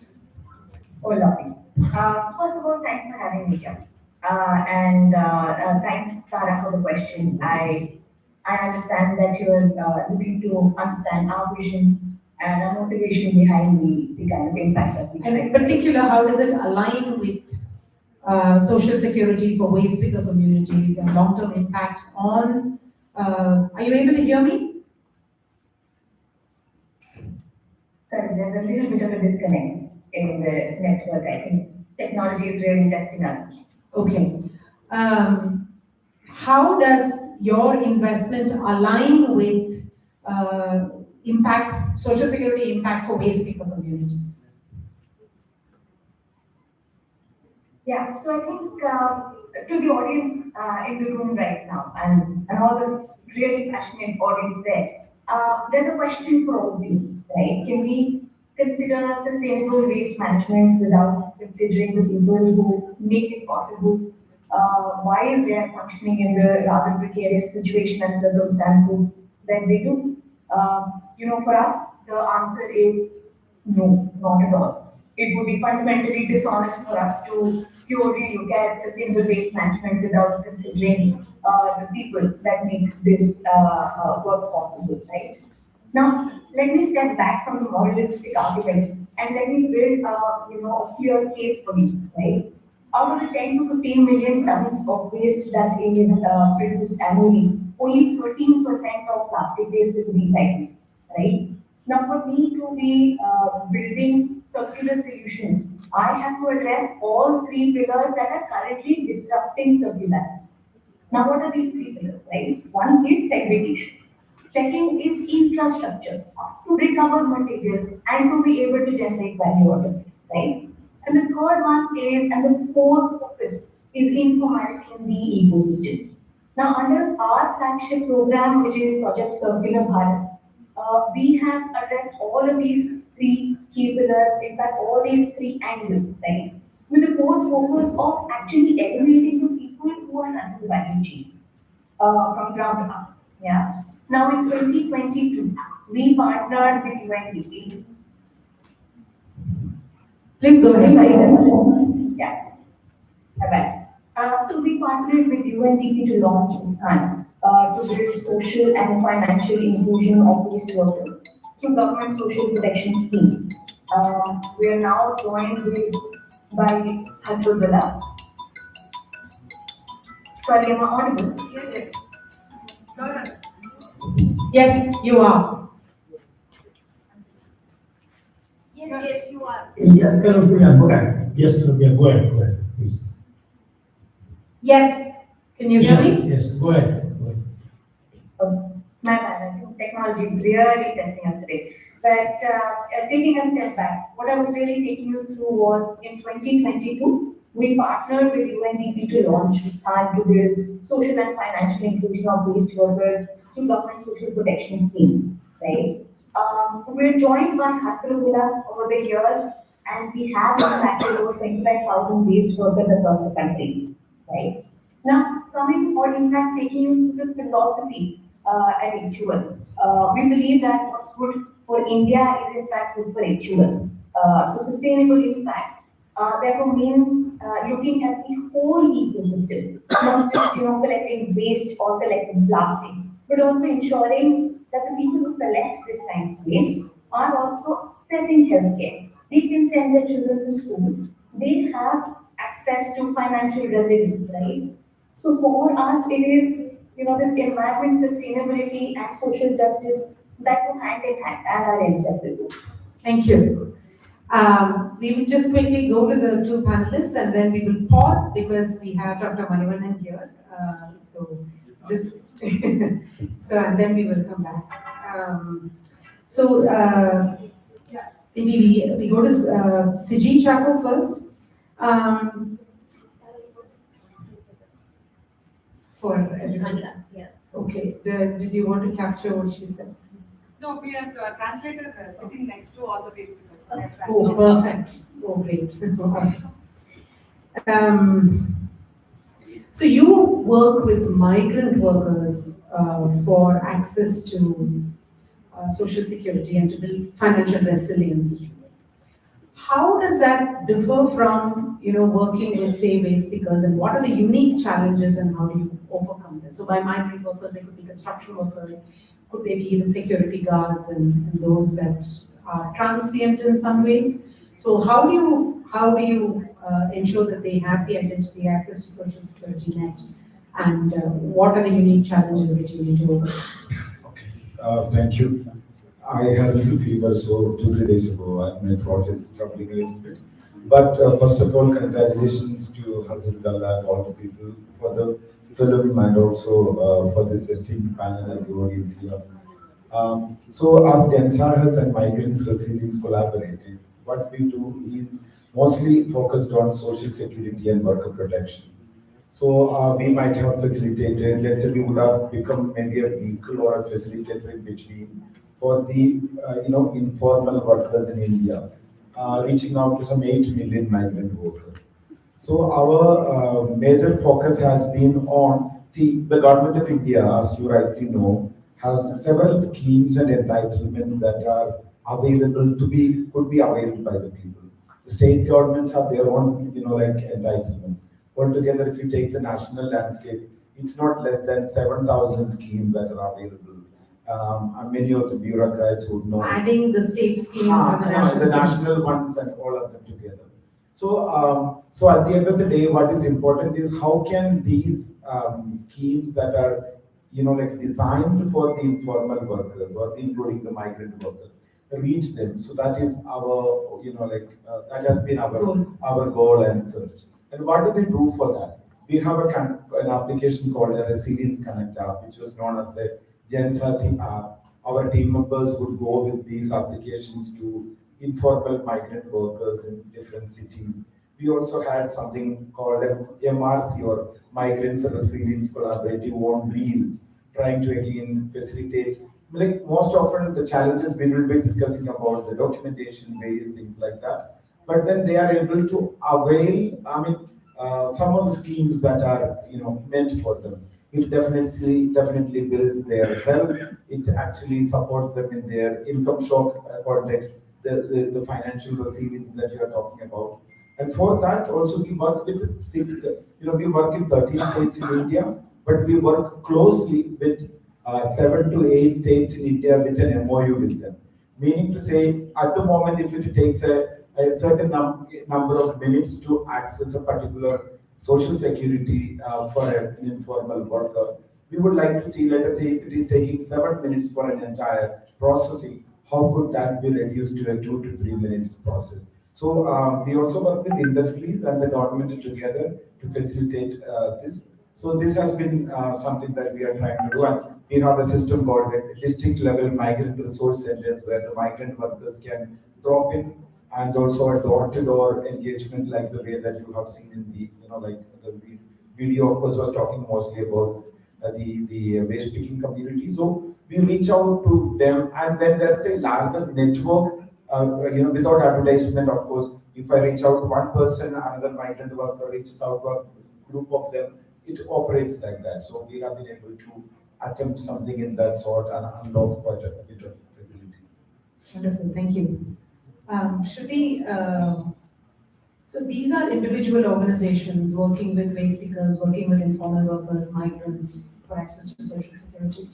Oh, lovely. First of all, thanks for having me here. And thanks, Tara, for the question. I understand that you're looking to understand our vision and our motivation behind the kind of impact that we try. And in particular, how does it align with social security for waste picker communities and long-term impact on... are you able to hear me? Sorry, there's a little bit of a disconnect in the network. I think technology is really testing us. Okay. How does your investment align with social security impact for waste picker communities? Yeah, so I think to the audience in the room right now and all those really passionate audience there, there's a question for all of you. Right? Can we consider sustainable waste management without considering the people who make it possible? Why they are functioning in the rather precarious situation and circumstances that they do? For us, the answer is no, not at all. It would be fundamentally dishonest for us to purely look at sustainable waste management without considering the people that make this work possible, right? Now, let me step back from the moralistic argument and let me build a clear case for you, right? Out of the 10 to 15 million tons of waste that is produced annually, only 13% of plastic waste is recycled, right? Now, for me to be building circular solutions, I have to address all three pillars that are currently disrupting circularity. Now, what are these three pillars, right? One is segregation. Second is infrastructure to recover material and to be able to generate value out of it, right? And the third one is, and the fourth focus is informality in the ecosystem. Now, under our flagship program, which is Project Circular Bharat, we have addressed all of these three key pillars, in fact, all these three angles, right? With the core focus of actually elevating the people who are under the value chain from ground up, yeah. Now in 2022, we partnered with UNDP. Please go ahead. Yeah, bye-bye. So we partnered with UNDP to launch Uttan to build social and financial inclusion of waste workers through government social protection scheme. We are now joined by Hasrullah. Sorry, am I audible? Yes. Go ahead. Yes, you are. Yes, you are. Yes, Kanupriya, go ahead. Yes, Kanupriya, go ahead, please. Yes, can you hear me? Yes, go ahead. My bad, I think technology is really testing us today. But taking a step back, what I was really taking you through was in 2022, we partnered with UNDP to launch and to build social and financial inclusion of waste workers through government social protection schemes, right? We're joined by Hasrullah over the years, and we have impacted over 25,000 waste workers across the country, right? Now, coming or in fact taking you through the philosophy and ritual. We believe that what's good for India is in fact good for HUL. So sustainable impact therefore means looking at the whole ecosystem, not just collecting waste or collecting plastic, but also ensuring that the people who collect this kind of waste are also accessing healthcare. They can send their children to school. They have access to financial resilience, right? So for us, it is this environment sustainability and social justice that go hand in hand and are inseparable. Thank you. We will just quickly go to the two panelists and then we will pause because we have Dr. Manivannan here. So just so and then we will come back. Maybe we go to Siji Chako first. For everyone. Yeah. Okay. Did you want to capture what she said? No, we have translator sitting next to all the waste speakers. Oh, perfect. Oh, great. Awesome. So you work with migrant workers for access to social security and to build financial resilience. How does that differ from working with, say, waste speakers, and what are the unique challenges and how do you overcome them? So by migrant workers, they could be construction workers, could they be even security guards and those that are transient in some ways? So how do you ensure that they have the identity access to social security net, and what are the unique challenges that you need to overcome? Thank you. I had a little fever, so 2-3 days ago, and my throat is troubling a little bit. But first of all, congratulations to Hazil Dalla and all the people for the film and also for this esteemed panel and the audience here. So as Jensahas and Migrants Resilience Collaborative, what we do is mostly focused on social security and worker protection. So we might have facilitated, let's say we would have become maybe a vehicle or a facilitator in between for the informal workers in India, reaching out to some 8 million migrant workers. So our major focus has been on, the government of India, as you rightly know, has several schemes and entitlements that are available could be availed by the people. The state governments have their own, entitlements. Altogether, if you take the national landscape, it's not less than 7,000 schemes that are available. And many of the bureaucrats would know. Adding the state schemes and the national ones and all of them together. So, so at the end of the day, what is important is how can these schemes that are, designed for the informal workers or including the migrant workers, reach them. So that is our, that has been our goal and search. And what do we do for that? We have an application called a Resilience Connect app, which was known as a Gensathi app. Our team members would go with these applications to informal migrant workers in different cities. We also had something called an MRC, or Migrants Resilience Collaborative on Wheels, trying to again facilitate. Most often the challenges we will be discussing about the documentation, various things like that. But then they are able to avail, some of the schemes that are meant for them. It definitely builds their health. It actually supports them in their income shock context, the financial resilience that you are talking about. And for that also we work with we work in 13 states in India, but we work closely with 7 to 8 states in India with an MOU with them. Meaning to say, at the moment, if it takes a certain number of minutes to access a particular social security for an informal worker, we would like to see, let us say, if it is taking 7 minutes for an entire processing, how could that be reduced to a 2 to 3 minutes process? So we also work with industries and the government together to facilitate this. So this has been something that we are trying to do, and we have a system called district level migrant resource centers where the migrant workers can drop in, and also a door-to-door engagement like the way that you have seen in the, the video, of course, was talking mostly about the waste picking community. So we reach out to them, and then there's a larger network, without advertisement, of course. If I reach out to one person, another migrant worker reaches out to a group of them, it operates like that. So we have been able to attempt something in that sort and unlock quite a bit of facilities. Wonderful, thank you. Shruti, so these are individual organizations working with waste pickers, working with informal workers, migrants for access to social security.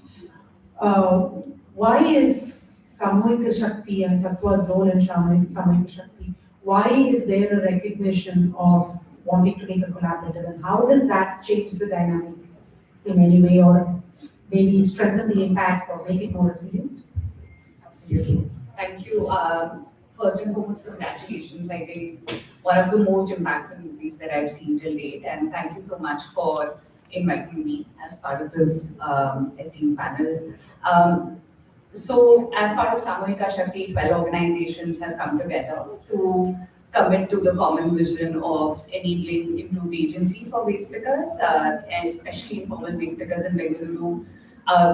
Why is Samohika Shakti and Sattva's role in Samohika Shakti, why is there a recognition of wanting to make a collaborative, and how does that change the dynamic in any way, or maybe strengthen the impact or make it more resilient? Absolutely. Thank you. First and foremost, congratulations. I think one of the most impactful movies that I've seen till date, and thank you so much for inviting me as part of this esteemed panel. So, as part of Samohika Shakti, 12 organizations have come together to commit to the common vision of enabling improved agency for waste pickers, especially informal waste pickers in Bengaluru,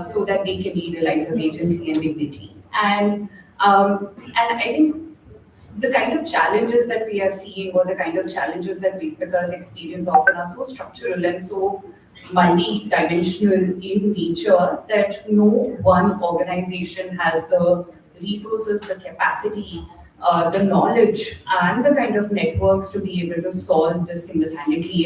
so that they can lead a life of agency and dignity. And I think the kind of challenges that we are seeing, or the kind of challenges that waste pickers experience, often are so structural and so multi-dimensional in nature that no one organization has the resources, the capacity, the knowledge, and the kind of networks to be able to solve this single-handedly.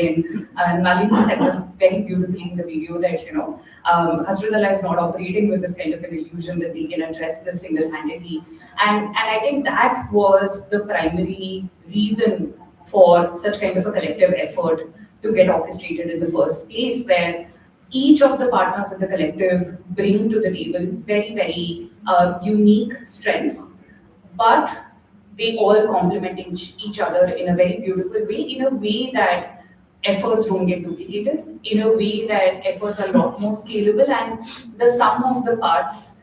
And Nalini said this very beautifully in the video that, Hasratullah is not operating with this kind of an illusion that they can address this single-handedly. And I think that was the primary reason for such kind of a collective effort to get orchestrated in the first place, where each of the partners in the collective bring to the table very, very unique strengths, but they all complement each other in a very beautiful way, in a way that efforts don't get duplicated, in a way that efforts are a lot more scalable, and the sum of the parts.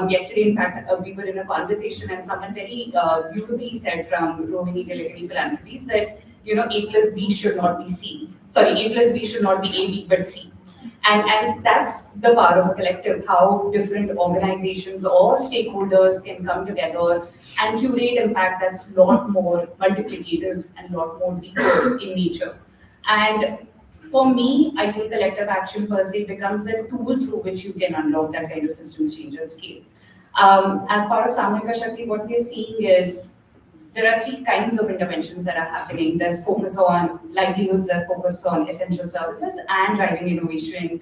Yesterday, in fact, we were in a conversation and someone very beautifully said from Rohini Telekani Philanthropies that, A plus B should not be C. Sorry, A plus B should not be A, B, but C. And that's the power of a collective, how different organizations or stakeholders can come together and curate impact that's a lot more multiplicative and a lot more deeper in nature. And for me, I think collective action per se becomes a tool through which you can unlock that kind of systems change at scale. As part of Samohika Shakti, what we are seeing is there are three kinds of interventions that are happening. There's focus on livelihoods, there's focus on essential services, and driving innovation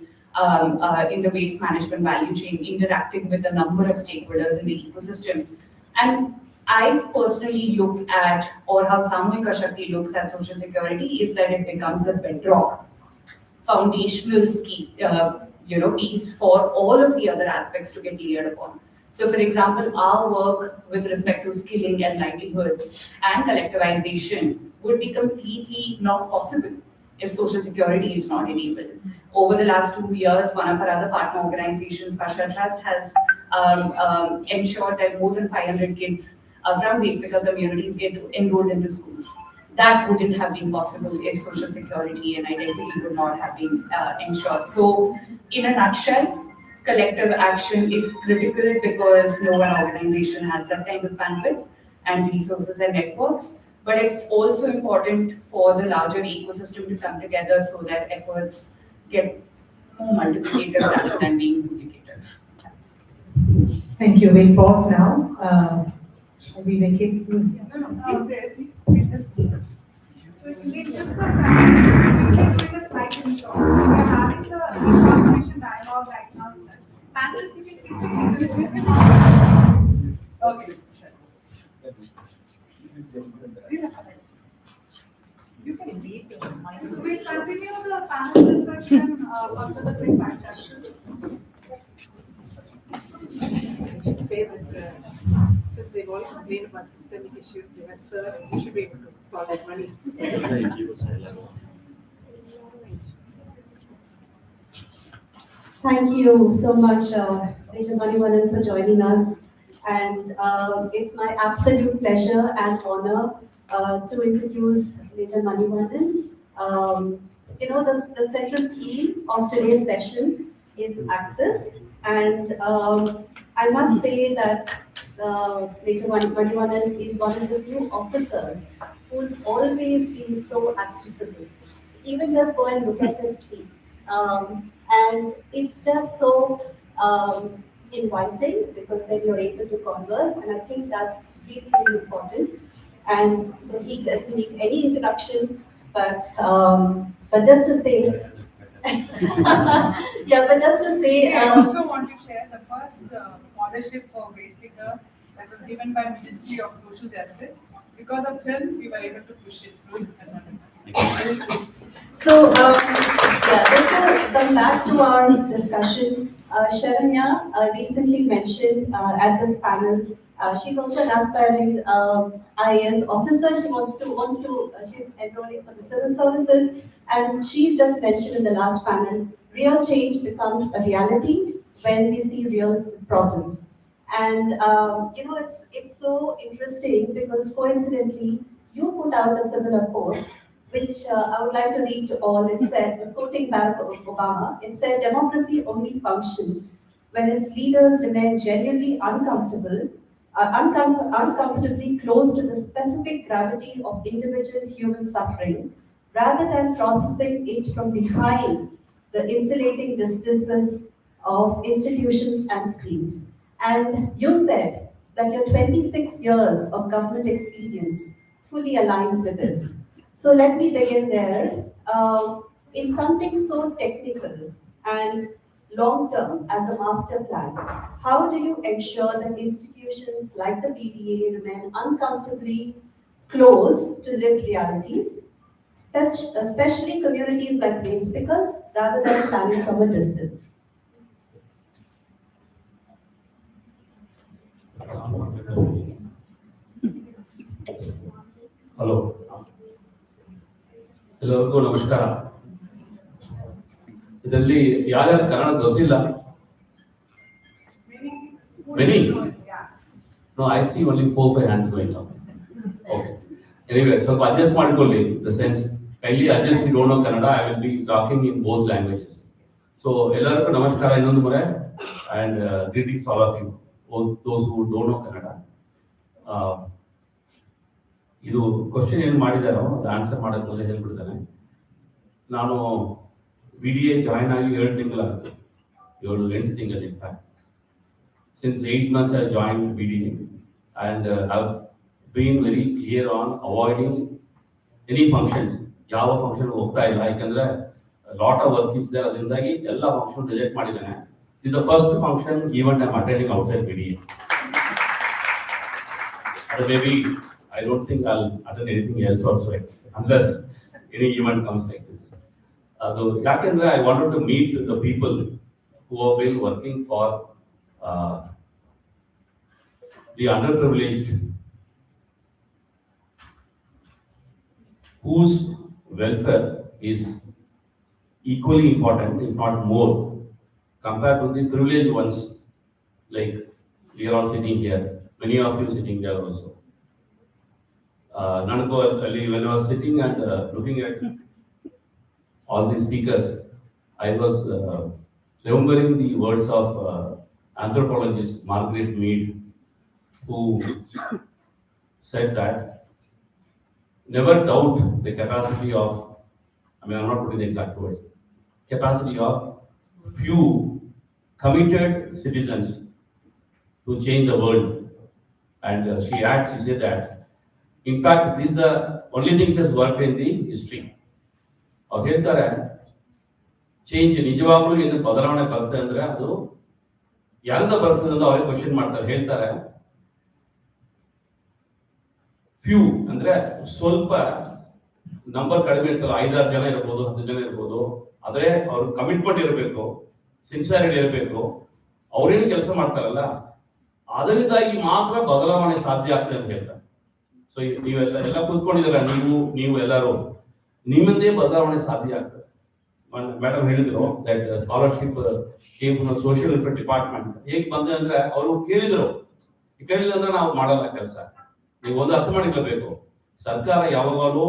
in the waste management value chain, interacting with a number of stakeholders in the ecosystem. And I personally look at, or how Samohika Shakti looks at social security, is that it becomes the bedrock, foundational piece for all of the other aspects to get layered upon. So, for example, our work with respect to skilling and livelihoods and collectivization would be completely not possible if social security is not enabled. Over the last 2 years, one of our other partner organizations, Kasha Trust, has ensured that more than 500 kids from waste picker communities get enrolled into schools. That wouldn't have been possible if social security and identity would not have been ensured. So, in a nutshell, collective action is critical because no one organization has that kind of bandwidth and resources and networks. But it's also important for the larger ecosystem to come together so that efforts get more multiplicative rather than being duplicative. Thank you. We'll pause now. Shall we make it? We just so we just the panelists, you can slide in short. We are having the information dialogue right now. Panelists, you can please take Okay. You can lead. We'll continue the panel discussion after the quick backtrack. Say that since they've all complained about systemic issues, they have served, we should be able to solve that money. Thank you. Thank you so much, Major Manivanan, for joining us. And it's my absolute pleasure and honor to introduce Major Manivanan. The central theme of today's session is access. And I must say that Major Manivanan is one of the few officers who's always been so accessible. Even just go and look at his tweets. And it's just so inviting because then you're able to converse, and I think that's really, really important. And so he doesn't need any introduction, but just to say, yeah, but just to say, I also want to share the first scholarship for Waste Picker that was given by Ministry of Social Justice. Because of him, we were able to push it through. So, yeah, just to come back to our discussion, Sharanya recently mentioned at this panel, she's also an aspiring IAS officer. She she's enrolling for the civil services, and she just mentioned in the last panel, real change becomes a reality when we see real problems. And it's so interesting because coincidentally, you put out a similar post which I would like to read to all. It said, quoting Barack Obama, it said, democracy only functions when its leaders remain genuinely uncomfortably close to the specific gravity of individual human suffering, rather than processing it from behind the insulating distances of institutions and screens. And you said that your 26 years of government experience fully aligns with this. So let me begin there. In something so technical and long-term as a master plan, how do you ensure that institutions like the BDA remain uncomfortably close to lived realities, especially communities like waste pickers, rather than planning from a distance? Hello, ಎಲ್ಲರಿಗೂ ನಮಸ್ಕಾರ. ಇದರಲ್ಲಿ ಯಾರ್ಯಾರು ಕನ್ನಡ ಗೊತ್ತಿಲ್ಲ? Many? No, I see only 4-5 hands going up. Okay. Anyway, so adjust ಮಾಡಿಕೊಳ್ಳಿ. The sense, kindly adjust if you don't know Kannada. I will be talking in both languages. So ಎಲ್ಲರಿಗೂ ನಮಸ್ಕಾರ ಇನ್ನೊಂದು ಮುರೆ, and greetings all of you, all those who don't know Kannada. ಇದು question ಏನು ಮಾಡಿದಾರೋ ಅದು answer ಮಾಡೋಕ್ಕೆ ಮೊದಲೇ ಹೇಳ್ಬಿಡ್ತಾನೆ. ನಾನು BDA ಜಾಯ್ನ್ ಆಗಿ 7 ತಿಂಗಳಾಗುತ್ತೆ, 7-8 ತಿಂಗಳು in fact. Since 8 months I joined BDA, and I've been very clear on avoiding any functions. ಯಾವ ಫಂಕ್ಷನ್ ಹೋಗ್ತಾ ಇಲ್ಲ, ಯಾಕಂದ್ರೆ lot of work is there. ಅದರಿಂದಾಗಿ ಎಲ್ಲ ಫಂಕ್ಷನ್ ರಿಜೆಕ್ಟ್ ಮಾಡಿದ್ದೇನೆ. ಇದು the first function event I am attending outside BDA. And maybe I don't think I'll attend anything else also, unless any event comes like this. Yakendra, I wanted to meet the people who have been working for the underprivileged, whose welfare is equally important, if not more, compared to the privileged ones, like we are all sitting here, many of you sitting there also. When I was sitting and looking at all these speakers, I was remembering the words of anthropologist Margaret Mead, who said that never doubt the capacity of, I'm not putting the exact words, capacity of few committed citizens to change the world. And she said that, in fact, this is the only thing which has worked in the history. ಅವ್ರು ಹೇಳ್ತಾರೆ, change ನಿಜವಾಗ್ಲೂ ಏನು ಬದಲಾವಣೆ ಬರುತ್ತೆ ಅಂದ್ರೆ ಅದು ಯಾರಿಂದ ಬರ್ತದೆ ಅಂತ ಅವ್ರಿಗೆ ಕ್ವಶನ್ ಮಾಡ್ತಾರೆ. ಹೇಳ್ತಾರೆ, ಫ್ಯೂ ಅಂದ್ರೆ ಸ್ವಲ್ಪ ನಂಬರ್ ಕಡಿಮೆ ಇರ್ತಲ್ಲ, 5-6 ಜನ ಇರ್ಬೋದು, 10 ಜನ ಇರ್ಬೋದು, ಆದ್ರೆ ಅವ್ರ ಕಮಿಟ್ಮೆಂಟ್ ಇರಬೇಕು, ಸಿನ್ಸಿಯಾರಿಟಿ ಇರಬೇಕು, ಅವ್ರೇನು ಕೆಲಸ ಮಾಡ್ತಾರಲ್ಲ ಅದರಿಂದಾಗಿ ಮಾತ್ರ ಬದಲಾವಣೆ ಸಾಧ್ಯ ಆಗ್ತದೆ ಅಂತ ಹೇಳ್ತಾರೆ. ಸೊ ನೀವೆಲ್ಲ ಕೂತ್ಕೊಂಡಿದ್ದೀರ, ನೀವು ಎಲ್ಲರೂ ನಿಮ್ಮದೇ ಬದಲಾವಣೆ ಸಾಧ್ಯ ಆಗ್ತದೆ. ಮೇಡಮ್ ಹೇಳಿದ್ರು that scholarship came from social welfare department. ಹೇಗೆ ಬಂದೆ ಅಂದ್ರೆ ಅವರು ಕೇಳಿಲ್ಲ ಅಂದ್ರೆ ನಾವು ಮಾಡಲ್ಲ ಕೆಲಸ. ನೀವು ಒಂದು ಅರ್ಥ ಮಾಡಿಕೊಳ್ಳಬೇಕು, ಸರ್ಕಾರ ಯಾವಾಗಲೂ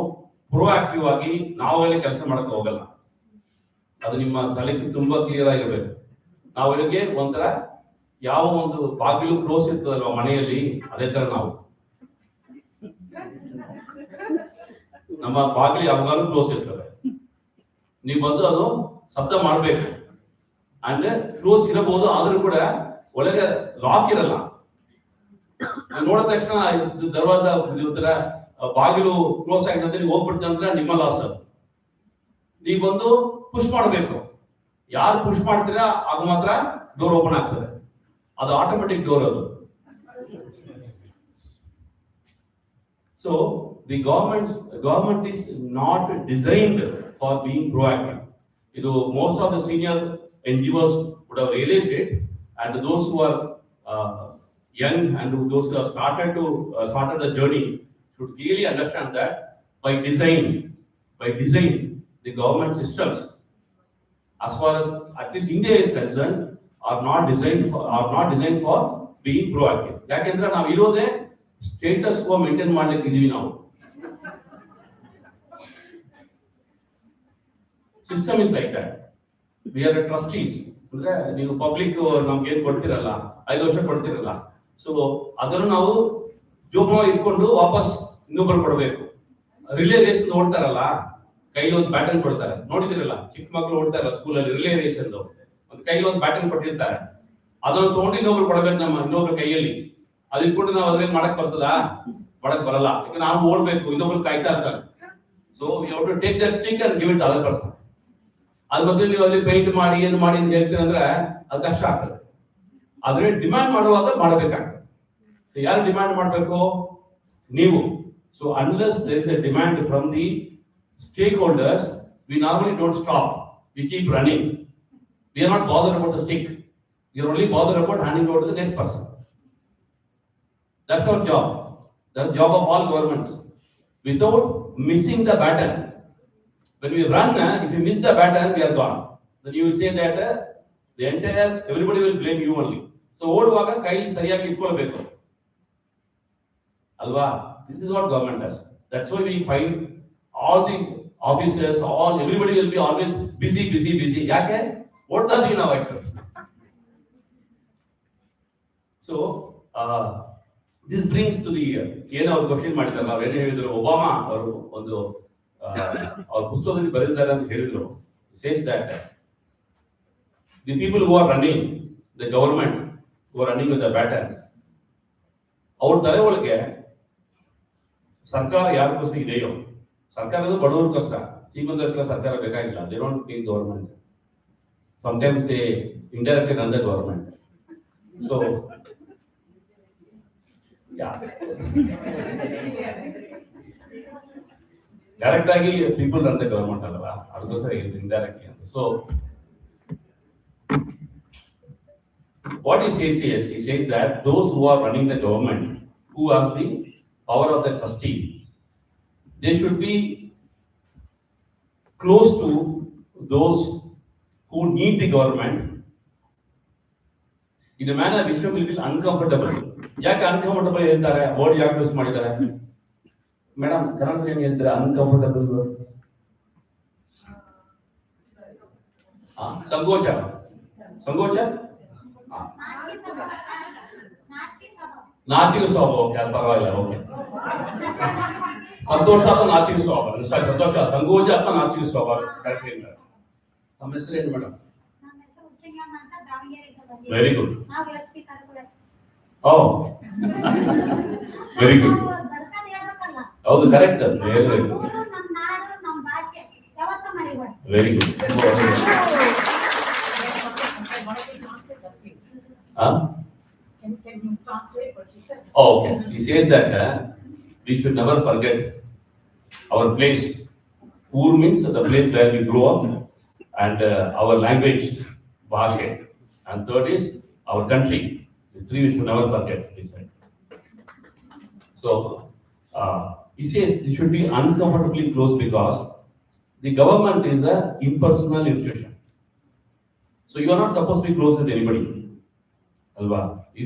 ಪ್ರೊಆಕ್ಟಿವ್ ಆಗಿ ನಾವಾಗಲೇ ಕೆಲಸ ಮಾಡಕ್ಕೆ ಹೋಗಲ್ಲ. ಅದು ನಿಮ್ಮ ತಲೆಗೆ ತುಂಬಾ ಕ್ಲಿಯರ್ ಆಗಿರ್ಬೇಕು. ನಾವು ಇದಕ್ಕೆ ಒಂಥರ ಯಾವ ಒಂದು ಬಾಗಿಲು ಕ್ಲೋಸ್ ಇರ್ತದಲ್ವ ಮನೆಯಲ್ಲಿ, ಅದೇ ತರ ನಾವು ನಮ್ಮ ಬಾಗಿಲು ಯಾವಾಗಲೂ ಕ್ಲೋಸ್ ಇರ್ತದೆ. ನೀವು ಬಂದು ಅದು ಶಬ್ದ ಮಾಡಬೇಕು. ಅಂದ್ರೆ ಕ್ಲೋಸ್ ಇರಬಹುದು, ಆದ್ರೂ ಕೂಡ ಒಳಗೆ ಲಾಕ್ ಇರಲ್ಲ. ನೋಡಿದ ತಕ್ಷಣ ದರ್ವಾಜ ಬಾಗಿಲು ಕ್ಲೋಸ್ ಆಗಿದೆ ಅಂತ ನೀವು ಹೋಗ್ಬಿಡ್ತೀವಿ ಅಂದ್ರೆ ನಿಮ್ಮ ಲಾಸ್. ನೀವು ಬಂದು ಪುಷ್ ಮಾಡಬೇಕು. ಯಾರು ಪುಷ್ ಮಾಡ್ತೀರಾ ಆಗ ಮಾತ್ರ ಡೋರ್ ಓಪನ್ ಆಗ್ತದೆ. ಅದು ಆಟೋಮೆಟಿಕ್ ಡೋರ್ ಅದು. So the government is not designed for being proactive. ಇದು most of the senior NGOs would have realized it, and those who are young and those who have started the journey should clearly understand that by design the government systems, as far as at least India is concerned, are not designed for being proactive. ಯಾಕೆಂದ್ರೆ ನಾವು ಇರೋದೇ status quo maintain ಮಾಡ್ಲಿಕ್ಕೆ ಇದೀವಿ. ನಾವು system is like that. We are trustees. ಅಂದ್ರೆ ನೀವು public ನಮ್ಗೆ ಏನ್ ಕೊಡ್ತಿರಲ್ಲ, 5 ವರ್ಷ ಕೊಡ್ತಿರಲ್ಲ, ಸೊ ಅದನ್ನು ನಾವು ಜೋಪಾನ ಇಟ್ಕೊಂಡು ವಾಪಸ್ ಇನ್ನೊಬ್ಬರು ಕೊಡಬೇಕು. ರಿಲೇ ರೇಸ್ ನೋಡ್ತಾರಲ್ಲ, ಕೈಲಿ ಒಂದು ಬ್ಯಾಟನ್ ಕೊಡ್ತಾರೆ, ನೋಡಿದಿರಲ್ಲ, ಚಿಕ್ಕ ಮಕ್ಕಳು ಓಡ್ತಾರಲ್ಲ ಸ್ಕೂಲಲ್ಲಿ ರಿಲೇ ರೇಸ್ ಎಂದು ಒಂದು ಕೈಲಿ ಒಂದು ಬ್ಯಾಟನ್ ಕೊಟ್ಟಿರ್ತಾರೆ, ಅದನ್ನು ತಗೊಂಡು ಇನ್ನೊಬ್ರು ಕೊಡಬೇಕು ಇನ್ನೊಬ್ರು ಕೈಯಲ್ಲಿ. ಅದು ಇಟ್ಕೊಂಡು ನಾವು ಅದ್ರೇನ್ ಮಾಡಕ್ ಮಾಡಕ್ ಬರಲ್ಲ, ಯಾಕಂದ್ರೆ ನಾವು ಓಡ್ಬೇಕು, ಇನ್ನೊಬ್ರು ಕಾಯ್ತಾ ಇರ್ತಾರೆ. So you have to take that stick and give it other person. ಅದ್ ಮತ್ತೆ ನೀವು ಅಲ್ಲಿ ಪೇಂಟ್ ಮಾಡಿ ಏನು ಮಾಡಿ ಅಂತ ಹೇಳ್ತೀರಂದ್ರೆ ಅದು ಕಷ್ಟ ಆಗ್ತದೆ. ಆದ್ರೆ ಡಿಮ್ಯಾಂಡ್ ಮಾಡುವಾಗ ಮಾಡಬೇಕಾಗ್ತದೆ. ಯಾರು ಡಿಮ್ಯಾಂಡ್ ಮಾಡಬೇಕು? ನೀವು. So unless there is a demand from the stakeholders, we normally don't stop. We keep running. We are not bothered about the stick. We are only bothered about handing over to the next person. That's our job. That's the job of all governments. Without missing the baton. When we run, if you miss the baton, we are gone. Then you will say that everybody will blame you only. So ಓಡುವಾಗ ಕೈ ಸರಿಯಾಗಿ ಇಟ್ಕೊಳ್ಬೇಕು ಅಲ್ವಾ? This is what government does. That's why we find all the officers, everybody will be always busy. ಯಾಕೆ ಓಡ್ತಾ ಇದೀವಿ ನಾವು actually. So this brings to the ಏನು ಅವ್ರು ಕ್ವಶನ್ ಮಾಡಿದಾರೆ, ಅವ್ರು ಏನು ಹೇಳಿದ್ರು, ಒಬಾಮಾ ಅವರು ಒಂದು ಅವ್ರ ಪುಸ್ತಕದಲ್ಲಿ ಬರೆದಿದ್ದಾರೆ ಅಂತ ಹೇಳಿದ್ರು. Says that the people who R running the government, who are running with the baton, ಅವ್ರ ತಲೆ ಒಳಗೆ ಸರ್ಕಾರ ಯಾರಿಗೋಸ್ಕರ ಇದೆಯೋ, ಸರ್ಕಾರದ ಬಡವರಿಗೋಸ್ಕರ, ಶ್ರೀಮಂತರಿಗೆಲ್ಲ ಸರ್ಕಾರ ಬೇಕಾಗಿಲ್ಲ. They don't need government. Sometimes they indirectly run the government. So direct ಆಗಿ ಪೀಪಲ್ ರನ್ ದ ಗವರ್ಮೆಂಟ್ ಅಲ್ವಾ, ಅದಕ್ಕೋಸ್ಕರ ಇಂಡೈರೆಕ್ಟ್ಲಿ ಅಂತ. So what he says that those who are running the government, who has the power of the trustee, they should be close to those who need the government in a manner which will be uncomfortable. ಯಾಕೆ uncomfortable ಹೇಳ್ತಾರೆ? Word ಯಾಕೆ use ಮಾಡಿದ್ದಾರೆ madam? ಕನ್ನಡದಲ್ಲಿ ಏನು ಹೇಳ್ತಾರೆ uncomfortable? ಸಂಕೋಚ. ನಾಚಿಕೆ ಸ್ವಭಾವ. ಯಾರು ಪರವಾಗಿಲ್ಲ, ಓಕೆ. ಸಂತೋಷ ಅಥವಾ ನಾಚಿಕೆ ಸ್ವಭಾವ, ಸಂತೋಷ, ಸಂಕೋಚ ಅಥವಾ ನಾಚಿಕೆ ಸ್ವಭಾವ. ಕರೆಕ್ಟ್ ಹೇಳ್ತಾರೆ. ನಮ್ಮ ಹೆಸರು ಏನು madam? Very good. Very good. ಹೌದು, correct. Very good. Can you translate what she said? Oh, okay. She says that we should never forget our place. Ur means the place where we grew up, and our language, Bhashe. And third is our country. These three we should never forget, he said. So, he says it should be uncomfortably close because the government is an impersonal institution. So, you are not supposed to be close with anybody. Alva, you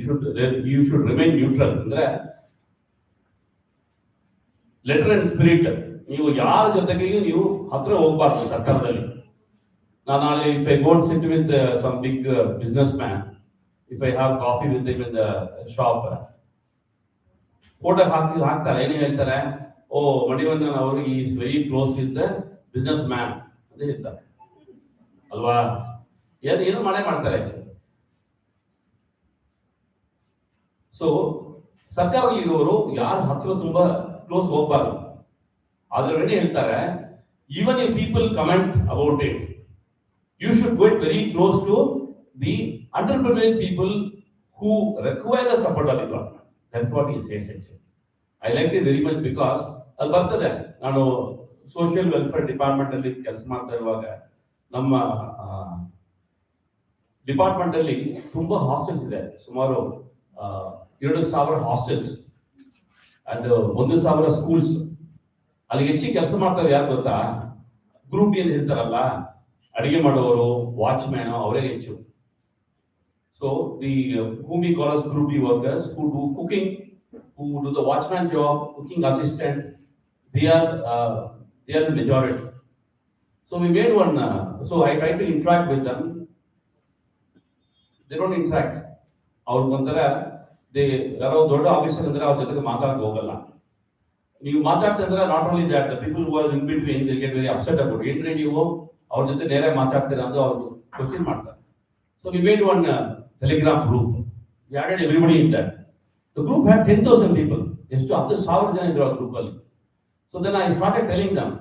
should remain neutral. Andre letter and spirit, ನೀವು ಯಾರ ಜೊತೆಗೆ ನೀವು ಹತ್ರ ಹೋಗಬಾರ್ದು ಸರ್ಕಾರದಲ್ಲಿ. ನಾನು if I go and sit with some big businessman, if I have coffee with him in the shop, photo ಹಾಕ್ತಾರೆ, ಏನು ಹೇಳ್ತಾರೆ, ಓ ಮಣಿವಂದನ್ ಅವರು is very close with the business man ಅಂತ ಹೇಳ್ತಾರೆ. ಅಲ್ವಾ? ಏನು ಮಾಡೇ ಮಾಡ್ತಾರೆ. ಸೊ ಸರ್ಕಾರದಲ್ಲಿ ಇರುವವರು ಯಾರ ಹತ್ರ ತುಂಬಾ ಕ್ಲೋಸ್ ಹೋಗ್ಬಾರ್ದು. ಆದ್ರೆ ಹೇಳ್ತಾರೆ, even if people comment about it, you should go very close to the underprivileged people who require the support of the government. That's what he says actually. I like it very much because ಅದು ಬರ್ತದೆ. ನಾನು social welfare department ಅಲ್ಲಿ ಕೆಲಸ ಮಾಡ್ತಾ ಇರುವಾಗ ನಮ್ಮ department ಅಲ್ಲಿ ತುಂಬಾ ಹಾಸ್ಟೆಲ್ಸ್ ಇದೆ. ಸುಮಾರು 2,000 ಹಾಸ್ಟೆಲ್ಸ್ ಅಂಡ್ 1,000 ಸ್ಕೂಲ್ಸ್. ಅಲ್ಲಿ ಹೆಚ್ಚಿಗೆ ಕೆಲಸ ಮಾಡ್ತಾರೆ ಯಾರು ಗೊತ್ತಾ? ಗ್ರೂಪ್ ಏನು ಹೇಳ್ತಾರಲ್ಲ, ಅಡಿಗೆ ಮಾಡೋರು, ವಾಚ್ಮ್ಯಾನ್, ಅವರೇ ಹೆಚ್ಚು. So the whom we call as group B workers who do cooking, who do the watchman job, cooking assistant, they are the majority. So we made one, so I tried to interact with them. They don't interact. ಅವ್ರು ಒಂಥರ ಯಾರೋ ದೊಡ್ಡ officer ಅಂದ್ರೆ ಅವ್ರ ಜೊತೆಗೆ ಮಾತಾಡಕ್ಕೆ ಹೋಗಲ್ಲ. ನೀವು ಮಾತಾಡ್ತಿದ್ರೆ not only that, the people who are in between they get very upset about ಏನ್ರಿ ನೀವು ಅವ್ರ ಜೊತೆ ನೇರ ಮಾತಾಡ್ತೀರಾ ಅಂತ ಅವ್ರು ಕ್ವಶನ್ ಮಾಡ್ತಾರೆ. So we made one Telegram group. We added everybody in that. The group had 10,000 people. ಎಷ್ಟು 10,000 ಜನ ಇದ್ರು ಆ ಗ್ರೂಪ್ ಅಲ್ಲಿ. So then I started telling them,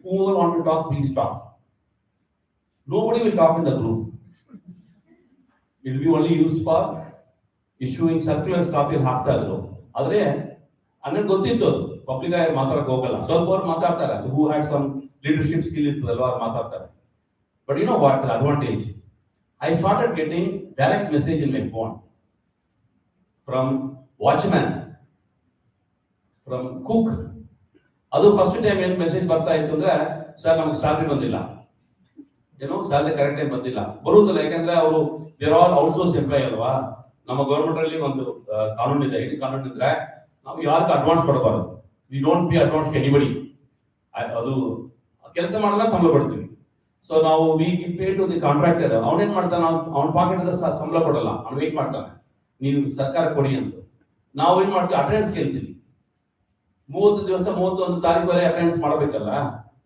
whoever want to talk, please talk. Nobody will talk in the group. It will be only used for issuing circulars, copy ಹಾಕ್ತಾ ಇದ್ರು. ಆದ್ರೆ ಅನ್ನಕ್ಕೆ ಗೊತ್ತಿತ್ತು ಪಬ್ಲಿಕ್ ಆಗಿ ಮಾತಾಡಕ್ಕೆ ಹೋಗಲ್ಲ. ಸ್ವಲ್ಪ ಅವ್ರು ಮಾತಾಡ್ತಾರೆ, who had some leadership skill ಇರ್ತದಲ್ವ, ಅವ್ರು ಮಾತಾಡ್ತಾರೆ. But you know what the advantage? I started getting direct message in my phone from watchman, from cook. ಅದು ಫಸ್ಟ್ ಟೈಮ್ ಏನ್ ಮೆಸೇಜ್ ಬರ್ತಾ ಇತ್ತು ಅಂದ್ರೆ, ಸರ್ ನಮಗೆ ಸ್ಯಾಲರಿ ಬಂದಿಲ್ಲ, ಏನೋ ಸ್ಯಾಲರಿ ಕರೆಕ್ಟ್ ಟೈಮ್ ಬಂದಿಲ್ಲ. ಬರುವುದಿಲ್ಲ, ಯಾಕಂದ್ರೆ ಅವರು ದೇರ್ ಆಲ್ ಔಟ್ಸೋರ್ಸ್ ಎಂಪ್ಲಾಯ್ ಅಲ್ವಾ. ನಮ್ಮ ಗವರ್ಮೆಂಟ್ ಅಲ್ಲಿ ಒಂದು ಕಾನೂನು ಇದೆ. ಏನು ಕಾನೂನು ಇದ್ರೆ, ನಾವು ಯಾರಿಗೂ ಅಡ್ವಾನ್ಸ್ ಕೊಡಬಾರದು. We don't pay advance to anybody. ಅದು ಕೆಲಸ ಮಾಡಿದ್ರೆ ಸಂಬಳ ಕೊಡ್ತೀವಿ. ಸೊ ನಾವು we pay to the contractor. ಅವನೇನ್ ಮಾಡ್ತಾನೆ, ಅವ್ನ ಪಾಕೆಟ್ ಇಂದ ಸಂಬಳ ಕೊಡಲ್ಲ, ಅವ್ನು ವೇಟ್ ಮಾಡ್ತಾನೆ ನೀವು ಸರ್ಕಾರ ಕೊಡಿ ಅಂತ. ನಾವು ಏನ್ ಮಾಡ್ತೀವಿ, ಅಟೆಂಡೆನ್ಸ್ ಕೇಳ್ತೀವಿ. 30 ದಿವಸ 31 ತಾರೀಕು ಅಟೆಂಡೆನ್ಸ್ ಮಾಡಬೇಕಲ್ಲ.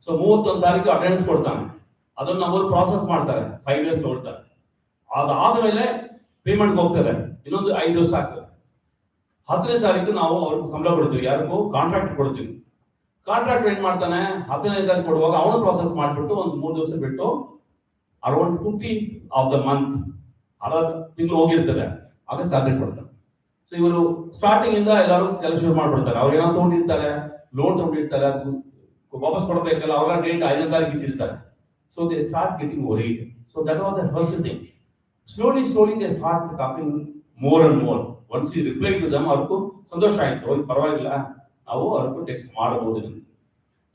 ಸೊ 31 ತಾರೀಕು ಅಟೆಂಡೆನ್ಸ್ ಕೊಡ್ತಾನೆ. ಅದನ್ನ ಅವರು ಪ್ರಾಸೆಸ್ ಮಾಡ್ತಾರೆ, 5 ಡೇಸ್ ತಗೊಳ್ತಾರೆ. ಅದಾದ್ಮೇಲೆ ಪೇಮೆಂಟ್ ಹೋಗ್ತದೆ, ಇನ್ನೊಂದು 5 ದಿವಸ ಆಗ್ತದೆ. 10ನೇ ತಾರೀಕು ನಾವು ಅವ್ರಿಗೆ ಸಂಬಳ ಕೊಡ್ತೀವಿ. ಯಾರಿಗೂ ಕಾಂಟ್ರಾಕ್ಟ್ ಕೊಡ್ತೀವಿ. ಕಾಂಟ್ರಾಕ್ಟ್ ಏನ್ ಮಾಡ್ತಾನೆ, 10ನೇ ತಾರೀಕು ಕೊಡುವಾಗ ಅವನು ಪ್ರಾಸೆಸ್ ಮಾಡ್ಬಿಟ್ಟು ಒಂದು 3 ದಿವಸ ಬಿಟ್ಟು around 15th of the month, ತಿಂಗಳು ಹೋಗಿರ್ತದೆ, ಆಗ ಸ್ಯಾಲರಿ ಕೊಡ್ತಾನೆ. ಸೊ ಇವರು ಸ್ಟಾರ್ಟಿಂಗ್ ಇಂದ ಎಲ್ಲರೂ ಕೆಲಸ ಶುರು ಮಾಡ್ಬಿಡ್ತಾರೆ. ಅವ್ರು ಏನೋ ತಗೊಂಡಿರ್ತಾರೆ, ಲೋನ್ ತಗೊಂಡಿರ್ತಾರೆ, ಅದು ವಾಪಸ್ ಕೊಡಬೇಕಲ್ಲ, ಅವರ ಡೇಟ್ 5ನೇ ತಾರೀಕು ಇಟ್ಟಿರ್ತಾರೆ. So they start getting varied. So that was the first thing. Slowly they start talking more and more. Once you reply to them, ಅವ್ರಿಗೂ ಸಂತೋಷ ಆಯ್ತು, ಹೋಗಿ ಪರವಾಗಿಲ್ಲ, ನಾವು ಅವ್ರಿಗೂ ಟೆಕ್ಸ್ಟ್ ಮಾಡಬಹುದು.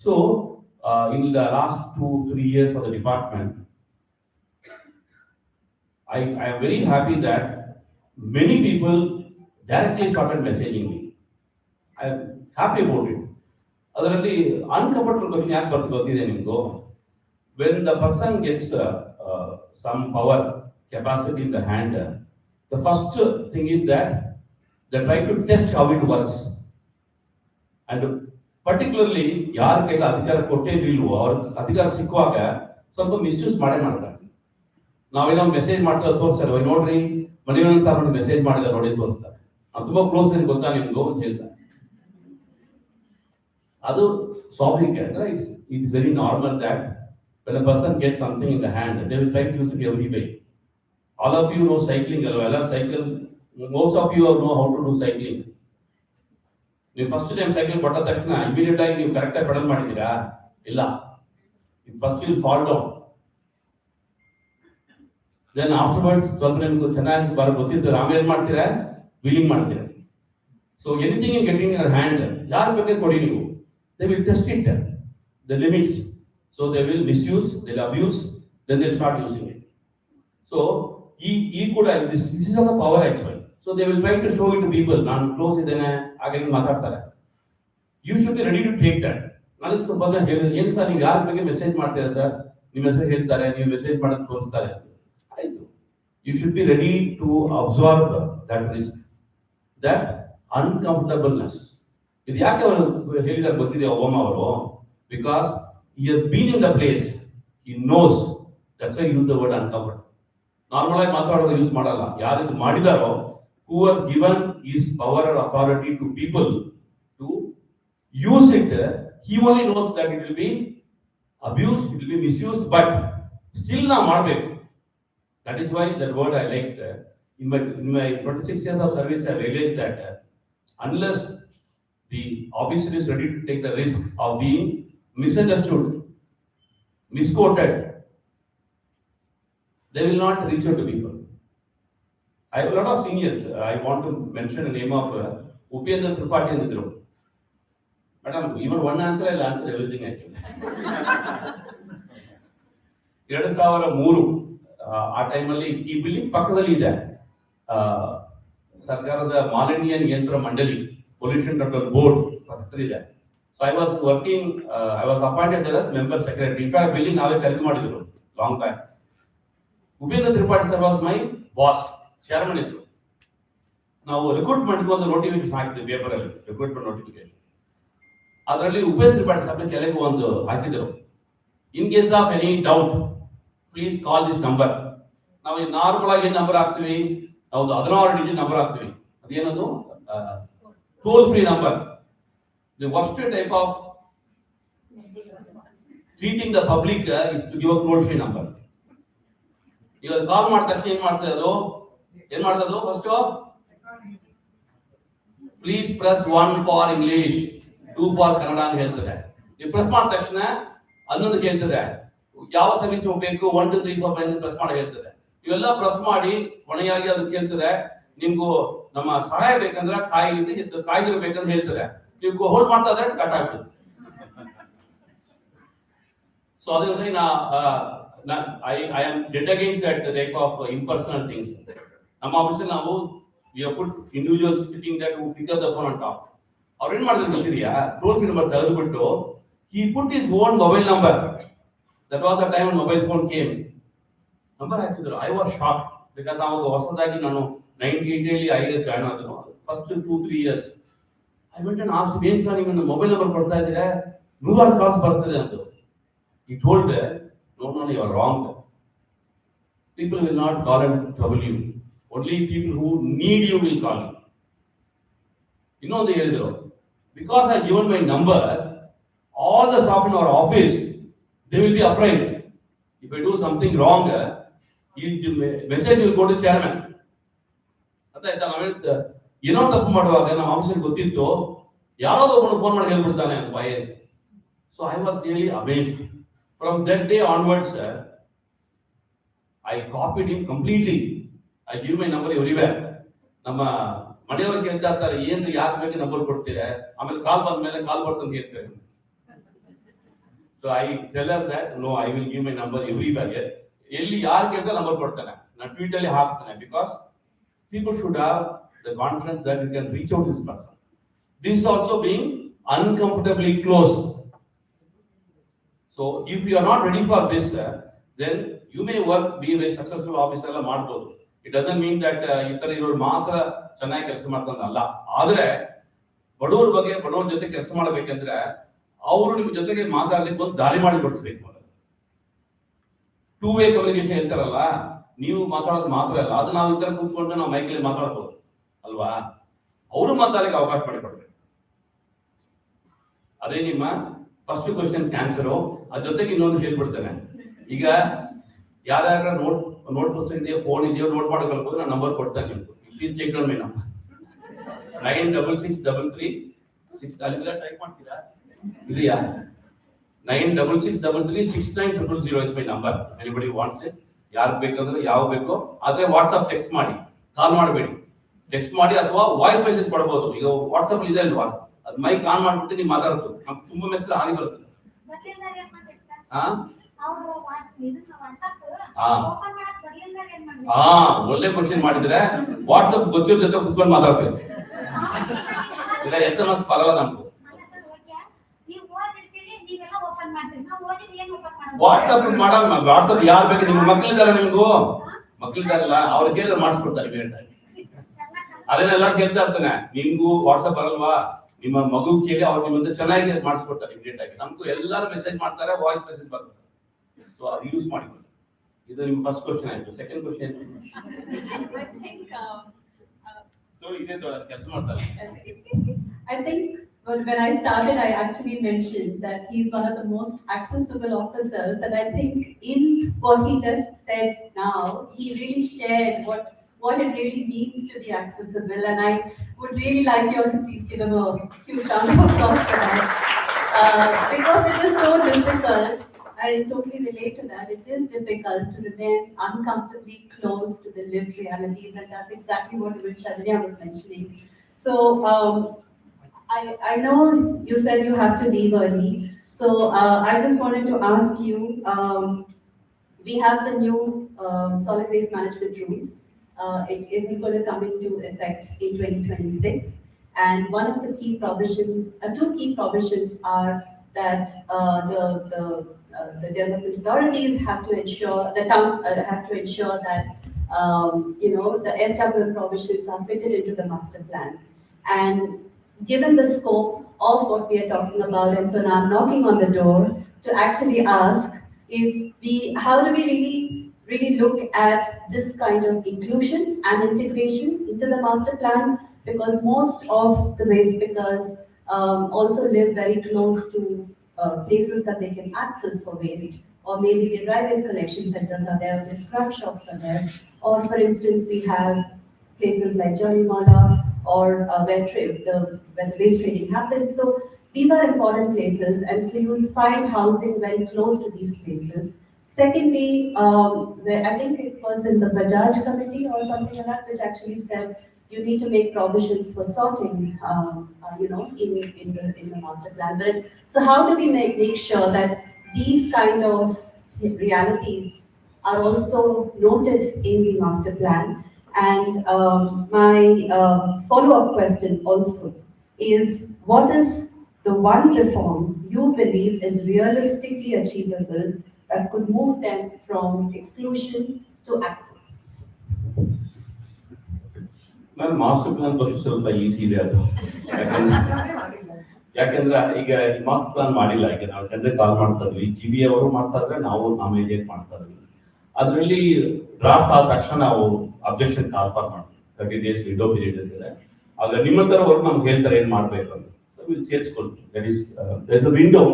So in the last 2-3 years of the department, I am very happy that many people directly started messaging me. I am happy about it. ಅದರಲ್ಲಿ uncomfortable question ಯಾಕೆ ಬರ್ತದೆ ಗೊತ್ತಿದೆ ನಿಮ್ಗೂ? When the person gets some power, capacity in the hand, the first thing is that they try to test how it works. And particularly ಯಾರ ಕೈಗೆ ಅಧಿಕಾರ ಕೊಟ್ಟಿರ್ಲಿಲ್ವೋ ಅವ್ರ ಅಧಿಕಾರ ಸಿಕ್ಕುವಾಗ ಸ್ವಲ್ಪ ಮಿಸ್ಯೂಸ್ ಮಾಡ್ತಾರೆ. ನಾವೇನೋ ಮೆಸೇಜ್ ಮಾಡ್ತಾ ತೋರಿಸ್ತಾರೆ, ನೋಡ್ರಿ ಮನೆಯೊಂದು ಸಾರ್ ಮೆಸೇಜ್ ಮಾಡಿದಾರೆ ನೋಡಿ ತೋರಿಸ್ತಾರೆ. ನಾವು ತುಂಬಾ ಕ್ಲೋಸ್ ಏನು ಗೊತ್ತಾ ನಿಮ್ಗೂ ಅಂತ ಹೇಳ್ತಾರೆ. ಅದು ಸ್ವಾಭಾವಿಕ. ಅಂದ್ರೆ it's very normal that when a person gets something in the hand, they will try to use it every way. All of you know cycling alwa, cycle, most of you know how to do cycling. ನೀವು first time cycle ಕೊಟ್ಟ ತಕ್ಷಣ immediate ಆಗಿ ನೀವು correct ಆಗಿ pedal ಮಾಡಿದ್ದೀರಾ? ಇಲ್ಲ. First will fall down. Then afterwards ಸ್ವಲ್ಪ ನಿಮ್ಗೆ ಚೆನ್ನಾಗಿ ಗೊತ್ತಿರ್ತಾರೆ, ಆಮೇಲೆ ಏನ್ ಮಾಡ್ತೀರಾ, ವೀಲಿಂಗ್ ಮಾಡ್ತೀರಾ. So anything in getting your hand, ಯಾರು ಬೇಕಾದ್ರೆ ಕೊಡಿ ನೀವು, they will test it the limits. So they will misuse, they will abuse, then they will start using it. So ಈ ಕೂಡ this is the power actually. So they will try to show it to people. ನಾನು close ಇದ್ದೇನೆ ಹಾಗೆ ಮಾತಾಡ್ತಾರೆ. You should be ready to take that. ನಾನು ಸ್ವಲ್ಪ ಏನು sir ನೀವು ಯಾರ ಬಗ್ಗೆ ಮೆಸೇಜ್ ಮಾಡ್ತೀರಾ ಸರ್, ನಿಮ್ಮ ಹೆಸರು ಹೇಳ್ತಾರೆ, ನೀವು ಮೆಸೇಜ್ ಮಾಡೋದು ತೋರಿಸ್ತಾರೆ, ಆಯ್ತು. You should be ready to absorb that risk, that uncomfortableness. ಇದು ಯಾಕೆ ಅವರು ಹೇಳಿದಾರೆ ಗೊತ್ತಿದೆ ಒಬಾಮಾ ಅವರು? Because he has been in the place, he knows That's why I use the word uncovered. Normal ಆಗಿ ಮಾತಾಡೋದು ಯೂಸ್ ಮಾಡಲ್ಲ. ಯಾರು ಇದು ಮಾಡಿದಾರೋ, who has given his power or authority to people to use it, he only knows that it will be abused, it will be misused, but still ನಾವು ಮಾಡಬೇಕು. That is why that word I liked. In my 26 years of service, I realized that unless the officer is ready to take the risk of being misunderstood, misquoted, they will not reach out to people. I have a lot of seniors. I want to mention the name of Upendra Tripathi and Dhruv. Madam, even one answer, I'll answer everything actually. 2003 ಆ ಟೈಮಲ್ಲಿ ಈ building ಪಕ್ಕದಲ್ಲಿ ಇದೆ ಸರ್ಕಾರದ ಮಾಲಿನ್ಯ ನಿಯಂತ್ರಣ ಮಂಡಳಿ, pollution control board ಪಕ್ಕದಲ್ಲಿದೆ. So I was working, I was appointed as member secretary. In fact building ನಾವೇ ಖರೀದಿ ಮಾಡಿದ್ರು long back. Upendra Tripathi sir was my boss, chairman ಇದ್ರು. ನಾವು ರಿಕ್ರೂಟ್ಮೆಂಟ್ ಒಂದು ನೋಟಿಫಿಕೇಶನ್ ಹಾಕಿದ್ವಿ ಪೇಪರ್ ಅಲ್ಲಿ, ರಿಕ್ರೂಟ್ಮೆಂಟ್ ನೋಟಿಫಿಕೇಶನ್. ಅದರಲ್ಲಿ ಉಪೇಂದ್ರ ತ್ರಿಪಾಠಿ ಸರ್ ಕೆಳಗೆ ಒಂದು ಹಾಕಿದ್ರು, in case of any doubt please call this number. ನಾವು ನಾರ್ಮಲ್ ಆಗಿ ಏನ್ ನಂಬರ್ ಹಾಕ್ತಿವಿ, ನಾವು 16 ಡಿಜಿಟ್ ನಂಬರ್ ಹಾಕ್ತಿವಿ. ಅದೇನದು toll free number. The worst type of treating the public is to give a toll free number. ಈಗ ಕಾಲ್ ಮಾಡಿದ ತಕ್ಷಣ ಏನ್ ಮಾಡ್ತದೆ ಅದು first please press 1 for English, 2 for Kannada ಅಂತ ಹೇಳ್ತದೆ. ನೀವು ಪ್ರೆಸ್ ಮಾಡಿದ ತಕ್ಷಣ ಅನ್ನೊಂದು ಹೇಳ್ತದೆ, ಯಾವ ಸರ್ವಿಸ್ ಹೋಗ್ಬೇಕು, 1 2 3 4 5 ಪ್ರೆಸ್ ಮಾಡಿ ಹೇಳ್ತದೆ. ಇವೆಲ್ಲ ಪ್ರೆಸ್ ಮಾಡಿ ಕೊನೆಯಾಗಿ ಅದು ಕೇಳ್ತದೆ, ನಿಮ್ಗೂ ನಮ್ಮ ಸಹಾಯ ಬೇಕಂದ್ರೆ ಕಾಯ್ದಿರ್ಬೇಕಂತ ಹೇಳ್ತದೆ. ನೀವು ಹೋಲ್ಡ್ ಮಾಡ್ತಾ ಇದ್ರೆ ಕಟ್ ಆಗ್ತದೆ. ಸೊ ಅದರಿಂದ I am dead against that type of impersonal things. ನಮ್ಮ ಆಫೀಸಲ್ಲಿ ನಾವು we have put individuals sitting there who pick up the phone and talk. ಅವ್ರು ಏನ್ ಮಾಡಿದ್ರು ಗೊತ್ತಿದೆಯಾ, ಟೋಲ್ ಫ್ರೀ ನಂಬರ್ ತೆಗೆದುಬಿಟ್ಟು he put his own mobile number. That was the time when mobile phone came. Number ಹಾಕಿದ್ರು. I was shocked because ಅವಾಗ ಹೊಸದಾಗಿ ನಾನು 98 IAS join ಆದನು. First 2-3 years I went and asked him, ಏನ್ sir ನೀವು ನನ್ನ mobile number ಕೊಡ್ತಾ ಇದ್ದೀರಾ, 100 ಕಾಲ್ಸ್ ಬರ್ತದೆ ಅಂತ. He told no, you are wrong. People will not call and trouble you. Only people who need you will call you. ಇನ್ನೊಂದು ಹೇಳಿದ್ರು, because I given my number, all the staff in our office, they will be afraid. If I do something wrong, the message will go to chairman. ಅದಾಯ್ತಾ, ನಾವು ಏನೋ ತಪ್ಪು ಮಾಡುವಾಗ ನಮ್ಮ ಆಫೀಸಲ್ಲಿ ಗೊತ್ತಿತ್ತು, ಯಾರಾದ್ರೂ ಒಬ್ಬನು ಫೋನ್ ಮಾಡಿ ಹೇಳ್ಬಿಡ್ತಾನೆ ಅಂತ ಭಯ ಇತ್ತು. So I was really amazed. From that day onwards, I copied him completely. I give my number everywhere. ನಮ್ಮ ಮನೆಯವರು ಕೇಳ್ತಾ ಇರ್ತಾರೆ, ಏನ್ರಿ ಯಾಕೆ ಬೇಕು ನಂಬರ್ ಕೊಡ್ತೀರಾ, ಆಮೇಲೆ ಕಾಲ್ ಬಂದ್ಮೇಲೆ ಕಾಲ್ ಬರ್ತಂತ ಹೇಳ್ತಾರೆ. So I tell her that no, I will give my number everywhere. ಎಲ್ಲಿ ಯಾರು ಕೇಳ್ತಾ ನಂಬರ್ ಕೊಡ್ತಾನೆ, ನಾನು ಟ್ವೀಟ್ ಅಲ್ಲಿ ಹಾಕ್ತಾನೆ. Because people should have the confidence that you can reach out to this person. This also being uncomfortably close. So if you are not ready for this, then you may be a very successful officer alla ಮಾಡಬಹುದು. It doesn't mean that ಇತರ ಇರೋರು ಮಾತ್ರ ಚೆನ್ನಾಗಿ ಕೆಲಸ ಮಾಡ್ತಾರೆ ಅಲ್ಲ. ಆದ್ರೆ ಬಡವರ ಬಗ್ಗೆ ಬಡವರ ಜೊತೆ ಕೆಲಸ ಮಾಡಬೇಕಂದ್ರೆ ಅವರು ನಿಮ್ಮ ಜೊತೆಗೆ ಮಾತಾಡ್ಲಿಕ್ಕೆ ಒಂದು ದಾರಿ ಮಾಡಿ ಕೊಡಿಸ್ಬೇಕು. 2-way ಕಮ್ಯುನಿಕೇಶನ್ ಹೇಳ್ತಾರಲ್ಲ, ನೀವು ಮಾತಾಡೋದು ಮಾತ್ರ ಅಲ್ಲ, ಅದು ನಾವು ಇತರ ಕೂತ್ಕೊಂಡು ನಾವು ಮೈಕಲ್ಲಿ ಮಾತಾಡ್ಬೋದು ಅಲ್ವಾ. ಅವರು ಮಾತಾಡಲಿಕ್ಕೆ ಅವಕಾಶ ಮಾಡಿಕೊಡ್ಬೇಕು. ಅದೇ ನಿಮ್ಮ ಫಸ್ಟ್ ಕ್ವಶನ್ಸ್ ಆನ್ಸರು. ಅದ್ರ ಜೊತೆಗೆ ಇನ್ನೊಂದು ಹೇಳ್ಬಿಡ್ತೇನೆ, ಈಗ ಯಾರ್ಯಾರ ನೋಟ್ ಪುಸ್ತಕ ಇದೆಯೋ, ಫೋನ್ ಇದೆಯೋ, ನೋಟ್ ಮಾಡೋಕೆ ನಾನು ನಂಬರ್ ಕೊಡ್ತೇನೆ ನಿಮ್ಗೆ. Please take down my number 966336. ಅಲ್ಲಿ ಟೈಪ್ ಮಾಡ್ತೀರಾ, ಇದೆಯಾ? 9663369000 is my number. Anybody wants it, ಯಾರು ಬೇಕಂದ್ರೆ ಯಾವ ಬೇಕೋ. ಆದ್ರೆ ವಾಟ್ಸ್ಆಪ್ ಟೆಕ್ಸ್ಟ್ ಮಾಡಿ, ಕಾಲ್ ಮಾಡಬೇಡಿ. ಟೆಕ್ಸ್ಟ್ ಮಾಡಿ ಅಥವಾ ವಾಯ್ಸ್ ಮೆಸೇಜ್ ಕೊಡಬಹುದು. ಈಗ ವಾಟ್ಸ್ಆಪ್ ಇದೆ ಅಲ್ವಾ, ಅದು ಮೈಕ್ ಆನ್ ಮಾಡ್ಬಿಟ್ಟು ನೀವು ಮಾತಾಡೋದು. ನಮ್ಗೆ ತುಂಬಾ ಮೆಸೇಜ್ ಹಾನಿ ಬರ್ತದೆ. ಒಳ್ಳೆ ಕ್ವಶನ್ ಮಾಡಿದ್ರೆ ವಾಟ್ಸ್ಆಪ್ ಗೊತ್ತಿರೋ ಜೊತೆ ಕುತ್ಕೊಂಡು ಮಾತಾಡ್ಬೇಕು. ಇಲ್ಲ SMS ಬರಲ್ಲ ನಮ್ಗೆ. ವಾಟ್ಸ್ಆಪ್ ಮಾಡಲ್ಲ. ವಾಟ್ಸ್ಆಪ್ ಯಾರು ಬೇಕು, ನಿಮ್ಮ ಮಕ್ಕಳಿದ್ದಾರೆ, ನಿಮ್ಗೂ ಮಕ್ಕಳಿದಾರಲ್ಲ ಅವ್ರಿಗೆ ಕೇಳಿದ್ರೆ ಮಾಡಿಸ್ಕೊಡ್ತಾರೆ ಇಮಿಡಿಯೇಟ್ ಆಗಿ. ಅದನ್ನೆಲ್ಲ ಕೇಳ್ತಾ ಇರ್ತಾನೆ, ನಿಮ್ಗೂ ವಾಟ್ಸ್ಆಪ್ ಬರಲ್ವಾ, ನಿಮ್ಮ ಮಗು ಕೇಳಿ ಅವ್ರು ನಿಮ್ಮಂತ ಚೆನ್ನಾಗಿ ಮಾಡಿಸ್ಕೊಡ್ತಾರೆ ಇಮಿಡಿಯೇಟ್ ಆಗಿ. ನಮ್ಗೂ ಎಲ್ಲರೂ ಮೆಸೇಜ್ ಮಾಡ್ತಾರೆ, ವಾಯ್ಸ್ ಮೆಸೇಜ್ ಬರ್ತದೆ. ಸೊ ಅದು ಯೂಸ್ ಮಾಡಿಕೊಳ್ಳಿ. ಇದು ನಿಮ್ಮ ಫಸ್ಟ್ ಕ್ವಶನ್ ಆಯ್ತು. ಸೆಕೆಂಡ್ ಕ್ವಶನ್ I think, ಇದೇ ಕೆಲಸ ಮಾಡ್ತಾರೆ. I think when I started, I actually mentioned that he's one of the most accessible officers, and I think in what he just said now, he really shared what it really means to be accessible, and I would really like you all to please give him a huge round of applause for that. Because it is so difficult, I totally relate to that. It is difficult to remain uncomfortably close to the lived realities, and that's exactly what Sharanya was mentioning. So I know you said you have to leave early, so I just wanted to ask you, we have the new solid waste management rules. It is going to come into effect in 2026, and one of the key provisions, two key provisions are that the development authorities have to ensure, the town have to ensure that the SWM provisions are fitted into the master plan. And given the scope of what we are talking about, and so now I'm knocking on the door to actually ask how do we really look at this kind of inclusion and integration into the master plan, because most of the waste pickers also live very close to places that they can access for waste, or maybe the dry waste collection centers are there, the scrap shops are there, or for instance we have places like Johnimala or where the waste trading happens. So these are important places, and so you will find housing very close to these places. Secondly, I think it was in the Bajaj committee or something like that, which actually said you need to make provisions for sorting, in the master plan. But so how do we make sure that these kind of realities are also noted in the master plan? And my follow-up question also is, what is the one reform you believe is realistically achievable that could move them from exclusion to access? ನಾನು master plan question ಸ್ವಲ್ಪ easy ಇದೆ ಅದು. ಯಾಕಂದ್ರೆ ಈಗ master plan ಮಾಡಿಲ್ಲ. ಈಗ ನಾವು tender call ಮಾಡ್ತಾ ಇದ್ವಿ, GB ಅವರು ಮಾಡ್ತಾ ಇದ್ರೆ ನಾವು ಇಮಿಡಿಯೇಟ್ ಮಾಡ್ತಾ ಇದ್ವಿ. ಅದರಲ್ಲಿ ಡ್ರಾಫ್ಟ್ ಆದ ತಕ್ಷಣ ನಾವು ಅಬ್ಜೆಕ್ಷನ್ ಕಾಲ್ ಫಾರ್ ಮಾಡ್ತೀವಿ. 30 days ವಿಂಡೋ ಪೀರಿಯಡ್ ಇರ್ತದೆ. ಆಗ ನಿಮ್ಮ ತರ ವರ್ಕ್ ನಮ್ಗೆ ಹೇಳ್ತಾರೆ ಏನ್ ಮಾಡ್ಬೇಕು ಅಂತ. ಸೊ ವಿಲ್ ಸೇರಿಸ್ಕೊಳ್ತೀವಿ. That is there is a window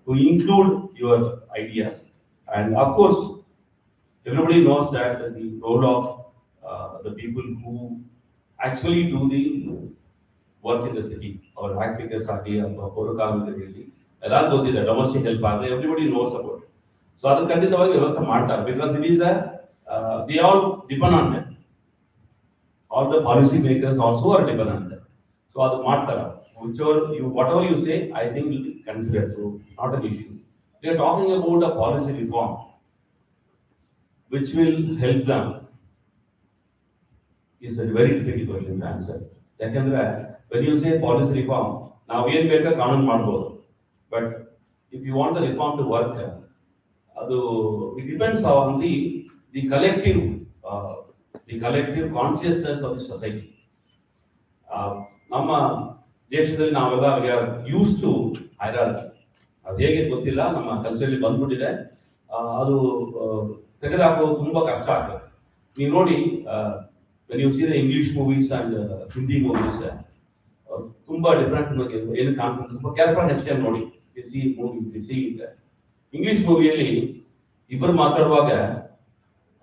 to include your ideas, and of course everybody knows that the role of the people who actually do the work in the city, or activities or ಪೌರಕಾರ್ಮಿಕರಲ್ಲಿ ಎಲ್ಲರೂ ಗೊತ್ತಿದೆ. Domestic help ಆದರೆ everybody knows about it. So ಅದು ಖಂಡಿತವಾಗಿ ವ್ಯವಸ್ಥೆ ಮಾಡ್ತಾರೆ, because it is they all depend on them. All the policy makers also are dependent on them. So ಅದು ಮಾಡ್ತಾರೆ. Whatever you say, I think will be considered. So not an issue. We are talking about a policy reform which will help them. Is a very difficult question to answer. ಯಾಕಂದ್ರೆ when you say policy reform, ನಾವು ಏನ್ ಬೇಕಾ ಕಾನೂನು ಮಾಡ್ಬೋದು, but if you want the reform to work, ಅದು it depends on the collective consciousness of the society. ನಮ್ಮ ದೇಶದಲ್ಲಿ ನಾವೆಲ್ಲ we are used to hierarchy. ಅದು ಹೇಗೆ ಗೊತ್ತಿಲ್ಲ, ನಮ್ಮ ಕಲ್ಚರಲ್ಲಿ ಬಂದ್ಬಿಟ್ಟಿದೆ. ಅದು ತೆಗೆದುಹಾಕೋದು ತುಂಬಾ ಕಷ್ಟ ಆಗ್ತದೆ. ನೀವು ನೋಡಿ, when you see the English movies and Hindi movies, ತುಂಬಾ ಡಿಫರೆಂಟ್ ಏನು ಕಾಣ್ತದೆ. ತುಂಬಾ ಕೇರ್ಫುಲ್ ನೆಕ್ಸ್ಟ್ ಟೈಮ್ ನೋಡಿ. ಇಂಗ್ಲಿಷ್ ಮೂವಿಯಲ್ಲಿ ಇಬ್ಬರು ಮಾತಾಡುವಾಗ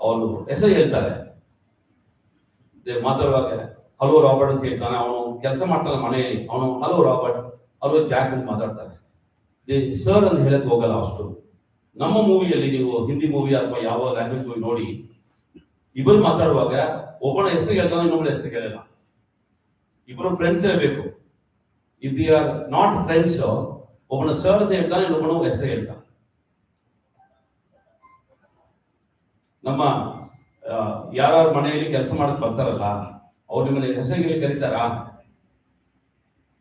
ಅವರು ಹೆಸರು ಹೇಳ್ತಾರೆ. ಮಾತಾಡುವಾಗ ಹಲೋ ರಾಬರ್ಟ್ ಅಂತ ಹೇಳ್ತಾನೆ. ಅವನು ಕೆಲಸ ಮಾಡ್ತಾನೆ ಮನೆಯಲ್ಲಿ, ಅವನು ಹಲೋ ರಾಬರ್ಟ್, ಹಲೋ ಜಾಕ್ ಅಂತ ಮಾತಾಡ್ತಾನೆ. ಸರ್ ಅಂತ ಹೇಳಕ್ ಹೋಗಲ್ಲ ಅಷ್ಟು. ನಮ್ಮ ಮೂವಿಯಲ್ಲಿ ನೀವು ಹಿಂದಿ ಮೂವಿ ಅಥವಾ ಯಾವ ಲ್ಯಾಂಗ್ವೇಜ್ ಮೂವಿ ನೋಡಿ, ಇಬ್ಬರು ಮಾತಾಡುವಾಗ ಒಬ್ಬನ ಹೆಸರು ಹೇಳ್ತಾನೆ, ಇನ್ನೊಬ್ಬನ ಹೆಸರು ಕೇಳಲ್ಲ. ಇಬ್ಬರು ಫ್ರೆಂಡ್ಸ್ ಇರಬೇಕು. If they are not friends, ಒಬ್ಬನ ಸರ್ ಅಂತ ಹೇಳ್ತಾನೆ, ಇನ್ನೊಬ್ಬನ ಹೆಸರು ಹೇಳ್ತಾನೆ. ನಮ್ಮ ಯಾರ ಮನೆಯಲ್ಲಿ ಕೆಲಸ ಮಾಡಕ್ ಬರ್ತಾರಲ್ಲ, ಅವ್ರ ನಿಮ್ಮನೆ ಹೆಸರಿಗೆ ಕರೀತಾರಾ?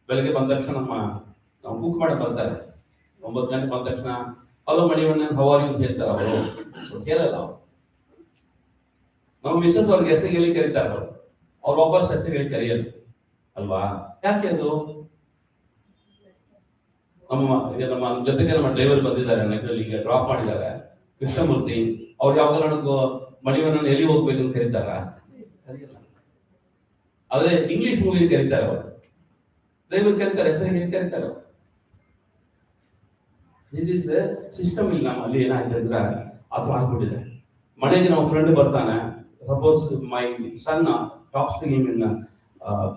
ಬೆಳಗ್ಗೆ ಬಂದ ತಕ್ಷಣ ನಾವು ಕುಕ್ ಮಾಡಕ್ ಬರ್ತಾರೆ. 9 ಗಂಟೆ ಬಂದ ತಕ್ಷಣ ಹಲೋ ಮಣಿವಣ್ಣ ಹವಾರಿ ಅಂತ ಹೇಳ್ತಾರ. ಅವರು ಕೇಳಲ್ಲ. ನಮ್ಮ ಮಿಸಸ್ ಅವ್ರಿಗೆ ಹೆಸರಿಗೆ ಕರೀತಾರ, ಅವ್ರ ವಾಪಸ್ ಹೆಸರಿಗೆ ಕರೆಯಲ್ಲ ಅಲ್ವಾ? ಯಾಕೆ ಅದು? ನಮ್ಮ ಜೊತೆಗೆ ನಮ್ಮ ಡ್ರೈವರ್ ಬಂದಿದ್ದಾರೆ, ಈಗ ಡ್ರಾಪ್ ಮಾಡಿದ್ದಾರೆ, ಕೃಷ್ಣಮೂರ್ತಿ. ಅವ್ರು ಯಾವಾಗ ಮಣಿವನ್ನ ಎಲ್ಲಿ ಹೋಗ್ಬೇಕು ಅಂತ ಕರೀತಾರ? ಕರೆಯಲ್ಲ. ಆದ್ರೆ ಇಂಗ್ಲಿಷ್ ಮೂವಿ ಕರೀತಾರೆ ಅವರು, ಡ್ರೈವರ್ ಕರೀತಾರೆ, ಹೆಸರಿಗೆ ಹೇಳಿ ಕರೀತಾರೆ. ದಿಸ್ ಇಸ್ ಸಿಸ್ಟಮ್ ಇಲ್ಲ ನಮ್ಮಲ್ಲಿ. ಏನಾಗಿದೆ ಅಂದ್ರೆ ಅಥವಾ ಆಗ್ಬಿಟ್ಟಿದೆ. ಮನೆಗೆ ನಮ್ಮ ಫ್ರೆಂಡ್ ಬರ್ತಾನೆ, suppose my son talks to him in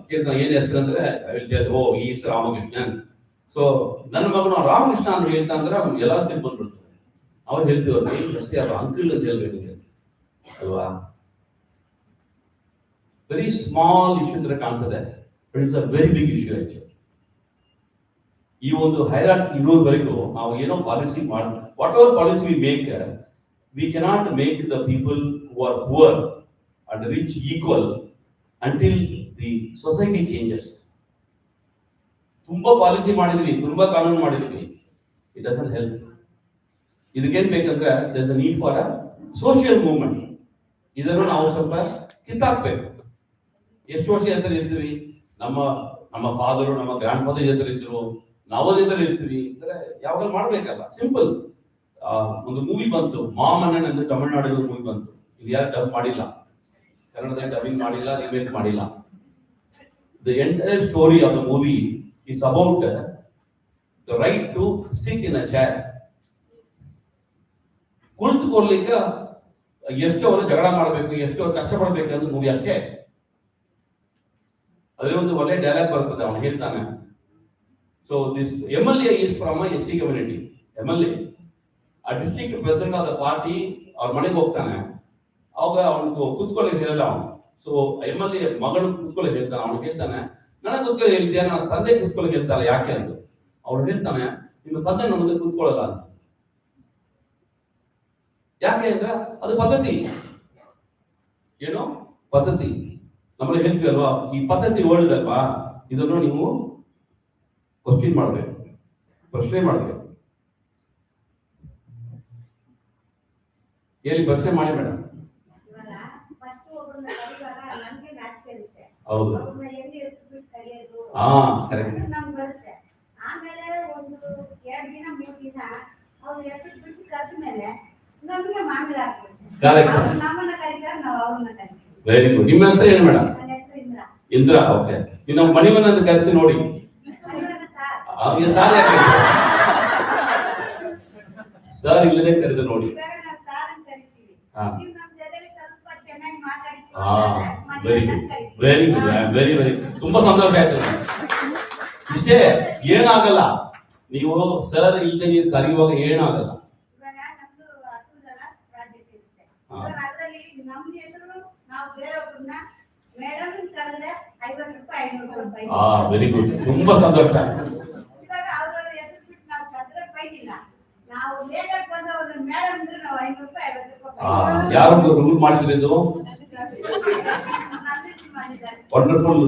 ಕೇಳ್ತಾನೆ ಏನ್ ಹೆಸರು ಅಂದ್ರೆ ಓ ಈಸ್ ರಾಮಕೃಷ್ಣನ್. ಸೊ ನನ್ನ ಮಗನು ರಾಮಕೃಷ್ಣ ಅಂತ ಹೇಳ್ತಾ ಅಂದ್ರೆ ಅವ್ನು ಎಲ್ಲ ಸಿಟ್ಟು ಬಂದ್ಬಿಡ್ತಾರೆ. ಅವ್ರು ಹೇಳ್ತೀವಿ ಜಾಸ್ತಿ ಅವ್ರು ಅಂಕಲ್ ಅಂತ ಹೇಳ್ಬೇಕು ಅಲ್ವಾ. ವೆರಿ ಸ್ಮಾಲ್ ಇಶ್ಯೂ ತರ ಕಾಣ್ತದೆ, but it's a very big issue actually. ಈ ಒಂದು ಹೈರಾರ್ಕಿ ಇರೋವರೆಗೂ ನಾವು ಏನೋ ಪಾಲಿಸಿ ಮಾಡಿ, whatever policy we make, we cannot make the people who are poor and rich equal until the society changes. ತುಂಬಾ policy ಮಾಡಿದ್ವಿ, ತುಂಬಾ ಕಾನೂನು ಮಾಡಿದ್ವಿ, ಇಟ್ ಡಸಂಟ್ ಹೆಲ್ಪ್. ಇದಕ್ಕೇನ್ ಬೇಕಂದ್ರೆ there is a need for a social movement. ಇದನ್ನು ನಾವು ಸ್ವಲ್ಪ ಕಿತ್ತಾಕ್ಬೇಕು. ಎಷ್ಟು ವರ್ಷ ಜೊತೆ ಇರ್ತೀವಿ, ನಮ್ಮ ಫಾದರು ನಮ್ಮ ಗ್ರ್ಯಾಂಡ್ ಫಾದರ್ ಜೊತೆ ಇದ್ರು, ನಾವು ಜೊತೆ ಇರ್ತೀವಿ ಅಂದ್ರೆ ಯಾವಾಗ ಮಾಡ್ಬೇಕಲ್ಲ. ಸಿಂಪಲ್. ಒಂದು ಮೂವಿ ಬಂತು, ಮಾಮಣ್ಣನ್ ಅಂದ್ರೆ ತಮಿಳ್ನಾಡಿನ ಮೂವಿ ಬಂತು. ಇದು ಯಾರು ಡಬ್ ಮಾಡಿಲ್ಲ, ಕನ್ನಡದಲ್ಲಿ ಡಬ್ಬಿಂಗ್ ಮಾಡಿಲ್ಲ, ರಿಮೇಕ್ ಮಾಡಿಲ್ಲ. The entire story of the movie is about the right to sit in a chair. ಕುಳಿತುಕೊಳ್ಳಲಿಕ್ಕೆ ಎಷ್ಟು ಅವರು ಜಗಳ ಮಾಡಬೇಕು, ಎಷ್ಟು ಅವರು ಕಷ್ಟಪಡಬೇಕು ಅಂತ ಮೂವಿ ಅಷ್ಟೇ. ಅದರಲ್ಲಿ ಒಂದು ಒಳ್ಳೆ ಡೈಲಾಗ್ ಬರ್ತದೆ, ಅವನು ಹೇಳ್ತಾನೆ. So this MLA is from a SC community. MLA ಆ district president of the party ಅವ್ರ ಮನೆಗೆ ಹೋಗ್ತಾನೆ. ಅವಾಗ ಅವನಿಗೆ ಕೂತ್ಕೊಳ್ಳಿ ಹೇಳಲ್ಲ ಅವನು. ಸೊ MLA ಮಗಳು ಕೂತ್ಕೊಳ್ಳಿ ಹೇಳ್ತಾನೆ. ಅವನು ಹೇಳ್ತಾನೆ, ನನ್ನ ಕೂತ್ಕೊಳ್ಳಿ ಹೇಳ್ತೀಯ, ನನ್ನ ತಂದೆ ಕೂತ್ಕೊಳ್ಳಿ ಹೇಳ್ತಾನೆ, ಯಾಕೆ ಅಂತ. ಅವ್ರು ಹೇಳ್ತಾನೆ, ನಿಮ್ಮ ತಂದೆ ನನ್ನ ಮುಂದೆ ಕೂತ್ಕೊಳ್ಳಲ್ಲ ಅಂತ. ಯಾಕೆ ಅಂದ್ರೆ ಅದು ಪದ್ಧತಿ. ಏನು ಪದ್ಧತಿ ನಮ್ಮಲ್ಲಿ ಹೇಳ್ತೀವಿ ಅಲ್ವಾ, ಈ ಪದ್ಧತಿ ಓಡಿದಲ್ವಾ, ಇದನ್ನು ನೀವು ಕ್ವಶ್ಚನ್ ಮಾಡ್ಬೇಕು, ಪ್ರಶ್ನೆ ಮಾಡ್ಬೇಕು. ಹೇಳಿ, ಪ್ರಶ್ನೆ ಮಾಡಿ ಮೇಡಮ್. ಹೌದು, ಕರೆಕ್ಟ್. ಆಮೇಲೆ ಒಂದು 2 ದಿನ 3 ದಿನ ಅವ್ರ ಹೆಸರು ಬಿಟ್ಟು ಕರೆದ ಮೇಲೆ ನಮಗೆ ಮಾಮೂಲಿ ಆಗ್ತದೆ. ನಮ್ಮನ್ನ ಕರೀತಾರೆ, ನಾವು ಅವ್ರನ್ನ ಕರಿತೀವಿ. Very good. ನಿಮ್ಮ ಹೆಸರು ಏನು ಮೇಡಮ್? ನನ್ನ ಹೆಸರು ಇಂದ್ರ. ಇಂದ್ರ, ಓಕೆ. ನೀವು ನಮ್ಮ ಮಣಿವನ್ನ ಕರೆಸಿ ನೋಡಿ. ಅವನಿಗೆ ಸಾರ್ ಯಾಕೆ ಸರ್ ಇಲ್ಲದೆ ಕರೆದು ನೋಡಿ. Very good, very good, very very. ತುಂಬಾ ಸಂತೋಷ ಆಯ್ತು. ಇಷ್ಟೇ, ಏನಾಗಲ್ಲ. ನೀವು ಸರ್ ಇಲ್ಲದೆ ನೀವು ಕರೆಯುವಾಗ ಏನಾಗಲ್ಲ. ವೆರಿ ಗುಡ್, ತುಂಬಾ ಸಂತೋಷ. ಯಾರು ರೂಲ್ ಮಾಡಿದ್ರಿ ಇದು? Wonderful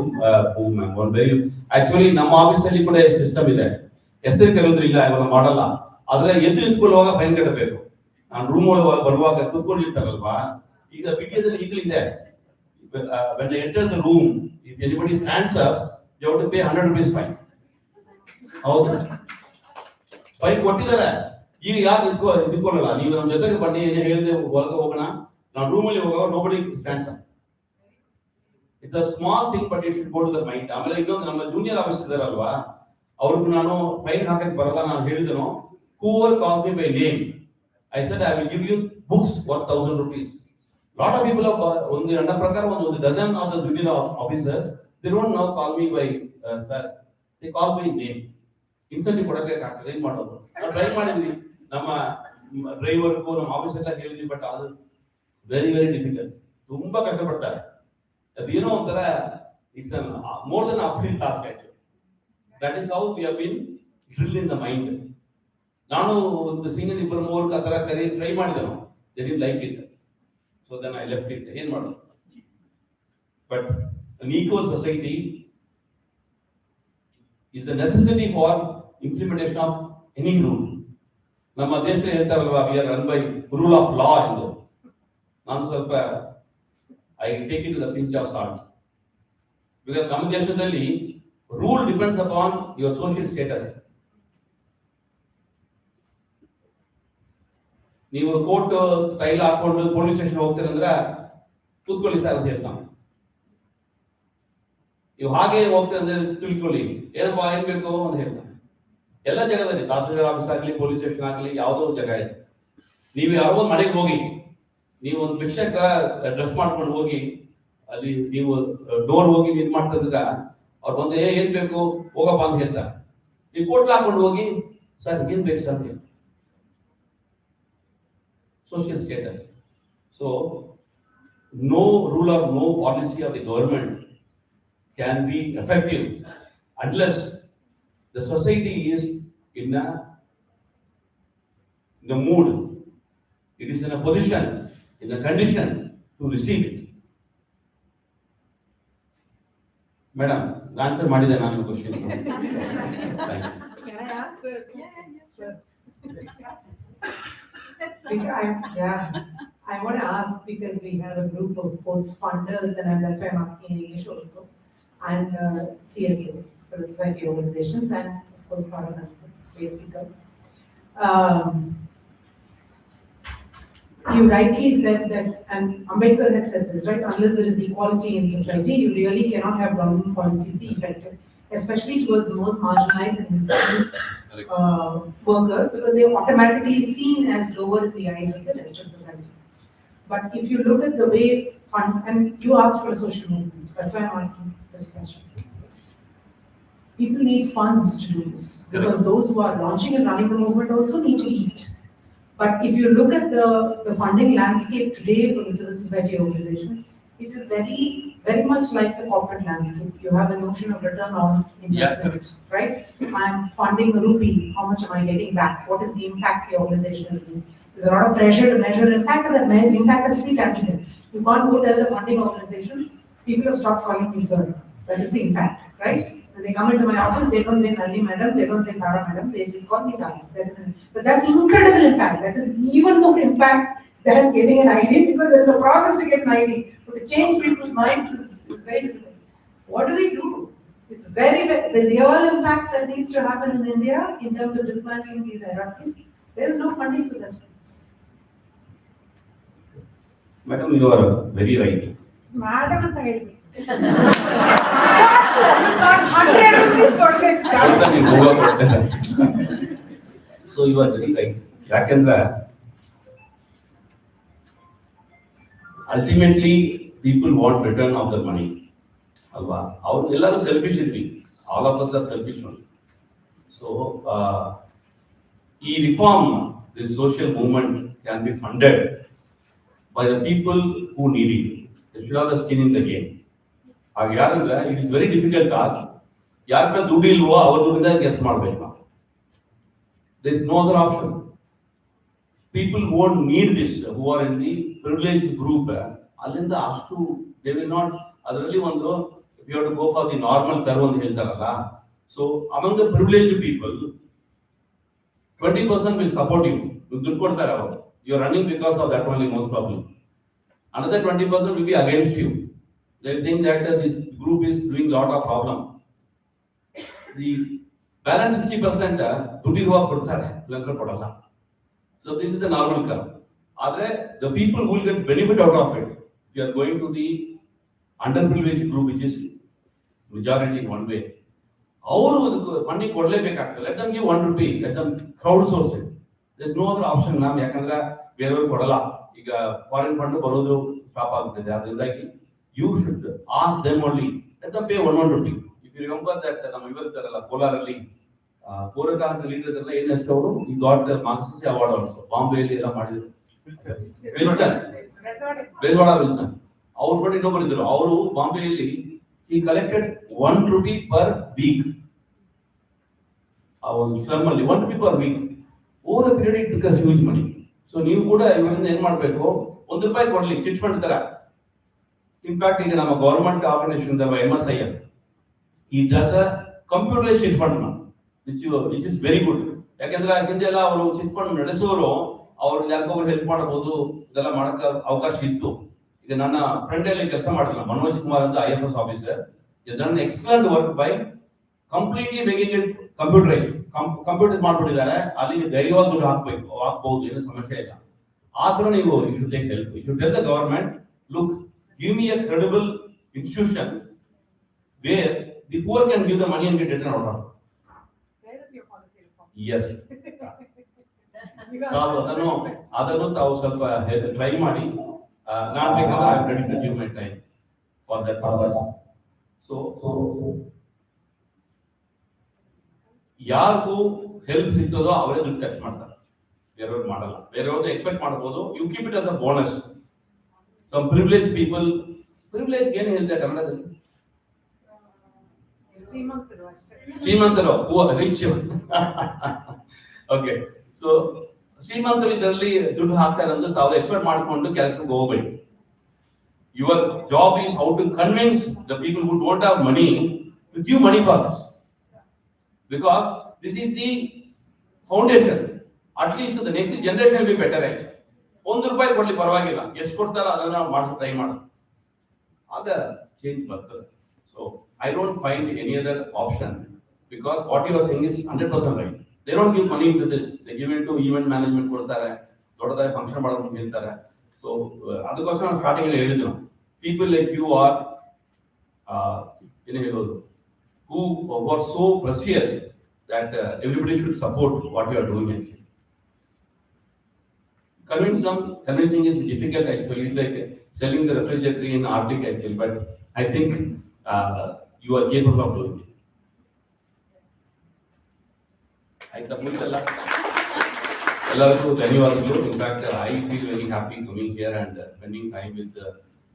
ma'am. ವೆರಿ ಆಕ್ಚುಲಿ ನಮ್ಮ ಆಫೀಸಲ್ಲಿ ಕೂಡ ಸಿಸ್ಟಮ್ ಇದೆ. ಹೆಸರು ಕರೆಯೋದ್ರಿಲ್ಲ, ಇವಾಗ ಮಾಡಲ್ಲ. ಆದ್ರೆ ಎದ್ದು ನಿಂತ್ಕೊಳ್ಳುವಾಗ ಫೈನ್ ಕಟ್ಟಬೇಕು. ನಾನು ರೂಮ್ ಒಳಗೆ ಬರುವಾಗ ಕೂತ್ಕೊಂಡಿರ್ತಾರಲ್ವಾ, ಈಗ ವಿಡಿಯೋದಲ್ಲಿ ಈಗಲೂ ಇದೆ. when they enter the room, if anybody stands up, they have to pay 100 rupees fine. ಹೌದು, ಫೈನ್ ಕೊಟ್ಟಿದ್ದಾರೆ. ಈಗ ಯಾರು ನಿಂತ್ಕೊಳ್ಳಲ್ಲ. ನೀವು ನಮ್ಮ ಜೊತೆಗೆ ಬನ್ನಿ, ಏನೇ ಹೇಳಿದ್ರೆ ಹೊರಗೆ ಹೋಗೋಣ. ನಾವು ರೂಮಲ್ಲಿ ಹೋಗುವಾಗ nobody stands up. It's a small thing, but it should go to the mind. ಆಮೇಲೆ ಇನ್ನೊಂದು, ನಮ್ಮ ಜೂನಿಯರ್ ಆಫೀಸರ್ ಇದಾರಲ್ವಾ, ಅವ್ರಿಗೂ ನಾನು ಫೈನ್ ಹಾಕಕ್ ಬರಲ್ಲ. ನಾನು ಹೇಳಿದನು, whoever calls me by name, I said I will give you books worth 1000 rupees. Lot of people have ಒಂದು ನನ್ನ ಪ್ರಕಾರ ಒಂದು dozen of the junior officers, they don't now call me by sir, they call me name. Incentive ಕೊಡಬೇಕಾಗ್ತದೆ. ಏನ್ ಮಾಡೋದು? ನಾವು try ಮಾಡಿದ್ವಿ, ನಮ್ಮ ಡ್ರೈವರ್ಗೂ ನಮ್ಮ ಆಫೀಸ್ ಎಲ್ಲ ಹೇಳಿದ್ವಿ, ಬಟ್ ಅದು ವೆರಿ ವೆರಿ ಡಿಫಿಕಲ್ಟ್. ತುಂಬಾ ಕಷ್ಟಪಡ್ತಾರೆ. ಅದೇನೋ ಒಂಥರ it's more than uphill task actually. That is how we have been drilled in the mind. ನಾನು ಒಂದು ಸೀನಿಯರ್ 2-3 ಆ ತರ ಟ್ರೈ ಮಾಡಿದೆನು, they did like it. So then I left it. ಏನ್ ಮಾಡೋದು? But an equal society is a necessity for implementation of any rule. ನಮ್ಮ ದೇಶದಲ್ಲಿ ಹೇಳ್ತಾರಲ್ವಾ, we are run by rule of law ಎಂದು. ನಾನು ಸ್ವಲ್ಪ I take it with a pinch of salt. Because ನಮ್ಮ ದೇಶದಲ್ಲಿ rule depends upon your social status. ನೀವು court ತೈಲ ಹಾಕೊಂಡು ಪೊಲೀಸ್ ಸ್ಟೇಷನ್ ಹೋಗ್ತೀರಂದ್ರೆ ಕೂತ್ಕೊಳ್ಳಿ ಸರ್ ಅಂತ ಹೇಳ್ತಾನೆ. ನೀವು ಹಾಗೆ ಹೋಗ್ತೀರಂದ್ರೆ ತಿಳ್ಕೊಳ್ಳಿ, ಏನಪ್ಪಾ ಏನ್ ಬೇಕು ಅಂತ ಹೇಳ್ತಾನೆ. ಎಲ್ಲ ಜಾಗದಲ್ಲಿ ತಹಸೀಲ್ದಾರ್ ಆಫೀಸ್ ಆಗಲಿ, ಪೊಲೀಸ್ ಸ್ಟೇಷನ್ ಆಗಲಿ, ಯಾವುದೋ ಜಾಗ ಇದೆ. ನೀವು ಯಾರೋ ಮನೆಗೆ ಹೋಗಿ, ನೀವು ಒಂದು ಭಿಕ್ಷಕ ಡ್ರೆಸ್ ಮಾಡ್ಕೊಂಡು ಹೋಗಿ ಅಲ್ಲಿ ನೀವು ಡೋರ್ ಹೋಗಿ ಇದು ಮಾಡ್ತಾ ಇದ್ದ ಅವ್ರು ಬಂದು ಏನ್ ಬೇಕು ಹೋಗಪ್ಪ ಅಂತ ಹೇಳ್ತಾರೆ. ನೀವು ಕೋಟ್ ಹಾಕೊಂಡು ಹೋಗಿ ಸರ್ ಏನ್ ಬೇಕು ಸರ್ ಅಂತ. Social status. So no rule or no policy of the government can be effective unless the society is in a mood, it is in a position, in a condition to receive it. Madam, answer madide nanu question. Can I ask sir? Sure. I want to ask because we have a group of both funders and that's why I'm asking in English also, and CSOs, civil society organizations, and of course parliamentarians, base speakers. You rightly said that, and Ambedkar had said this, right? Unless there is equality in society, you really cannot have government policies be effective, especially towards the most marginalized and disadvantaged workers, because they are automatically seen as lower in the eyes of the rest of society. But if you look at the way fund, and you asked for a social movement, that's why I'm asking this question. People need funds to do this, because those who are launching and running the movement also need to eat. But if you look at the funding landscape today for the civil society organizations, it is very much like the corporate landscape. You have a notion of return on investment, right? I'm funding a rupee, how much am I getting back? What is the impact the organization is doing? There's a lot of pressure to measure impact, and that impact has to be tangible. You can't go tell the funding organization, people have stopped calling me sir. That is the impact, right? When they come into my office, they don't say Nalini madam, they don't say Tara madam, they just call me Tara. But that's incredible impact. That is even more impact than getting an ID, because there's a process to get an ID. But to change people's minds is very difficult. What do we do? It's the real impact that needs to happen in India in terms of dismantling these hierarchies. There is no funding for such things. Madam, you are very right. Madam, not 100 rupees So you are very right. Yakendra, ultimately people want return of their money. Alva, ellaru selfish idvi. All of us are selfish only. So reform, this social movement can be funded by the people who need it. They should have the skin in the game. It is very difficult task. Yarka ದುಡ್ಡು ಇಲ್ವೋ ಅವರು ದುಡ್ಡಿಂದ ಕೆಲಸ ಮಾಡಬೇಕು ನಾವು. There is no other option. People who won't need this, who are in the privileged group, ಅಲ್ಲಿಂದ ಅಷ್ಟು they will not. ಅದರಲ್ಲಿ ಒಂದು, if you have to go for the normal curve ಅಂತ ಹೇಳ್ತಾರಲ್ಲ, so among the privileged people, 20% will support you. ದುಡ್ಡು ಕೊಡ್ತಾರೆ ಅವರು. You are running because of that only most probably. Another 20% will be against you. They think that this group is doing lot of problem. The balance 60% ದುಡ್ಡಿರುವ ಕೊಡ್ತಾರೆ, ಲಂಕರ್ ಕೊಡಲ್ಲ. So this is the normal curve. ಆದರೆ the people who will get benefit out of it, if you are going to the underprivileged group, which is majority in one way, ಅವರು funding ಕೊಡ್ಲೇಬೇಕಾಗ್ತದೆ. Let them give 1 rupee, let them crowd source it. There is no other option ನಾವು, ಯಾಕಂದ್ರೆ ಬೇರೆಯವರು ಕೊಡಲ್ಲ. ಈಗ foreign fund ಬರೋದು stop ಆಗ್ತಿದೆ. ಅದರಿಂದಾಗಿ you should ask them only, let them pay 1 rupee. If you remember that ನಮ್ಮ ಇವರಿದ್ದಾರಲ್ಲ ಕೋಲಾರಲ್ಲಿ ಪೂರಕಾಂತ ಲೀಡರ್ ಎಲ್ಲ ಏನು ಹೆಸರು ಅವರು, ಈ ಗಾಟ್ ಮಾರ್ಕ್ಸಿಸ್ಟ್ ಅವಾರ್ಡ್ ಆಲ್ಸೋ. ಬಾಂಬೆಯಲ್ಲಿ ಎಲ್ಲ ಮಾಡಿದ್ರು. ಬೇಲ್ವಾಡ ವಿಲ್ಸನ್ ಅವ್ರ ಫಂಡ್ ಇನ್ನೊಬ್ಬರು ಇದ್ರು. ಅವರು ಬಾಂಬೆಯಲ್ಲಿ he collected 1 rupee per week. ಅವ್ರ ಸ್ಲಮ್ ಅಲ್ಲಿ 1 rupee per week. Over a period it becomes huge money. So ನೀವು ಕೂಡ ಇವರಿಂದ ಏನ್ ಮಾಡ್ಬೇಕು, 1 ರೂಪಾಯಿ ಕೊಡ್ಲಿ, ಚಿಟ್ ಫಂಡ್ ತರ. ಇನ್ಫ್ಯಾಕ್ಟ್ ಈಗ ನಮ್ಮ government organization MSIM, he does a computerized chit fund which is very good. ಯಾಕಂದ್ರೆ ಹಿಂದೆ ಎಲ್ಲ ಅವರು ಚಿಟ್ ಫಂಡ್ ನಡೆಸೋರು ಅವ್ರು ಯಾರಿಗೊಬ್ರು ಹೆಲ್ಪ್ ಮಾಡಬಹುದು, ಇದೆಲ್ಲ ಮಾಡಕ್ಕೆ ಅವಕಾಶ ಇತ್ತು. ಈಗ ನನ್ನ ಫ್ರೆಂಡ್ ಅಲ್ಲಿ ಕೆಲಸ ಮಾಡಿದ್ರು ಮನೋಜ್ ಕುಮಾರ್ ಅಂತ IFS ಆಫೀಸರ್, ಇದನ್ನ excellent work by completely making it computerized. Computer ಮಾಡ್ಬಿಟ್ಟಿದ್ದಾರೆ. ಅಲ್ಲಿ ಧೈರ್ಯವಾಗಿ ದುಡ್ಡು ಹಾಕ್ಬಹುದು, ಏನು ಸಮಸ್ಯೆ ಇಲ್ಲ. ಆತರ ನೀವು you should take help. You should tell the government, look, give me a credible institution where the poor can give the money and get written out of. Where is your policy reform? Yes. ಅದನ್ನು ತಾವು ಸ್ವಲ್ಪ try ಮಾಡಿ. ನಾನು ಬೇಕಾದ್ರೆ I am ready to give my time for that purpose. So ಯಾರಿಗೂ help ಸಿಗ್ತದೋ ಅವರೇ ದುಡ್ಡು ಖರ್ಚು ಮಾಡ್ತಾರೆ, ಬೇರೆಯವ್ರು ಮಾಡಲ್ಲ. ಬೇರೆಯವ್ರದ್ದು ಎಕ್ಸ್ಪೆಕ್ಟ್ ಮಾಡಬಹುದು. You keep it as a bonus. Some privilege people, privilege ಏನು ಹೇಳಿದೆ ಕನ್ನಡದಲ್ಲಿ? ಶ್ರೀಮಂತರು, ರಿಚ್. ಓಕೆ, ಸೊ ಶ್ರೀಮಂತರು ಇದರಲ್ಲಿ ದುಡ್ಡು ಹಾಕ್ತಾರೆ ಅಂದ್ರೆ ತಾವು ಎಕ್ಸ್ಪೆಕ್ಟ್ ಮಾಡ್ಕೊಂಡು ಕೆಲಸಕ್ಕೆ ಹೋಗ್ಬೇಡಿ. Your job is how to convince the people who don't have money to give money for this, because this is the foundation. At least the next generation be better. ಆಯ್ತು, ₹1 ಕೊಡ್ಲಿ ಪರವಾಗಿಲ್ಲ, ಎಷ್ಟು ಕೊಡ್ತಾರೋ ಅದನ್ನ ಮಾಡಿಸಿ ಟ್ರೈ ಮಾಡೋದು, ಆಗ ಚೇಂಜ್ ಬರ್ತದೆ. So I don't find any other option, because what you are saying is 100% right. They don't give money to this. They give it to event management ಕೊಡ್ತಾರೆ, ದೊಡ್ಡದಾಗಿ ಫಂಕ್ಷನ್ ಮಾಡೋದು ಹೇಳ್ತಾರೆ. ಸೊ ಅದಕ್ಕೋಸ್ಕರ ನಾವು ಸ್ಟಾರ್ಟಿಂಗ್ ಅಲ್ಲಿ ಹೇಳಿದ್ವಿ, ಪೀಪಲ್ ಲೈಕ್ ಯು ಆರ್ ಏನು ಹೇಳೋದು, who are so precious that everybody should support what you are doing. Actually, convincing is difficult. Actually, it's like selling the refrigerator in Arctic. Actually, but I think you are capable of doing it. ಆಯ್ತಾ, ಮುಗಿತಲ್ಲ? ಎಲ್ಲರಿಗೂ ಧನ್ಯವಾದಗಳು. In fact I feel very happy coming here and spending time with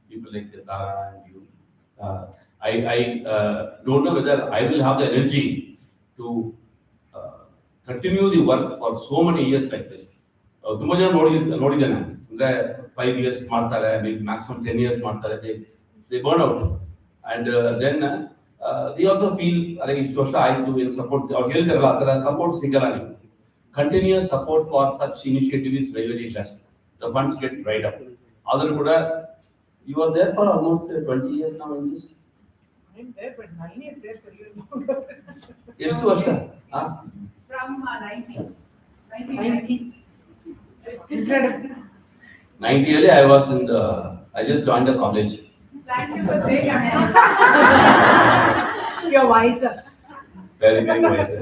people like Tara and you. I don't know whether I will have the energy to continue the work for so many years like this. ತುಂಬಾ ಜನ ನೋಡಿದ್ದೇನೆ, ಅಂದ್ರೆ 5 years ಮಾಡ್ತಾರೆ, maximum 10 years ಮಾಡ್ತಾರೆ, they burn out. And then they also feel like ಇಷ್ಟು ವರ್ಷ ಆಯ್ತು, ಏನು ಸಪೋರ್ಟ್ ಅವ್ರು ಹೇಳ್ತಾರಲ್ಲ, ಆ ಥರ ಸಪೋರ್ಟ್ ಸಿಗಲ್ಲ. ನೀವು continues support for such initiative is very very less. The funds get dried up. ಆದರೂ ಕೂಡ you are there for almost 20 years now in this. I'm there, but 9 years there for you. ಎಷ್ಟು ವರ್ಷ? From 90. 90 ಅಲ್ಲಿ I was in the, I just joined the college. Thank you for saying that. You're wiser. Very, very wiser.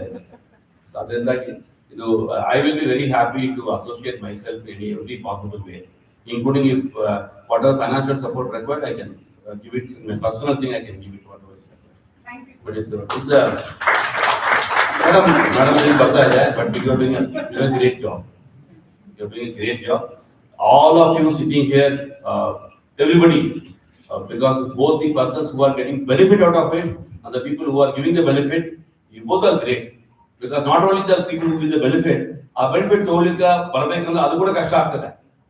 So ಅದರಿಂದಾಗಿ ಇದು I will be very happy to associate myself in every possible way, including if whatever financial support required, I can give it. My personal thing, I can give it whatever is required. Thank you. But it's madam is ಬರ್ತಾ ಇದೆ, but you're doing a great job. You're doing a great job. All of you sitting here, everybody, because both the persons who are getting benefit out of it and the people who are giving the benefit, you both are great. Because not only the people who give the benefit, ಆ benefit ತಗೊಳ್ಳಿಕ್ಕೆ ಬರಬೇಕಂದ್ರೆ ಅದು ಕೂಡ ಕಷ್ಟ ಆಗ್ತದೆ.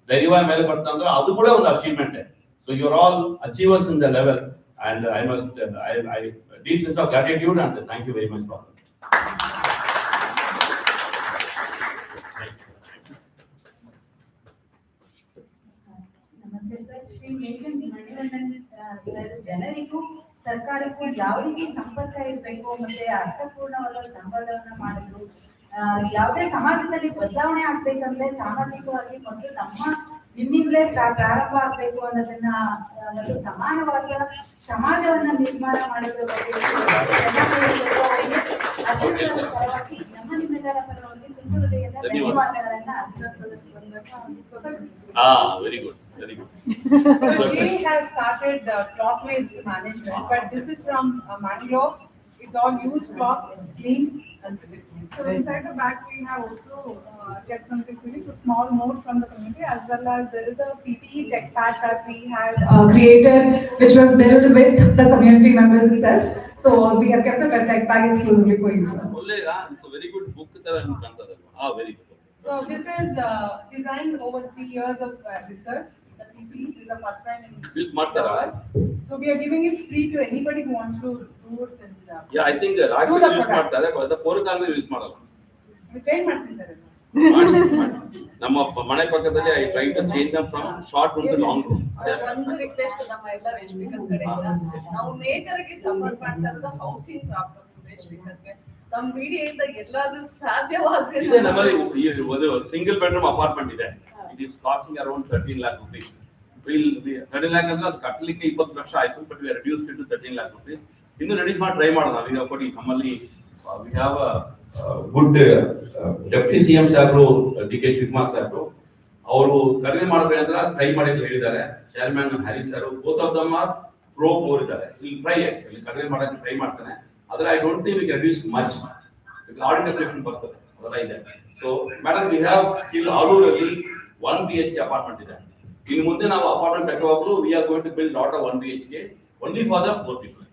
ಧೈರ್ಯವಾಗಿ ಮೇಲೆ ಬರ್ತಾ ಅಂದ್ರೆ ಅದು ಕೂಡ ಒಂದು achievement. So you are all achievers in the level, and I must I deep sense of gratitude and thank you very much for. ನಮಸ್ತೆ ಸರ್. ಶ್ರೀ ಮಣಿವಣ್ಣನ್ ಸರ್, ಜನರಿಗೂ ಸರ್ಕಾರಕ್ಕೂ ಯಾವ ರೀತಿ ಸಂಪರ್ಕ ಇರಬೇಕು, ಮತ್ತೆ ಅರ್ಥಪೂರ್ಣವಾದ ಸಂವಾದವನ್ನ ಮಾಡಲು, ಯಾವುದೇ ಸಮಾಜದಲ್ಲಿ ಬದಲಾವಣೆ ಆಗ್ಬೇಕಂದ್ರೆ ಸಾಮಾಜಿಕವಾಗಿ ಮೊದಲು ನಿಮ್ಮಿಂದಲೇ ಪ್ರಾರಂಭ ಆಗ್ಬೇಕು ಅನ್ನೋದನ್ನ, ಮತ್ತು ಸಮಾನವಾದ ಸಮಾಜವನ್ನ ನಿರ್ಮಾಣ ಮಾಡೋದ್ರ ಬಗ್ಗೆ ನಮ್ಮ ನಿಮ್ಮೆಲ್ಲರ ಪರವಾಗಿ ತುಂಬ ಹೃದಯದ ಧನ್ಯವಾದಗಳನ್ನ very good, very good. So she has started cloth waste management, but this is from Mangalore. It's all used cloth, clean and stitched. So inside the bag we have also kept something for you. It's a small note from the community, as well as there is a PPE tech pack that we had created, which was built with the community members itself. So we have kept a tech pack exclusively for you, sir. It's a very good book that I'm very good. So this is designed over 3 years of research. The PPE is a first time in Use ಮಾಡ್ತಾರಾ? So we are giving it free to anybody who wants to do it. Yeah, I think ರಾಕ್ಷಸ use ಮಾಡ್ತಾರೆ, but ಪೋರ್ಕಾಲ್ನ use ಮಾಡಲ್ಲ. Change ಮಾಡ್ತೀವಿ sir. ನಮ್ಮ ಮನೆ ಪಕ್ಕದಲ್ಲಿ I try to change them from short to long. ಒಂದು ರಿಕ್ವೆಸ್ಟ್ ನಮ್ಮ ಎಲ್ಲ ವೇಸ್ಟ್ ಸ್ಪೀಕರ್ಸ್ ಕಡೆಯಿಂದ, ನಾವು ಮೇಜರ್ ಆಗಿ ಸಫರ್ ಮಾಡ್ತಾ ಇರೋದು ಹೌಸಿಂಗ್ ಪ್ರಾಬ್ಲಮ್ ವೇಸ್ಟ್ ಸ್ಪೀಕರ್ಗೆ. ನಮ್ಮ ಮೀಡಿಯಾದಿಂದ ಎಲ್ಲಾದ್ರೂ ಸಾಧ್ಯವಾದ್ರೆ ಇದೆ, ನಮ್ಮಲ್ಲಿ ಒಂದು ಸಿಂಗಲ್ ಬೆಡ್ರೂಮ್ ಅಪಾರ್ಟ್ಮೆಂಟ್ ಇದೆ, it is costing around 13 lakh rupees. 13 lakh ಅಂದ್ರೆ ಅದು ಕಟ್ಟಲಿಕ್ಕೆ 20 ಲಕ್ಷ ಆಯ್ತು, but we have reduced it to 13 lakh rupees. ಇನ್ನು ರೆಡ್ಯೂಸ್ ಮಾಡಿ ಟ್ರೈ ಮಾಡೋಣ. ಈಗ ಕೊಡಿ ನಮ್ಮಲ್ಲಿ we have a good deputy CM ಸಾಹೇಬ್ರು ಡಿ.ಕೆ ಶಿವಕುಮಾರ್ ಸಾಹೇಬ್ರು ಅವರು ಕಡಿಮೆ ಮಾಡಬೇಕಂದ್ರೆ ಟ್ರೈ ಮಾಡಿ ಅಂತ ಹೇಳಿದ್ದಾರೆ. Chairman Harris sir both of them are pro more ಇದ್ದಾರೆ. ಇಲ್ಲಿ ಟ್ರೈ ಆಕ್ಚುಲಿ ಕಡಿಮೆ ಮಾಡಕ್ಕೆ ಟ್ರೈ ಮಾಡ್ತಾನೆ. ಆದ್ರೆ I don't think we can reduce much because audit application ಬರ್ತದೆ ಅದೆಲ್ಲ ಇದೆ. So madam we have still ಆಲೂರಲ್ಲಿ 1 BHK ಅಪಾರ್ಟ್ಮೆಂಟ್ ಇದೆ. ಇನ್ನು ಮುಂದೆ ನಾವು ಅಪಾರ್ಟ್ಮೆಂಟ್ ಕಟ್ಟುವಾಗಲೂ we are going to build lot of 1 BHK only for the poor people,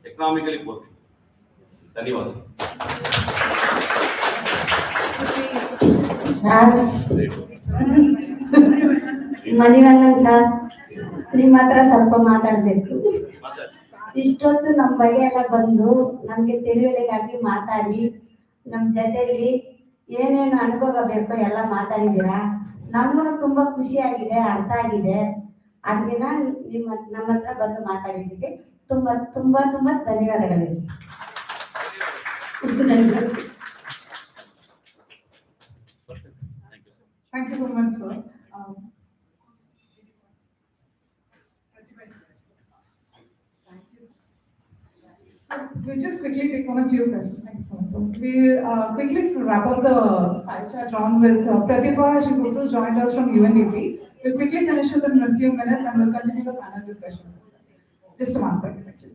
economically poor people. ಧನ್ಯವಾದ. ಮಣಿವಣ್ಣನ್ ಸರ್, ನಿಮ್ಮ ಹತ್ರ ಸ್ವಲ್ಪ ಮಾತಾಡ್ಬೇಕು. ಇಷ್ಟೊತ್ತು ನಮ್ಮ ಬಗ್ಗೆ ಎಲ್ಲ ಬಂದು ನಮ್ಗೆ ತಿಳಿಯಲಿಗಾಗಿ ಮಾತಾಡಿ ನಮ್ ಜೊತೆಲಿ ಏನೇನು ಅನುಭವ ಬೇಕೋ ಎಲ್ಲ ಮಾತಾಡಿದೀರಾ. ನಮ್ಗೂ ತುಂಬಾ ಖುಷಿ ಆಗಿದೆ, ಅರ್ಥ ಆಗಿದೆ. ಅದಕ್ಕೆ ನಮ್ಮ ಹತ್ರ ಬಂದು ಮಾತಾಡಿದ್ದಕ್ಕೆ ತುಂಬಾ ತುಂಬಾ ತುಂಬಾ ಧನ್ಯವಾದಗಳು. Thank you so much, sir. We'll just quickly take on a few questions. Thank you so much. So we'll quickly wrap up the side chat round with Pratibha. She's also joined us from UNDP. We'll quickly finish it in a few minutes and we'll continue the panel discussion. Just 1 second, actually.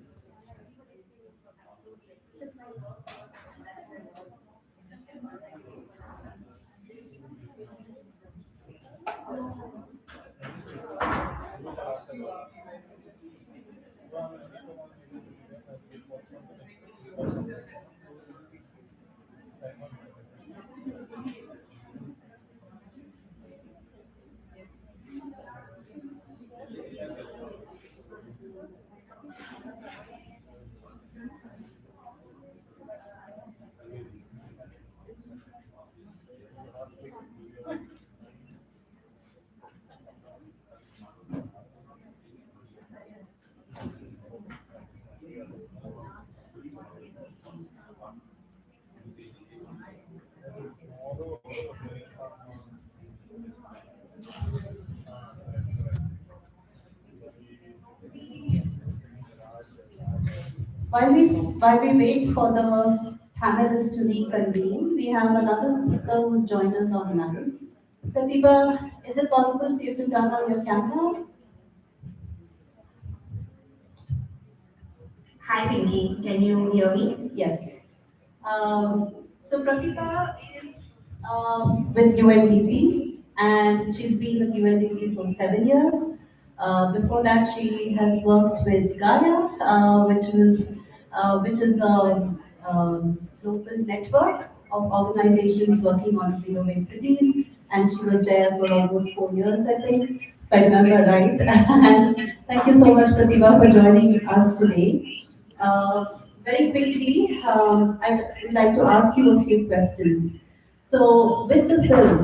While we wait for the panelists to reconvene, we have another speaker who's joined us online. Pratibha, is it possible for you to turn on your camera? Hi Pinky, can you hear me? Yes. So Pratibha is with UNDP and she's been with UNDP for 7 years. Before that, she has worked with Gaia, which is a global network of organizations working on zero waste cities, and she was there for almost 4 years, I think, if I remember right. And thank you so much, Pratibha, for joining us today. Very quickly, I would like to ask you a few questions. So, with the film,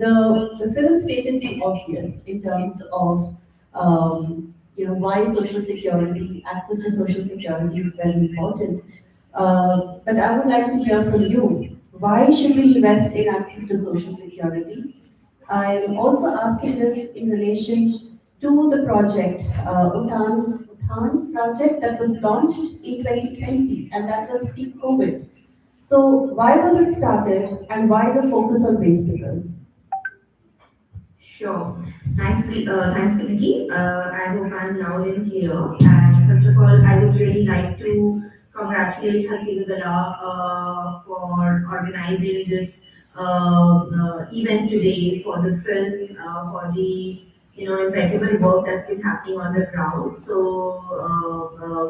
the film stated the obvious in terms of why social security, access to social security is very important. But I would like to hear from you. Why should we invest in access to social security? I'm also asking this in relation to the project, Uttan project that was launched in 2020, and that was peak COVID. So why was it started and why the focus on waste pickers? Sure. Thanks, Pinky. I hope I'm loud and clear. And first of all, I would really like to congratulate Hasibullah for organizing this event today, for the film, for the impeccable work that's been happening on the ground. So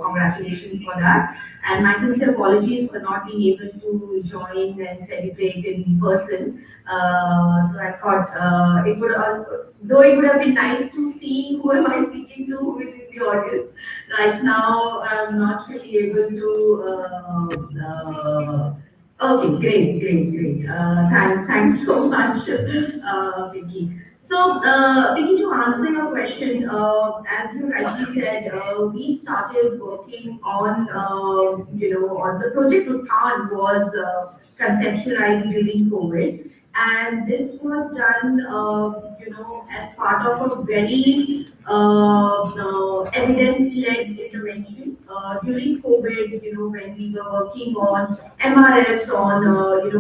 congratulations for that. And my sincere apologies for not being able to join and celebrate in person. So I thought though it would have been nice to see who am I speaking to, who is in the audience. Right now, I'm not really able to. Okay, great. Thanks so much, Vicky. So, Vicky, to answer your question, as you rightly said, we started working on the project Uttan was conceptualized during COVID, and this was done, as part of a very evidence-led intervention during COVID. When we were working on MRFs, on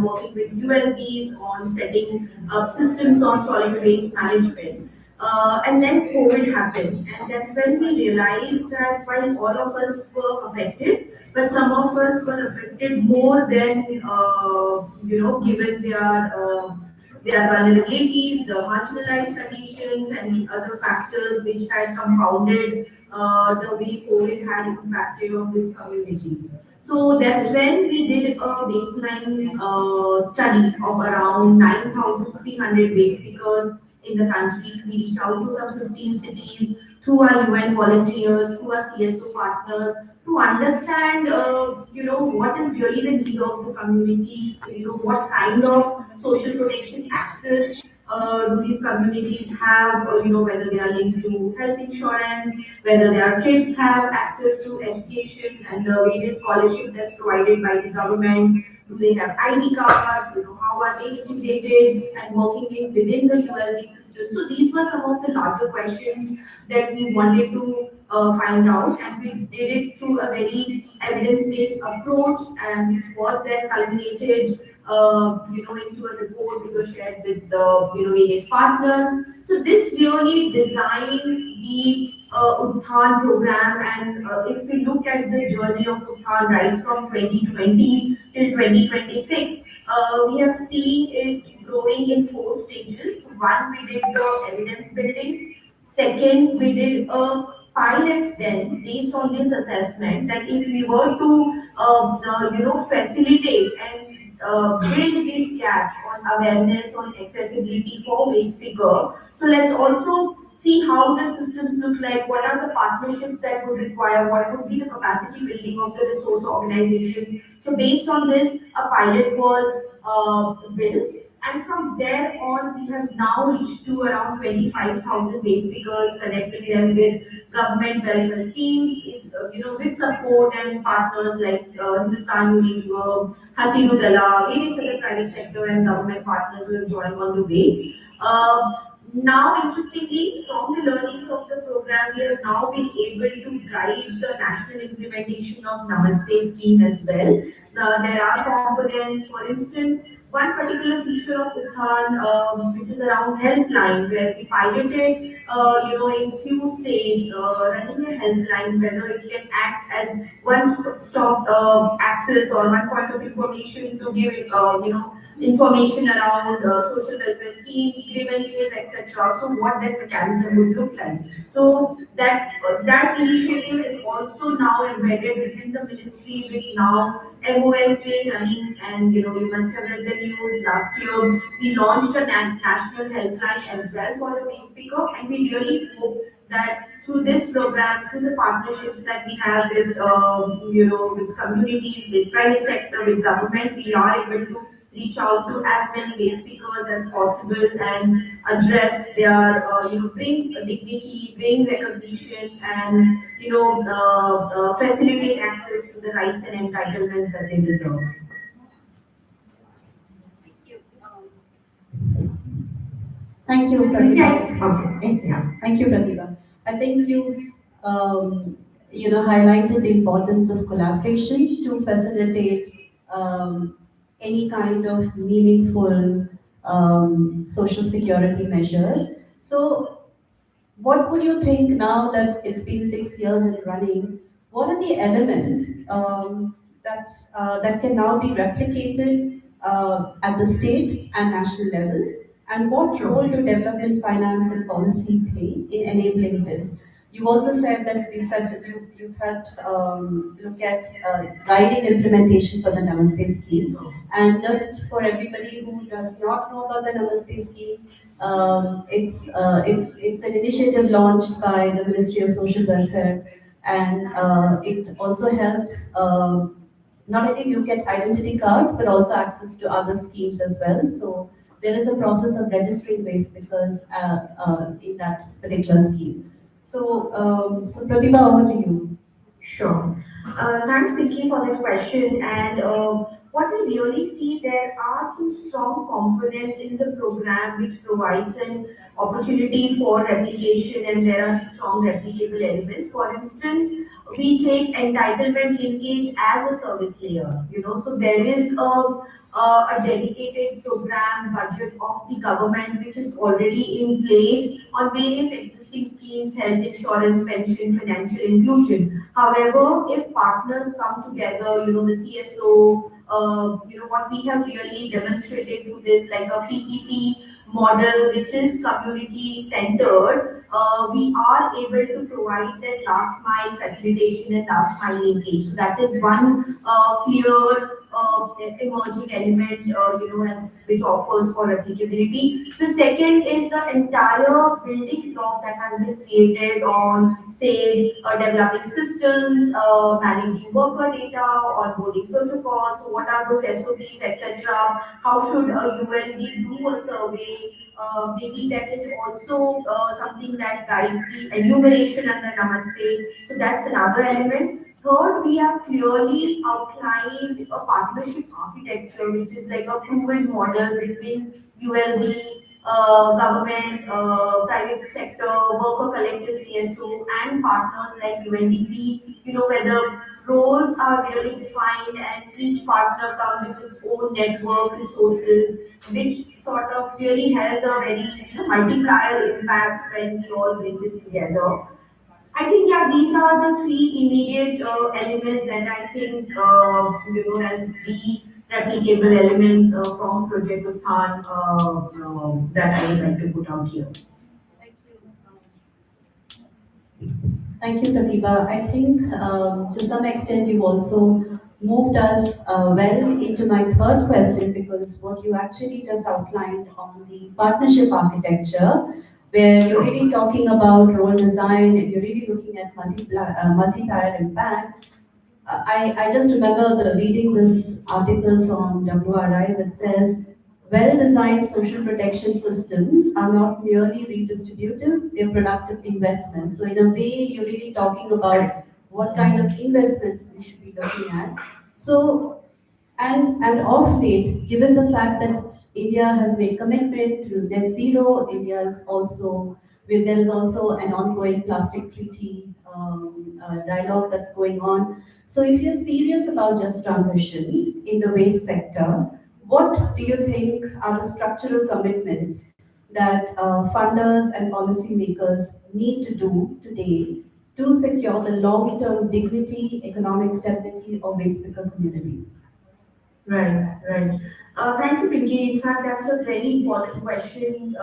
working with ULBs on setting up systems on solid waste management. And then COVID happened, and that's when we realized that while all of us were affected, but some of us were affected more than given their vulnerabilities, the marginalized conditions, and the other factors which had compounded the way COVID had impacted on this community. So that's when we did a baseline study of around 9,300 waste pickers in the country. We reach out to some 15 cities through our UN volunteers, through our CSO partners, to understand, what is really the need of the community, what kind of social protection access do these communities have, whether they are linked to health insurance, whether their kids have access to education and the various scholarship that's provided by the government. Do they have ID card? How are they integrated and working within the ULB system? So these were some of the larger questions that we wanted to find out, and we did it through a very evidence-based approach, and which was then culminated, into a report which was shared with the various partners. So this really designed the Utthan program, and if we look at the journey of Utthan right from 2020 till 2026, we have seen it growing in 4 stages. One, we did the evidence building. Second, we did a pilot then based on this assessment that if we were to facilitate and build these gaps on awareness, on accessibility for waste picker. So let's also see how the systems look like, what are the partnerships that would require, what would be the capacity building of the resource organizations. So based on this, a pilot was built. And from there on, we have now reached to around 25,000 waste pickers, connecting them with government welfare schemes, with support and partners like Hindustan Unilever, Hasinu Dala, various other private sector and government partners who have joined on the way. Now, interestingly, from the learnings of the program, we have now been able to guide the national implementation of Namaste scheme as well. There are components, for instance, one particular feature of Utthan, which is around helpline, where we piloted, in few states, running a helpline, whether it can act as one-stop access or one point of information to give, information around social welfare schemes, grievances, etc. So what that mechanism would look like. So that initiative is also now embedded within the ministry with now MOSJ running, and you must have read the news last year. We launched a national helpline as well for the waste picker, and we really hope that through this program, through the partnerships that we have with with communities, with private sector, with government, we are able to reach out to as many waste pickers as possible and address their, bring dignity, bring recognition, and facilitate access to the rights and entitlements that they deserve. Thank you, Pratibha. Okay. Yeah. Thank you, Pratibha. I think you've highlighted the importance of collaboration to facilitate any kind of meaningful social security measures. So, what would you think now that it's been 6 years in running? What are the elements that can now be replicated at the state and national level? And what role do development finance and policy play in enabling this? You also said that you've had look at guiding implementation for the Namaste scheme. And just for everybody who does not know about the Namaste scheme, it's an initiative launched by the Ministry of Social Welfare, and it also helps not only look at identity cards but also access to other schemes as well. So there is a process of registering waste pickers in that particular scheme. So, Pratibha, over to you. Sure. Thanks, Vicky, for that question. And what we really see, there are some strong components in the program which provides an opportunity for replication, and there are strong replicable elements. For instance, we take entitlement linkage as a service layer, so there is a dedicated program budget of the government which is already in place on various existing schemes, health insurance, pension, financial inclusion. However, if partners come together, the CSO, what we have really demonstrated through this, like a PPP model, which is community centered, we are able to provide that last mile facilitation and last mile linkage. So that is one clear emerging element, which offers for replicability. The second is the entire building block that has been created on, say, developing systems, managing worker data, onboarding protocols. So what are those SOPs, etc.? How should a ULD do a survey? Maybe that is also something that guides the enumeration under Namaste. So that's another element. Third, we have clearly outlined a partnership architecture, which is like a proven model between ULB, government, private sector, worker collective CSO, and partners like UNDP, where the roles are really defined and each partner comes with its own network resources, which sort of really has a very multiplier impact when we all bring this together. I think, yeah, these are the three immediate elements that I think, as the replicable elements from Project Uthan that I would like to put out here. Thank you, Pratibha. I think to some extent you also moved us well into my third question, because what you actually just outlined on the partnership architecture, where you're really talking about role design and you're really looking at multi-tier impact. I just remember reading this article from WRI that says, well-designed social protection systems are not merely redistributive, they're productive investments. So in a way, you're really talking about what kind of investments we should be looking at. So, and of late, given the fact that India has made commitment to net zero, there is also an ongoing plastic treaty dialogue that's going on. So if you're serious about just transition in the waste sector, what do you think are the structural commitments that funders and policymakers need to do today to secure the long-term dignity, economic stability of waste picker communities? Right. Thank you, Pinky. In fact, that's a very important question,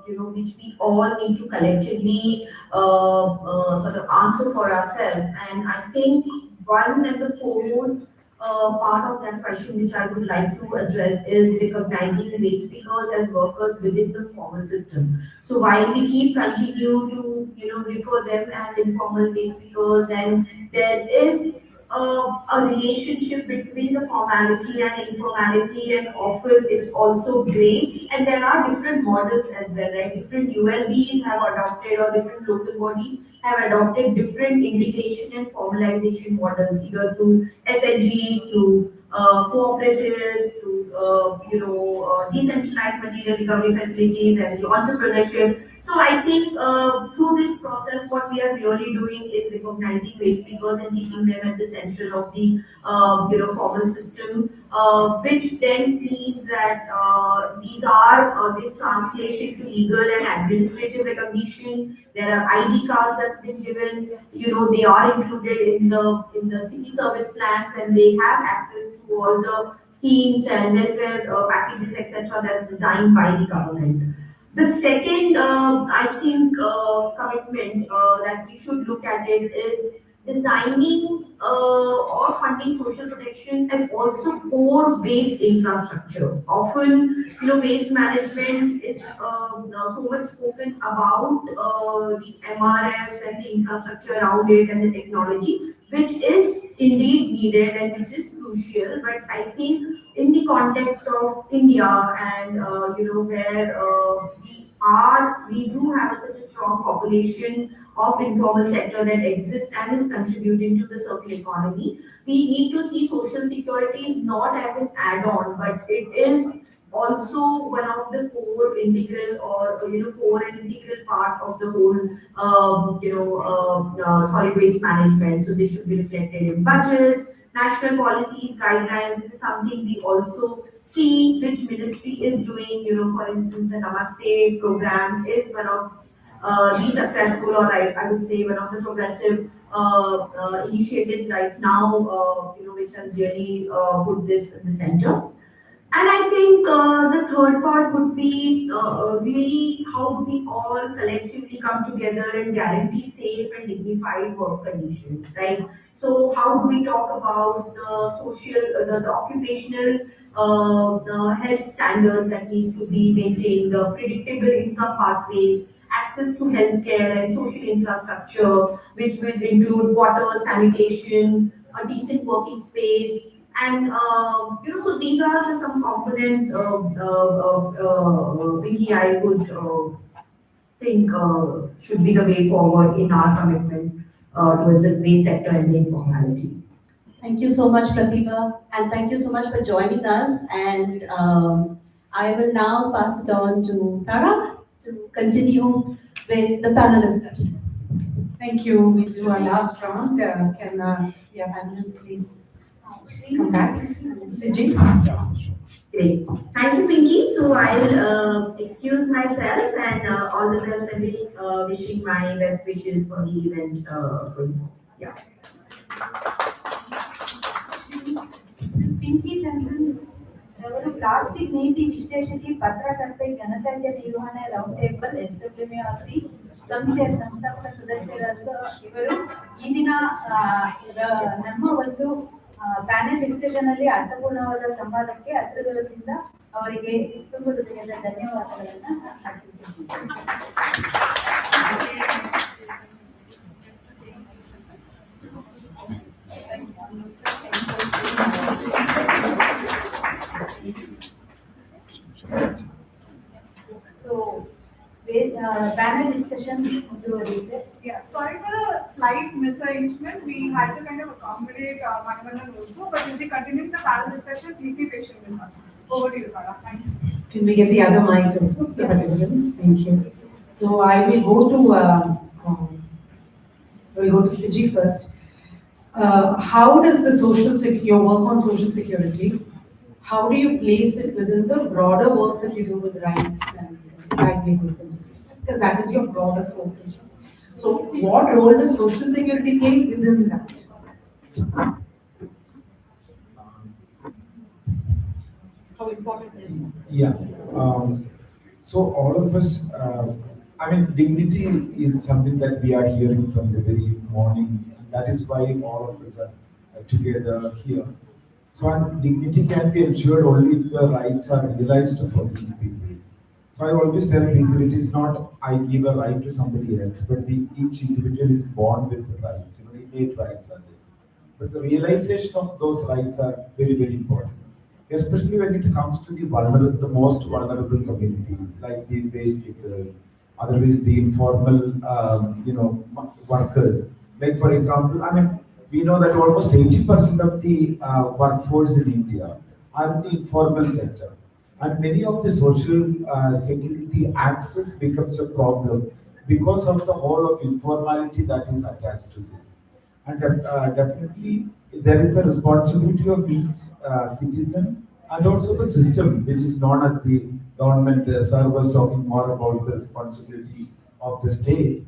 which we all need to collectively sort of answer for ourselves. And I think one and the foremost part of that question, which I would like to address, is recognizing waste pickers as workers within the formal system. So while we keep continue to refer them as informal waste pickers, and there is a relationship between the formality and informality, and often it's also gray, and there are different models as well, right? Different ULBs have adopted, or different local bodies have adopted different integration and formalization models, either through SNGs, through cooperatives, through decentralized material recovery facilities and the entrepreneurship. So I think through this process, what we are really doing is recognizing waste pickers and keeping them at the center of the formal system, which then means that this translates into legal and administrative recognition. There are ID cards that's been given. They are included in the city service plans, and they have access to all the schemes and welfare packages, etc., that's designed by the government. The second, I think, commitment that we should look at it is designing or funding social protection as also core waste infrastructure. Often, waste management is so much spoken about the MRFs and the infrastructure around it and the technology, which is indeed needed and which is crucial. But I think in the context of India and where we we do have such a strong population of informal sector that exists and is contributing to the circular economy. We need to see social security is not as an add-on, but it is also one of the core integral or core and integral part of the whole solid waste management. So this should be reflected in budgets, national policies, guidelines. This is something we also see which ministry is doing. For instance, the Namaste program is one of the successful, or I would say one of the progressive initiatives right now, which has really put this in the center. And I think the third part would be really how do we all collectively come together and guarantee safe and dignified work conditions, right? So how do we talk about the social, the occupational the health standards that needs to be maintained, the predictable income pathways, access to healthcare and social infrastructure, which will include water, sanitation, a decent working space, and so these are some components Vicky, I would think should be the way forward in our commitment towards the waste sector and the informality. Thank you so much, Pratibha, and thank you so much for joining us. And I will now pass it on to Tara to continue with the panel discussion. Thank you. We'll do our last round. Can panelists please come back? Siji? Great. Thank you, Pinky. So I'll excuse myself and all the best, and really wishing my best wishes for the event going forward. Yeah. Pinky Chandran ఎవరు plastic నీటి విశ్లేషకి పత్రకర్పై ఘనత్యాజ్య నిర్వహణ round table SWMRC ಸಂಸ್ಥಾಪಕ ಸದಸ್ಯರಾದ ಇವರು ಈ ದಿನ ನಮ್ಮ ಒಂದು ಪ್ಯಾನೆಲ್ ಡಿಸ್ಕಷನ್ ಅಲ್ಲಿ ಅರ್ಥಪೂರ್ಣವಾದ ಸಂವಾದಕ್ಕೆ ಹತ್ತಿರದಿಂದ ಅವರಿಗೆ ತುಂಬ ಹೃದಯದ ಧನ್ಯವಾದಗಳನ್ನು ಅರ್ಪಿಸುತ್ತೇನೆ. So, panel discussion. Yeah, sorry for the slight misarrangement. We had to kind of accommodate Manivandan also, but we'll be continuing the panel discussion. Please be patient with us. Over to you, Kara. Thank you. Can we get the other mic also, the participants? Thank you. So I will go to Siji first. How does the your work on social security, how do you place it within the broader work that you do with rights and livelihoods and things? Because that is your broader focus. So what role does social security play within that? How important is it? Yeah. So all of us, dignity is something that we are hearing from the very morning. That is why all of us are together here. So dignity can be ensured only if the rights are realized for the people. So I always tell people it is not I give a right to somebody else, but each individual is born with the rights. Innate rights are there. But the realization of those rights are very, very important. Especially when it comes to the most vulnerable communities, like the waste pickers, otherwise the informal, workers. Like for example, we know that almost 80% of the workforce in India are in the informal sector, and many of the social security access becomes a problem because of the whole of informality that is attached to this. And definitely there is a responsibility of each citizen and also the system, which is known as the government. Sir was talking more about the responsibility of the state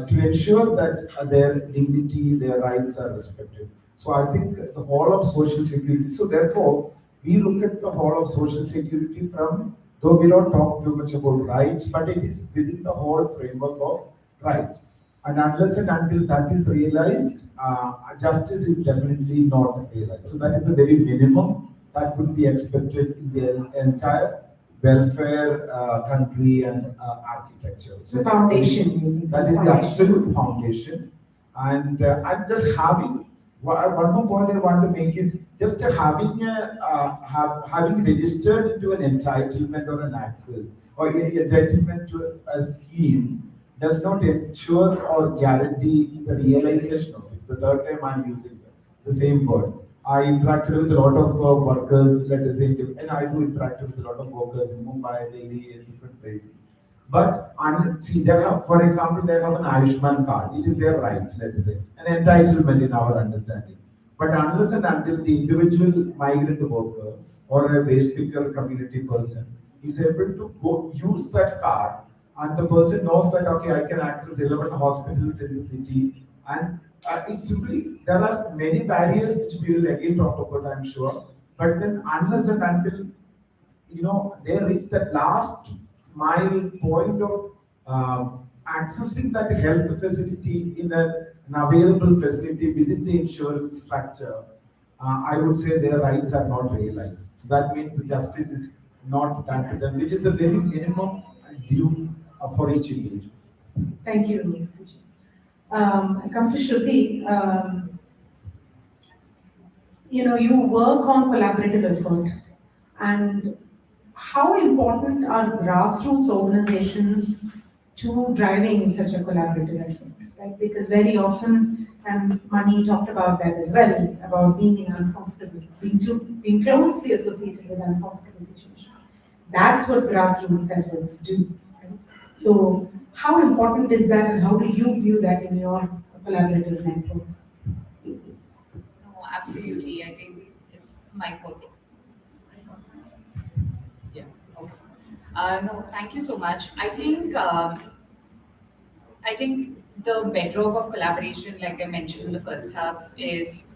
to ensure that their dignity, their rights are respected. So I think the whole of social security, so therefore we look at the whole of social security from, though we don't talk too much about rights, but it is within the whole framework of rights. And unless and until that is realized, justice is definitely not realized. So that is the very minimum that would be expected in the entire welfare country and architecture. It's the foundation. That is the absolute foundation. And I'm just having one more point I want to make is just having registered into an entitlement or an access or entitlement to a scheme does not ensure or guarantee the realization of it. The third time I'm using the same word. I interacted with a lot of workers, let us say, and I do interact with a lot of workers in Mumbai, Delhi, and different places. But see, they have, for example, they have an Ayushman card. It is their right, let us say, an entitlement in our understanding. But unless and until the individual migrant worker or a waste picker community person is able to go use that card, and the person knows that okay, I can access 11 hospitals in the city, and it's simply there are many barriers which we will again talk about, I'm sure. But then unless and until they reach that last mile point of accessing that health facility in an available facility within the insurance structure, I would say their rights are not realized. So that means the justice is not done to them, which is the very minimum due for each individual. Thank you, Suji. I come to Shruti. You work on collaborative effort, and how important are grassroots organizations to driving such a collaborative effort, right? Because very often, and Mani talked about that as well, about being in uncomfortable, being closely associated with uncomfortable situations. That's what grassroots efforts do. Right? So, how important is that, and how do you view that in your collaborative network? No, absolutely. I think it's my fault. Yeah. Okay. No, thank you so much. I think the bedrock of collaboration, like I mentioned in the first half, is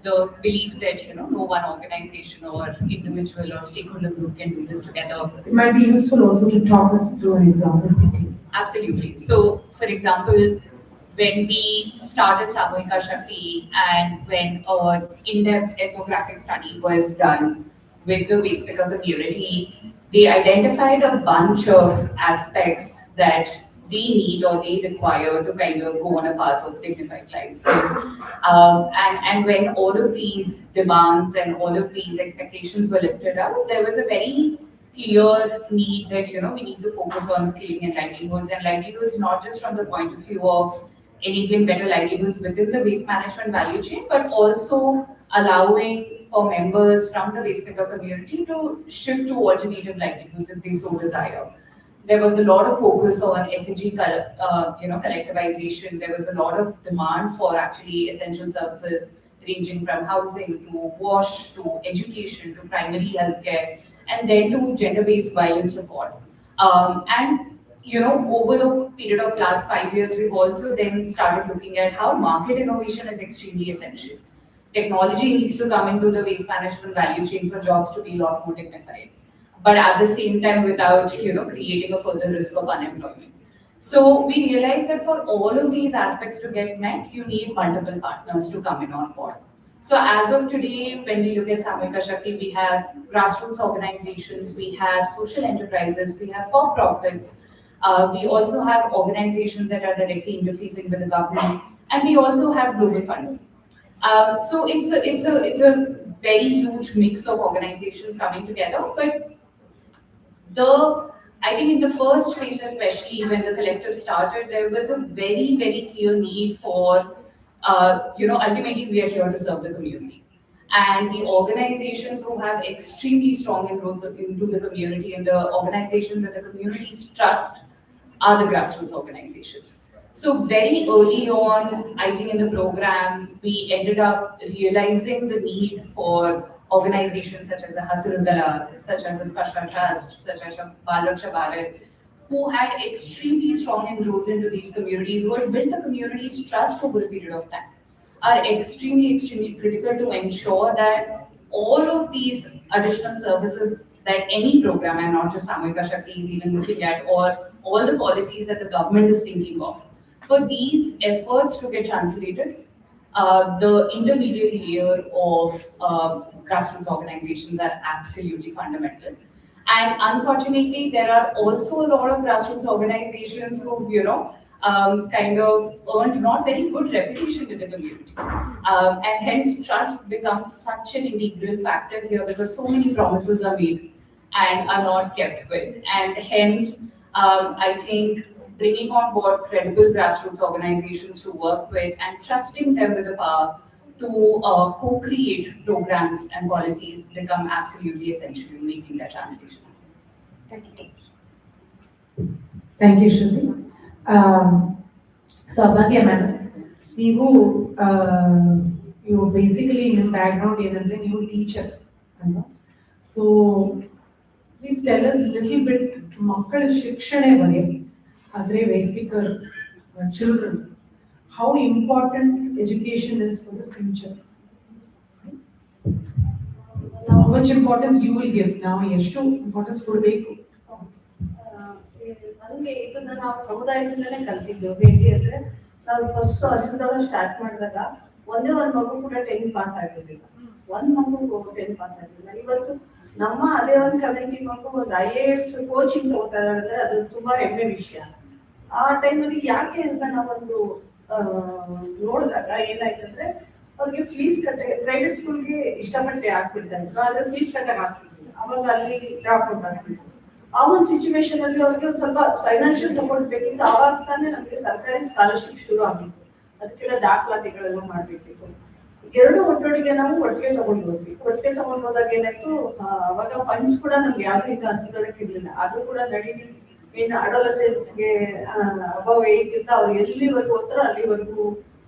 the belief that no one organization or individual or stakeholder group can do this together. It might be useful also to talk us through an example. Absolutely. So, for example, when we started Samohika Shakti and when an in-depth ethnographic study was done with the waste picker community, they identified a bunch of aspects that they need or they require to kind of go on a path of dignified lives. And when all of these demands and all of these expectations were listed out, there was a very clear need that we need to focus on skilling and livelihoods not just from the point of view of enabling better livelihoods within the waste management value chain, but also allowing for members from the waste picker community to shift to alternative livelihoods if they so desire. There was a lot of focus on SAG collectivization. There was a lot of demand for actually essential services ranging from housing to wash to education to primary healthcare and then to gender-based violence support. Over the period of last 5 years, we've also then started looking at how market innovation is extremely essential. Technology needs to come into the waste management value chain for jobs to be a lot more dignified, but at the same time without creating a further risk of unemployment. So we realized that for all of these aspects to get met, you need multiple partners to come in on board. So as of today, when we look at Samohika Shakti, we have grassroots organizations, we have social enterprises, we have for-profits, we also have organizations that are directly interfacing with the government, and we also have global funding. So it's a very huge mix of organizations coming together, but I think in the first phase, especially when the collective started, there was a very, very clear need for, ultimately we are here to serve the community. And the organizations who have extremely strong inroads into the community and the organizations that the communities trust are the grassroots organizations. So very early on, I think in the program, we ended up realizing the need for organizations such as the Hasirudala, such as the Sparsha Trust, such as Balaksha Bharat, who had extremely strong inroads into these communities, who had built the community's trust over a period of time, are extremely, extremely critical to ensure that all of these additional services that any program, and not just Samohika Shakti is even looking at, or all the policies that the government is thinking of, for these efforts to get translated, the intermediary layer of grassroots organizations are absolutely fundamental. And unfortunately, there are also a lot of grassroots organizations who, kind of earned not very good reputation with the community. And hence trust becomes such an integral factor here because so many promises are made and are not kept with. And hence, I think bringing on board credible grassroots organizations to work with and trusting them with the power to co-create programs and policies become absolutely essential in making that translation. Thank you. Thank you, Shruti. Saubhagya madam, you basically in background ಏನಂದ್ರೆ ನೀವು teacher ಅಲ್ವಾ? So please tell us a little bit ಮಕ್ಕಳ ಶಿಕ್ಷಣೆ ಬಗ್ಗೆ, ಆದರೆ ವೇಸ್ಪಿಕರ್ children, how important education is for the future. How much importance you will give now? ಎಷ್ಟು importance ಕೊಡಬೇಕು? ನನಗೆ ಇದನ್ನ ನಾವು ಸಮುದಾಯದಿಂದಲೇ ಕಲ್ತಿದ್ದು. ಹೇಗೆ ಅಂದ್ರೆ ನಾವು ಫಸ್ಟ್ ಹಸಿದೊಳ ಸ್ಟಾರ್ಟ್ ಮಾಡಿದಾಗ ಒಂದೇ ಒಂದು ಮಗು ಕೂಡ 10 ಪಾಸ್ ಆಗಿರ್ಲಿಲ್ಲ, ಒಂದ್ ಮಗು 10 ಪಾಸ್ ಆಗಿರ್ಲಿಲ್ಲ. ಇವತ್ತು ನಮ್ಮ ಅದೇ ಒಂದು ಕಮ್ಯುನಿಟಿ ಮಗು ಒಂದು IAS ಕೋಚಿಂಗ್ ತಗೋತಾ ಇದ್ದಾರೆ, ಅದು ತುಂಬಾ ಹೆಮ್ಮೆ ವಿಷಯ. ಆ ಟೈಮಲ್ಲಿ ಯಾಕೆ ಅಂತ ನಾವೊಂದು ನೋಡಿದಾಗ ಏನಾಯ್ತಂದ್ರೆ ಅವ್ರಿಗೆ ಫೀಸ್ ಪ್ರೈವೇಟ್ ಸ್ಕೂಲ್ಗೆ ಇಷ್ಟಪಟ್ಟರೆ ಆಗ್ಬಿಡ್ತಾ ಇದ್ರು, ಆದ್ರೆ ಫೀಸ್ ಕಟ್ಟಕ್ಕೆ ಆಗ್ತಿರ್ಲಿಲ್ಲ. ಅವಾಗ ಅಲ್ಲಿ ಡ್ರಾಪ್ ಔಟ್ ಆಗ್ತಿದ್ರು. ಆ ಒಂದು ಸಿಚುವೇಶನ್ ಅಲ್ಲಿ ಅವ್ರಿಗೆ ಒಂದು ಸ್ವಲ್ಪ ಫೈನಾನ್ಷಿಯಲ್ ಸಪೋರ್ಟ್ ಬೇಕಿತ್ತು. ಆವಾಗ ತಾನೇ ನಮಗೆ ಸರ್ಕಾರಿ ಸ್ಕಾಲರ್ಶಿಪ್ ಶುರು ಆಗಿತ್ತು. ಅದಕ್ಕೆಲ್ಲ ದಾಖಲಾತಿಗಳೆಲ್ಲ ಮಾಡ್ಬೇಕಿತ್ತು. ಎರಡು ಒಟ್ಟೊಟ್ಟಿಗೆ ನಾವು ಒಟ್ಟಿಗೆ ತಗೊಂಡು ಹೋದ್ವಿ. ಒಟ್ಟಿಗೆ ತಗೊಂಡು ಹೋದಾಗ ಏನಾಯ್ತು, ಅವಾಗ ಫಂಡ್ಸ್ ಕೂಡ ನಮ್ಗೆ ಯಾವ್ದು ಈಗ ಹಸಿದೊಳಕ್ಕೆ ಇರ್ಲಿಲ್ಲ. ಅದು ಕೂಡ ನಡೀಲಿ ಇನ್ನು ಅಡೋಲಸೆನ್ಸ್ಗೆ ಅಭಾವ ಇದ್ದಿದ್ದ ಅವ್ರು ಎಲ್ಲಿವರೆಗೂ ಹೋಗ್ತಾರೋ ಅಲ್ಲಿವರೆಗೂ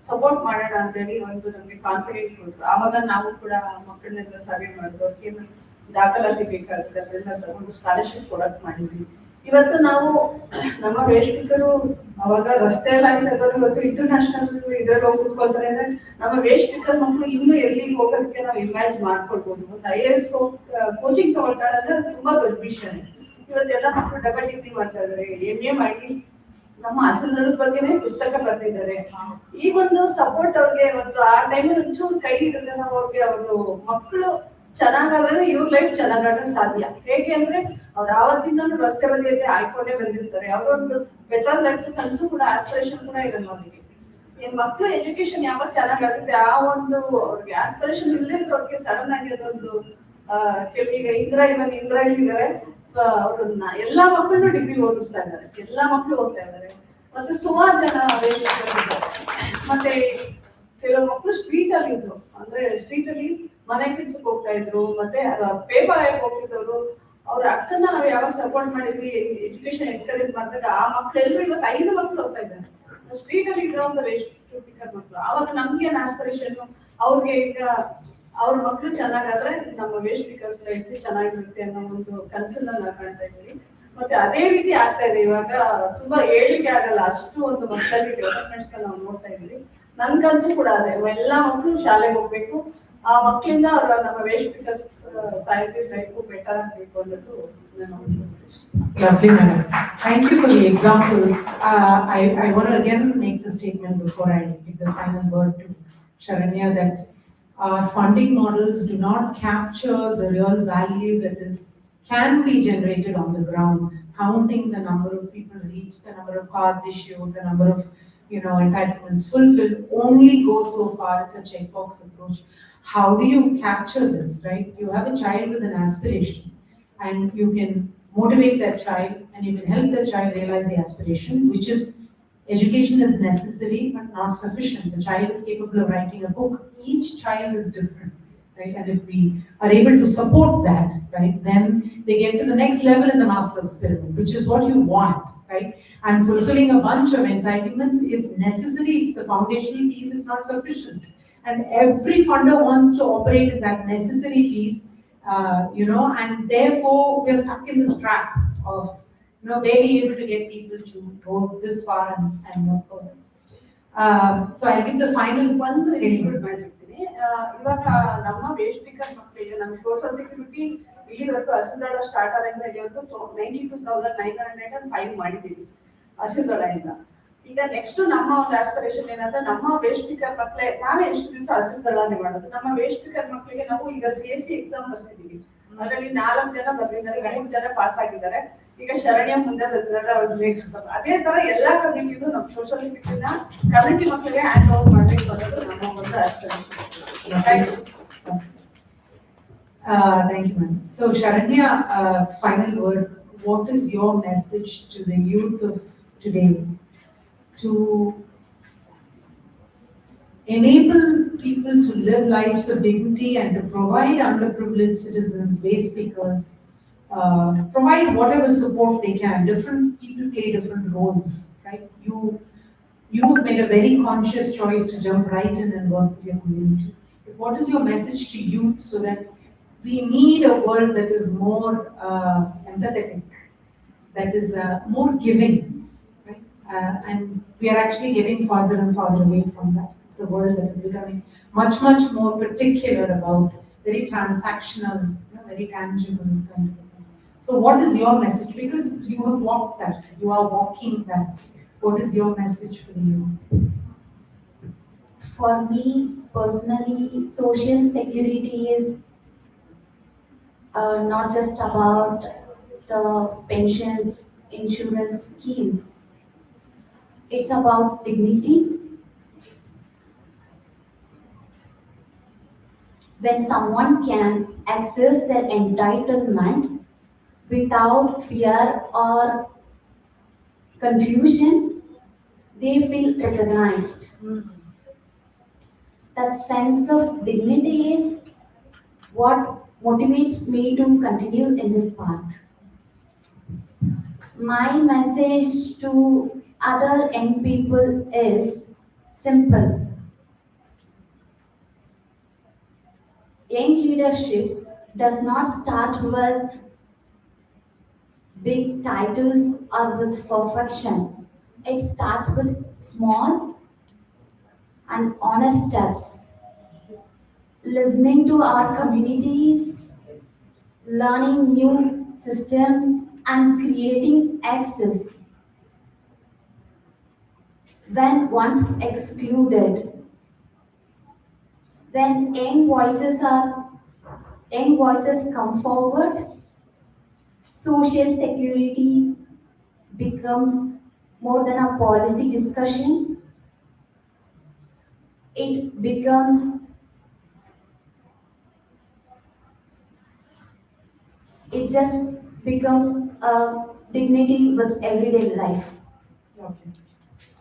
ಸಪೋರ್ಟ್ ಮಾಡೋಣ ಅಂತ ಹೇಳಿ ಒಂದು ನಮ್ಗೆ ಕಾನ್ಫಿಡೆಂಟ್ ಕೊಟ್ರು. ಆವಾಗ ನಾವು ಕೂಡ ಮಕ್ಕಳನ್ನೆಲ್ಲ ಸರ್ವೆ ಮಾಡಿದ್ರು. ಅವ್ರಿಗೆ ದಾಖಲಾತಿ ಬೇಕಾಗುತ್ತೆ, ಅದೆಲ್ಲ ತಗೊಂಡು ಸ್ಕಾಲರ್ಶಿಪ್ ಕೊಡಕ್ ಮಾಡಿದ್ವಿ. ಇವತ್ತು ನಾವು ನಮ್ಮ ವೇಶ್ಪಿಕರು ಅವಾಗ ರಸ್ತೆ ಎಲ್ಲ ಆಯ್ತದವ್ರು ಇವತ್ತು ಇಂಟರ್ನ್ಯಾಷನಲ್ ಇದ್ರಲ್ಲಿ ಹೋಗಿ ಕೂತ್ಕೊಳ್ತಾರೆ ಅಂದ್ರೆ ನಮ್ಮ ವೇಶ್ಪಿಕರ್ ಮಕ್ಕಳು ಇನ್ನೂ ಎಲ್ಲಿಗೆ ಹೋಗೋದಕ್ಕೆ ನಾವು ಇಮ್ಯಾಜಿನ್ ಮಾಡ್ಕೊಳ್ಬೋದು. ಒಂದು IAS ಕೋಚಿಂಗ್ ತಗೊಳ್ತಾಳೆ ಅಂದ್ರೆ ಅದು ತುಂಬಾ ದೊಡ್ಡ ವಿಷಯನೇ. ಇವತ್ತೆಲ್ಲ ಮಕ್ಕಳು ಡಬಲ್ ಡಿಗ್ರಿ ಮಾಡ್ತಾ ಇದಾರೆ, MA ಮಾಡಿ ನಮ್ಮ ಹಸಿದಳದ ಬಗ್ಗೆನೇ ಪುಸ್ತಕ ಬರ್ತಿದ್ದಾರೆ. ಈ ಒಂದು ಸಪೋರ್ಟ್ ಅವ್ರಿಗೆ ಒಂದು ಆ ಟೈಮಲ್ಲಿ ಒಂಚೂರು ಕೈ ಹಿಡಿದ್ರೆ ನಾವು ಅವ್ರಿಗೆ ಅವರು ಮಕ್ಕಳು ಚೆನ್ನಾಗಾದ್ರೆ ಇವ್ರ ಲೈಫ್ ಚೆನ್ನಾಗಾಗಕ್ಕೆ ಸಾಧ್ಯ. ಹೇಗೆ ಅಂದ್ರೆ ಅವ್ರು ಆವತ್ತಿಂದನೂ ರಸ್ತೆ ಬದಿಯಲ್ಲಿ ಆಯ್ಕೊಂಡೇ ಬಂದಿರ್ತಾರೆ. ಅವ್ರೊಂದು ಬೆಟರ್ ಲೈಫ್ ಕನಸು ಕೂಡ ಆಸ್ಪಿರೇಷನ್ ಕೂಡ ಇರಲ್ಲ ಅವ್ರಿಗೆ. ಏನ್ ಮಕ್ಳು ಎಜುಕೇಶನ್ ಯಾವಾಗ ಚೆನ್ನಾಗಾಗುತ್ತೆ ಆ ಒಂದು ಅವ್ರಿಗೆ ಆಸ್ಪಿರೇಷನ್ ಇಲ್ಲದಿದ್ರೆ ಅವ್ರಿಗೆ ಸಡನ್ ಆಗಿ ಅದೊಂದು ಈಗ ಇಂದ್ರ ಇದ್ದಾರೆ, ಅವ್ರನ್ನ ಎಲ್ಲಾ ಮಕ್ಕಳನ್ನು ಡಿಗ್ರಿ ಓದಿಸ್ತಾ ಇದ್ದಾರೆ, ಎಲ್ಲಾ ಮಕ್ಕಳು ಓದ್ತಾ ಇದ್ದಾರೆ. ಮತ್ತೆ ಸುಮಾರು ಜನ ಮತ್ತೆ ಕೆಲವು ಮಕ್ಕಳು ಸ್ಟ್ರೀಟ್ ಅಲ್ಲಿ ಇದ್ರು, ಅಂದ್ರೆ ಸ್ಟ್ರೀಟ್ ಅಲ್ಲಿ ಮನೆ ಕೆಲ್ಸಕ್ಕೆ ಹೋಗ್ತಾ ಇದ್ರು, ಮತ್ತೆ ಪೇಪರ್ ಆಗಿ ಹೋಗ್ತಿದ್ದವ್ರು. ಅವ್ರ ಅಕ್ಕನ್ನ ನಾವು ಯಾವಾಗ ಸಪೋರ್ಟ್ ಮಾಡಿದ್ವಿ, ಎಜುಕೇಶನ್ ಎನ್ಕರೇಜ್ ಮಾಡಿದಾಗ ಆ ಮಕ್ಕಳೆಲ್ಲರೂ ಇವತ್ತು 5 ಮಕ್ಕಳು ಹೋಗ್ತಾ ಇದ್ದಾರೆ ಸ್ಟ್ರೀಟ್ ಅಲ್ಲಿ ಇರೋ ಒಂದು ವೇಶ್ಪಿಕರ್ ಮಕ್ಕಳು. ಆವಾಗ ನಮ್ಗೆ ಏನ್ ಆಸ್ಪಿರೇಷನ್, ಅವ್ರಿಗೆ ಈಗ ಅವ್ರ ಮಕ್ಕಳು ಚೆನ್ನಾಗಾದ್ರೆ ನಮ್ಮ ವೇಶ್ಪಿಕರ್ಸ್ ಲೈಫ್ ಚೆನ್ನಾಗಿರುತ್ತೆ ಅನ್ನೋ ಒಂದು ಕನಸನ್ನ ನಾವು ಕಾಣ್ತಾ ಇದ್ವಿ. ಮತ್ತೆ ಅದೇ ರೀತಿ ಆಗ್ತಾ ಇದೆ. ಇವಾಗ ತುಂಬಾ ಹೇಳಿಕೆ ಆಗಲ್ಲ, ಅಷ್ಟು ಒಂದು ಮಕ್ಕಳಲ್ಲಿ ಡೆವಲಪ್ಮೆಂಟ್ಸ್ ನಾವು ನೋಡ್ತಾ ಇದ್ವಿ. ನನ್ ಕನಸು ಕೂಡ ಅದೇ, ಎಲ್ಲಾ ಮಕ್ಕಳು ಶಾಲೆಗೆ ಹೋಗ್ಬೇಕು, ಆ ಮಕ್ಕಳಿಂದ ಅವ್ರ ನಮ್ಮ ವೇಶ್ಪಿಕರ್ಸ್ ತಾಯಿಗೆ ಲೈಫ್ ಬೆಟರ್ ಆಗ್ಬೇಕು ಅನ್ನೋದು ನನ್ನ ಒಂದು ಉದ್ದೇಶ. Lovely, madam. Thank you for the examples. I want to again make the statement before I give the final word to Sharanya that our funding models do not capture the real value that can be generated on the ground. Counting the number of people reached, the number of cards issued, the number of entitlements fulfilled only goes so far. It's a checkbox approach. How do you capture this, right? You have a child with an aspiration and you can motivate that child and you can help that child realize the aspiration, which is education is necessary but not sufficient. The child is capable of writing a book. Each child is different, right? And if we are able to support that, right, then they get to the next level in the Maslow's pyramid, which is what you want, right? And fulfilling a bunch of entitlements is necessary. It's the foundational piece. It's not sufficient. And every funder wants to operate in that necessary piece, and therefore we're stuck in this trap of barely able to get people to go this far and no further. So I'll give the final one to include ಮಾಡಿರ್ತೀನಿ. ಇವಾಗ ನಮ್ಮ ವೇಶ್ಪಿಕರ್ ಮಕ್ಕಳಿಗೆ ನಮ್ಮ social security ಇಲ್ಲಿವರೆಗೂ ಹಸಿದಳ start ಆದಾಗ ಇವತ್ತು 92,905 ಮಾಡಿದ್ದೀವಿ ಹಸಿದಳಿಂದ. ಈಗ ನೆಕ್ಸ್ಟ್ ನಮ್ಮ ಒಂದು ಆಸ್ಪಿರೇಷನ್ ಏನಂದ್ರೆ ನಮ್ಮ ವೇಶ್ಪಿಕರ್ ಮಕ್ಕಳೇ ನಾವೇ ಎಷ್ಟು ದಿವಸ ಹಸಿದಳಾನೆ ಮಾಡೋದು. ನಮ್ಮ ವೇಶ್ಪಿಕರ್ ಮಕ್ಕಳಿಗೆ ನಾವು ಈಗ CSC ಎಕ್ಸಾಮ್ ಬರ್ಸಿದೀವಿ, ಅದರಲ್ಲಿ 4 ಜನ ಬರ್ತಿದ್ದಾರೆ, 3 ಜನ ಪಾಸ್ ಆಗಿದ್ದಾರೆ. ಈಗ ಶರಣ್ಯ ಮುಂದೆ ಬಂದಿದ್ದಾರೆ, ಅವ್ರು ನೆಕ್ಸ್ಟ್ ಅದೇ ತರ ಎಲ್ಲಾ ಕಮ್ಯುನಿಟಿಗೂ ನಮ್ಮ ಸೋಷಿಯಲ್ ಸೆಕ್ಯೂರಿಟಿನ ಕಮ್ಯುನಿಟಿ ಮಕ್ಕಳಿಗೆ ಹ್ಯಾಂಡ್ ಓವರ್ ಮಾಡ್ಬೇಕು ಅನ್ನೋದು ನಮ್ಮ ಒಂದು aspiration. Thank you, ma'am. So Sharanya, final word. What is your message to the youth of today to enable people to live lives of dignity and to provide underprivileged citizens, waste speakers, provide whatever support they can. Different people play different roles, right? You've made a very conscious choice to jump right in and work with your community. What is your message to youth so that we need a world that is more empathetic, that is more giving, right? And we are actually getting farther and farther away from that. It's a world that is becoming much, much more particular about very transactional, very tangible kind of thing. So what is your message? Because you have walked that, you are walking that. What is your message for the youth? For me personally, social security is not just about the pensions, insurance schemes. It's about dignity. When someone can access their entitlement without fear or confusion, they feel recognized. That sense of dignity is what motivates me to continue in this path. My message to other young people is simple. Young leadership does not start with big titles or with perfection. It starts with small and honest steps. Listening to our communities, learning new systems, and creating access. When once excluded, when young voices come forward, social security becomes more than a policy discussion. It just becomes a dignity with everyday life. Okay.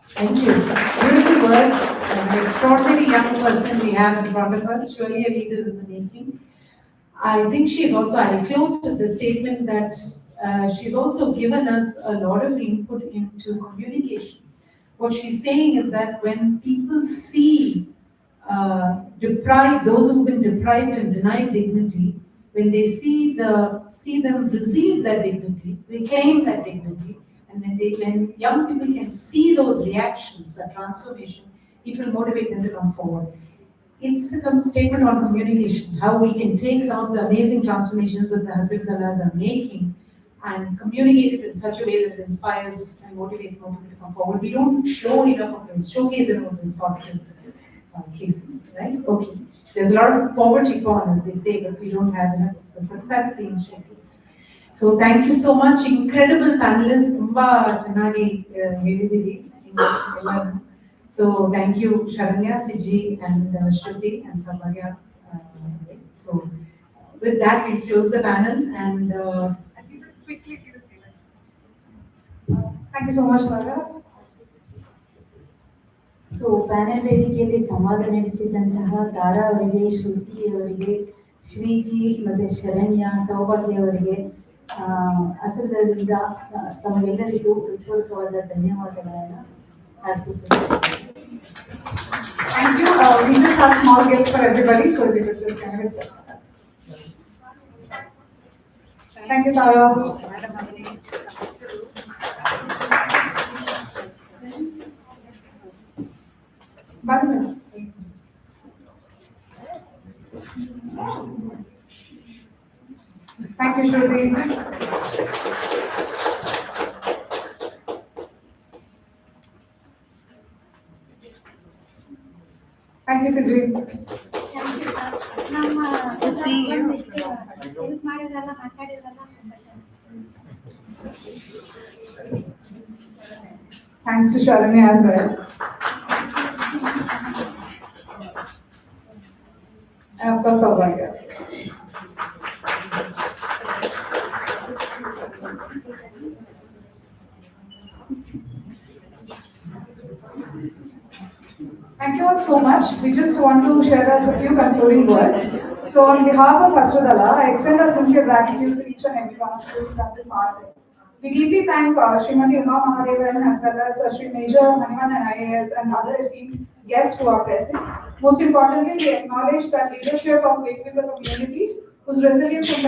Thank you. Beautiful words. An extraordinary young person we have in front of us, surely a leader in the making. I think she's also, I'll close with the statement that she's also given us a lot of input into communication. What she's saying is that when people see those who've been deprived and denied dignity, when they see them receive that dignity, reclaim that dignity, and when young people can see those reactions, that transformation, it will motivate them to come forward. It's a statement on communication, how we can take some of the amazing transformations that the Hasib Galas are making and communicate it in such a way that it inspires and motivates more people to come forward. We don't showcase enough of those positive cases, right? Okay. There's a lot of poverty porn, as they say, but we don't have enough of the success being showcased. So thank you so much. Incredible panelists. Tumba chennagi helidiri. So thank you, Sharanya, Siji, and Shruti, and Samarya. So with that, we'll close the panel. And can you just quickly give a statement? Thank you so much, Naga. So panel ವೇದಿಕೆಯಲ್ಲಿ ಸಂವಾದ ನಡೆಸಿದಂತಹ ತಾರಾ ಅವರಿಗೆ, ಶ್ರುತಿ ಅವರಿಗೆ, ಶ್ರೀಜಿ ಮತ್ತು ಶರಣ್ಯ, ಸೌಭಾಗ್ಯ ಅವರಿಗೆ ಹಸಿರದಿಂದ ತಮಗೆಲ್ಲರಿಗೂ ಹೃತ್ಪೂರ್ವಕವಾದ ಧನ್ಯವಾದಗಳನ್ನು ಅರ್ಪಿಸುತ್ತೇನೆ. Thank you. We just have small gifts for everybody, so we could just kind of accept that. Thank you, Tara. Thank you, Shruti. Thank you, Siji. ನಮ್ಮ ಹೆಲ್ಪ್ ಮಾಡಿದ್ರಲ್ಲ, ಮಾತಾಡಿದ್ರಲ್ಲ. Thanks to Sharanya as well. And of course, Saubhagya. Thank you all so much. We just want to share a few concluding words. So on behalf of Astrodala, I extend a sincere gratitude to each and every one of you who have been part of it. We deeply thank Srimati Uma Mahadevan as well as Sri Major Manivandan IAS and other esteemed guests who are present. Most importantly, we acknowledge that leadership of waste paper communities whose resilience and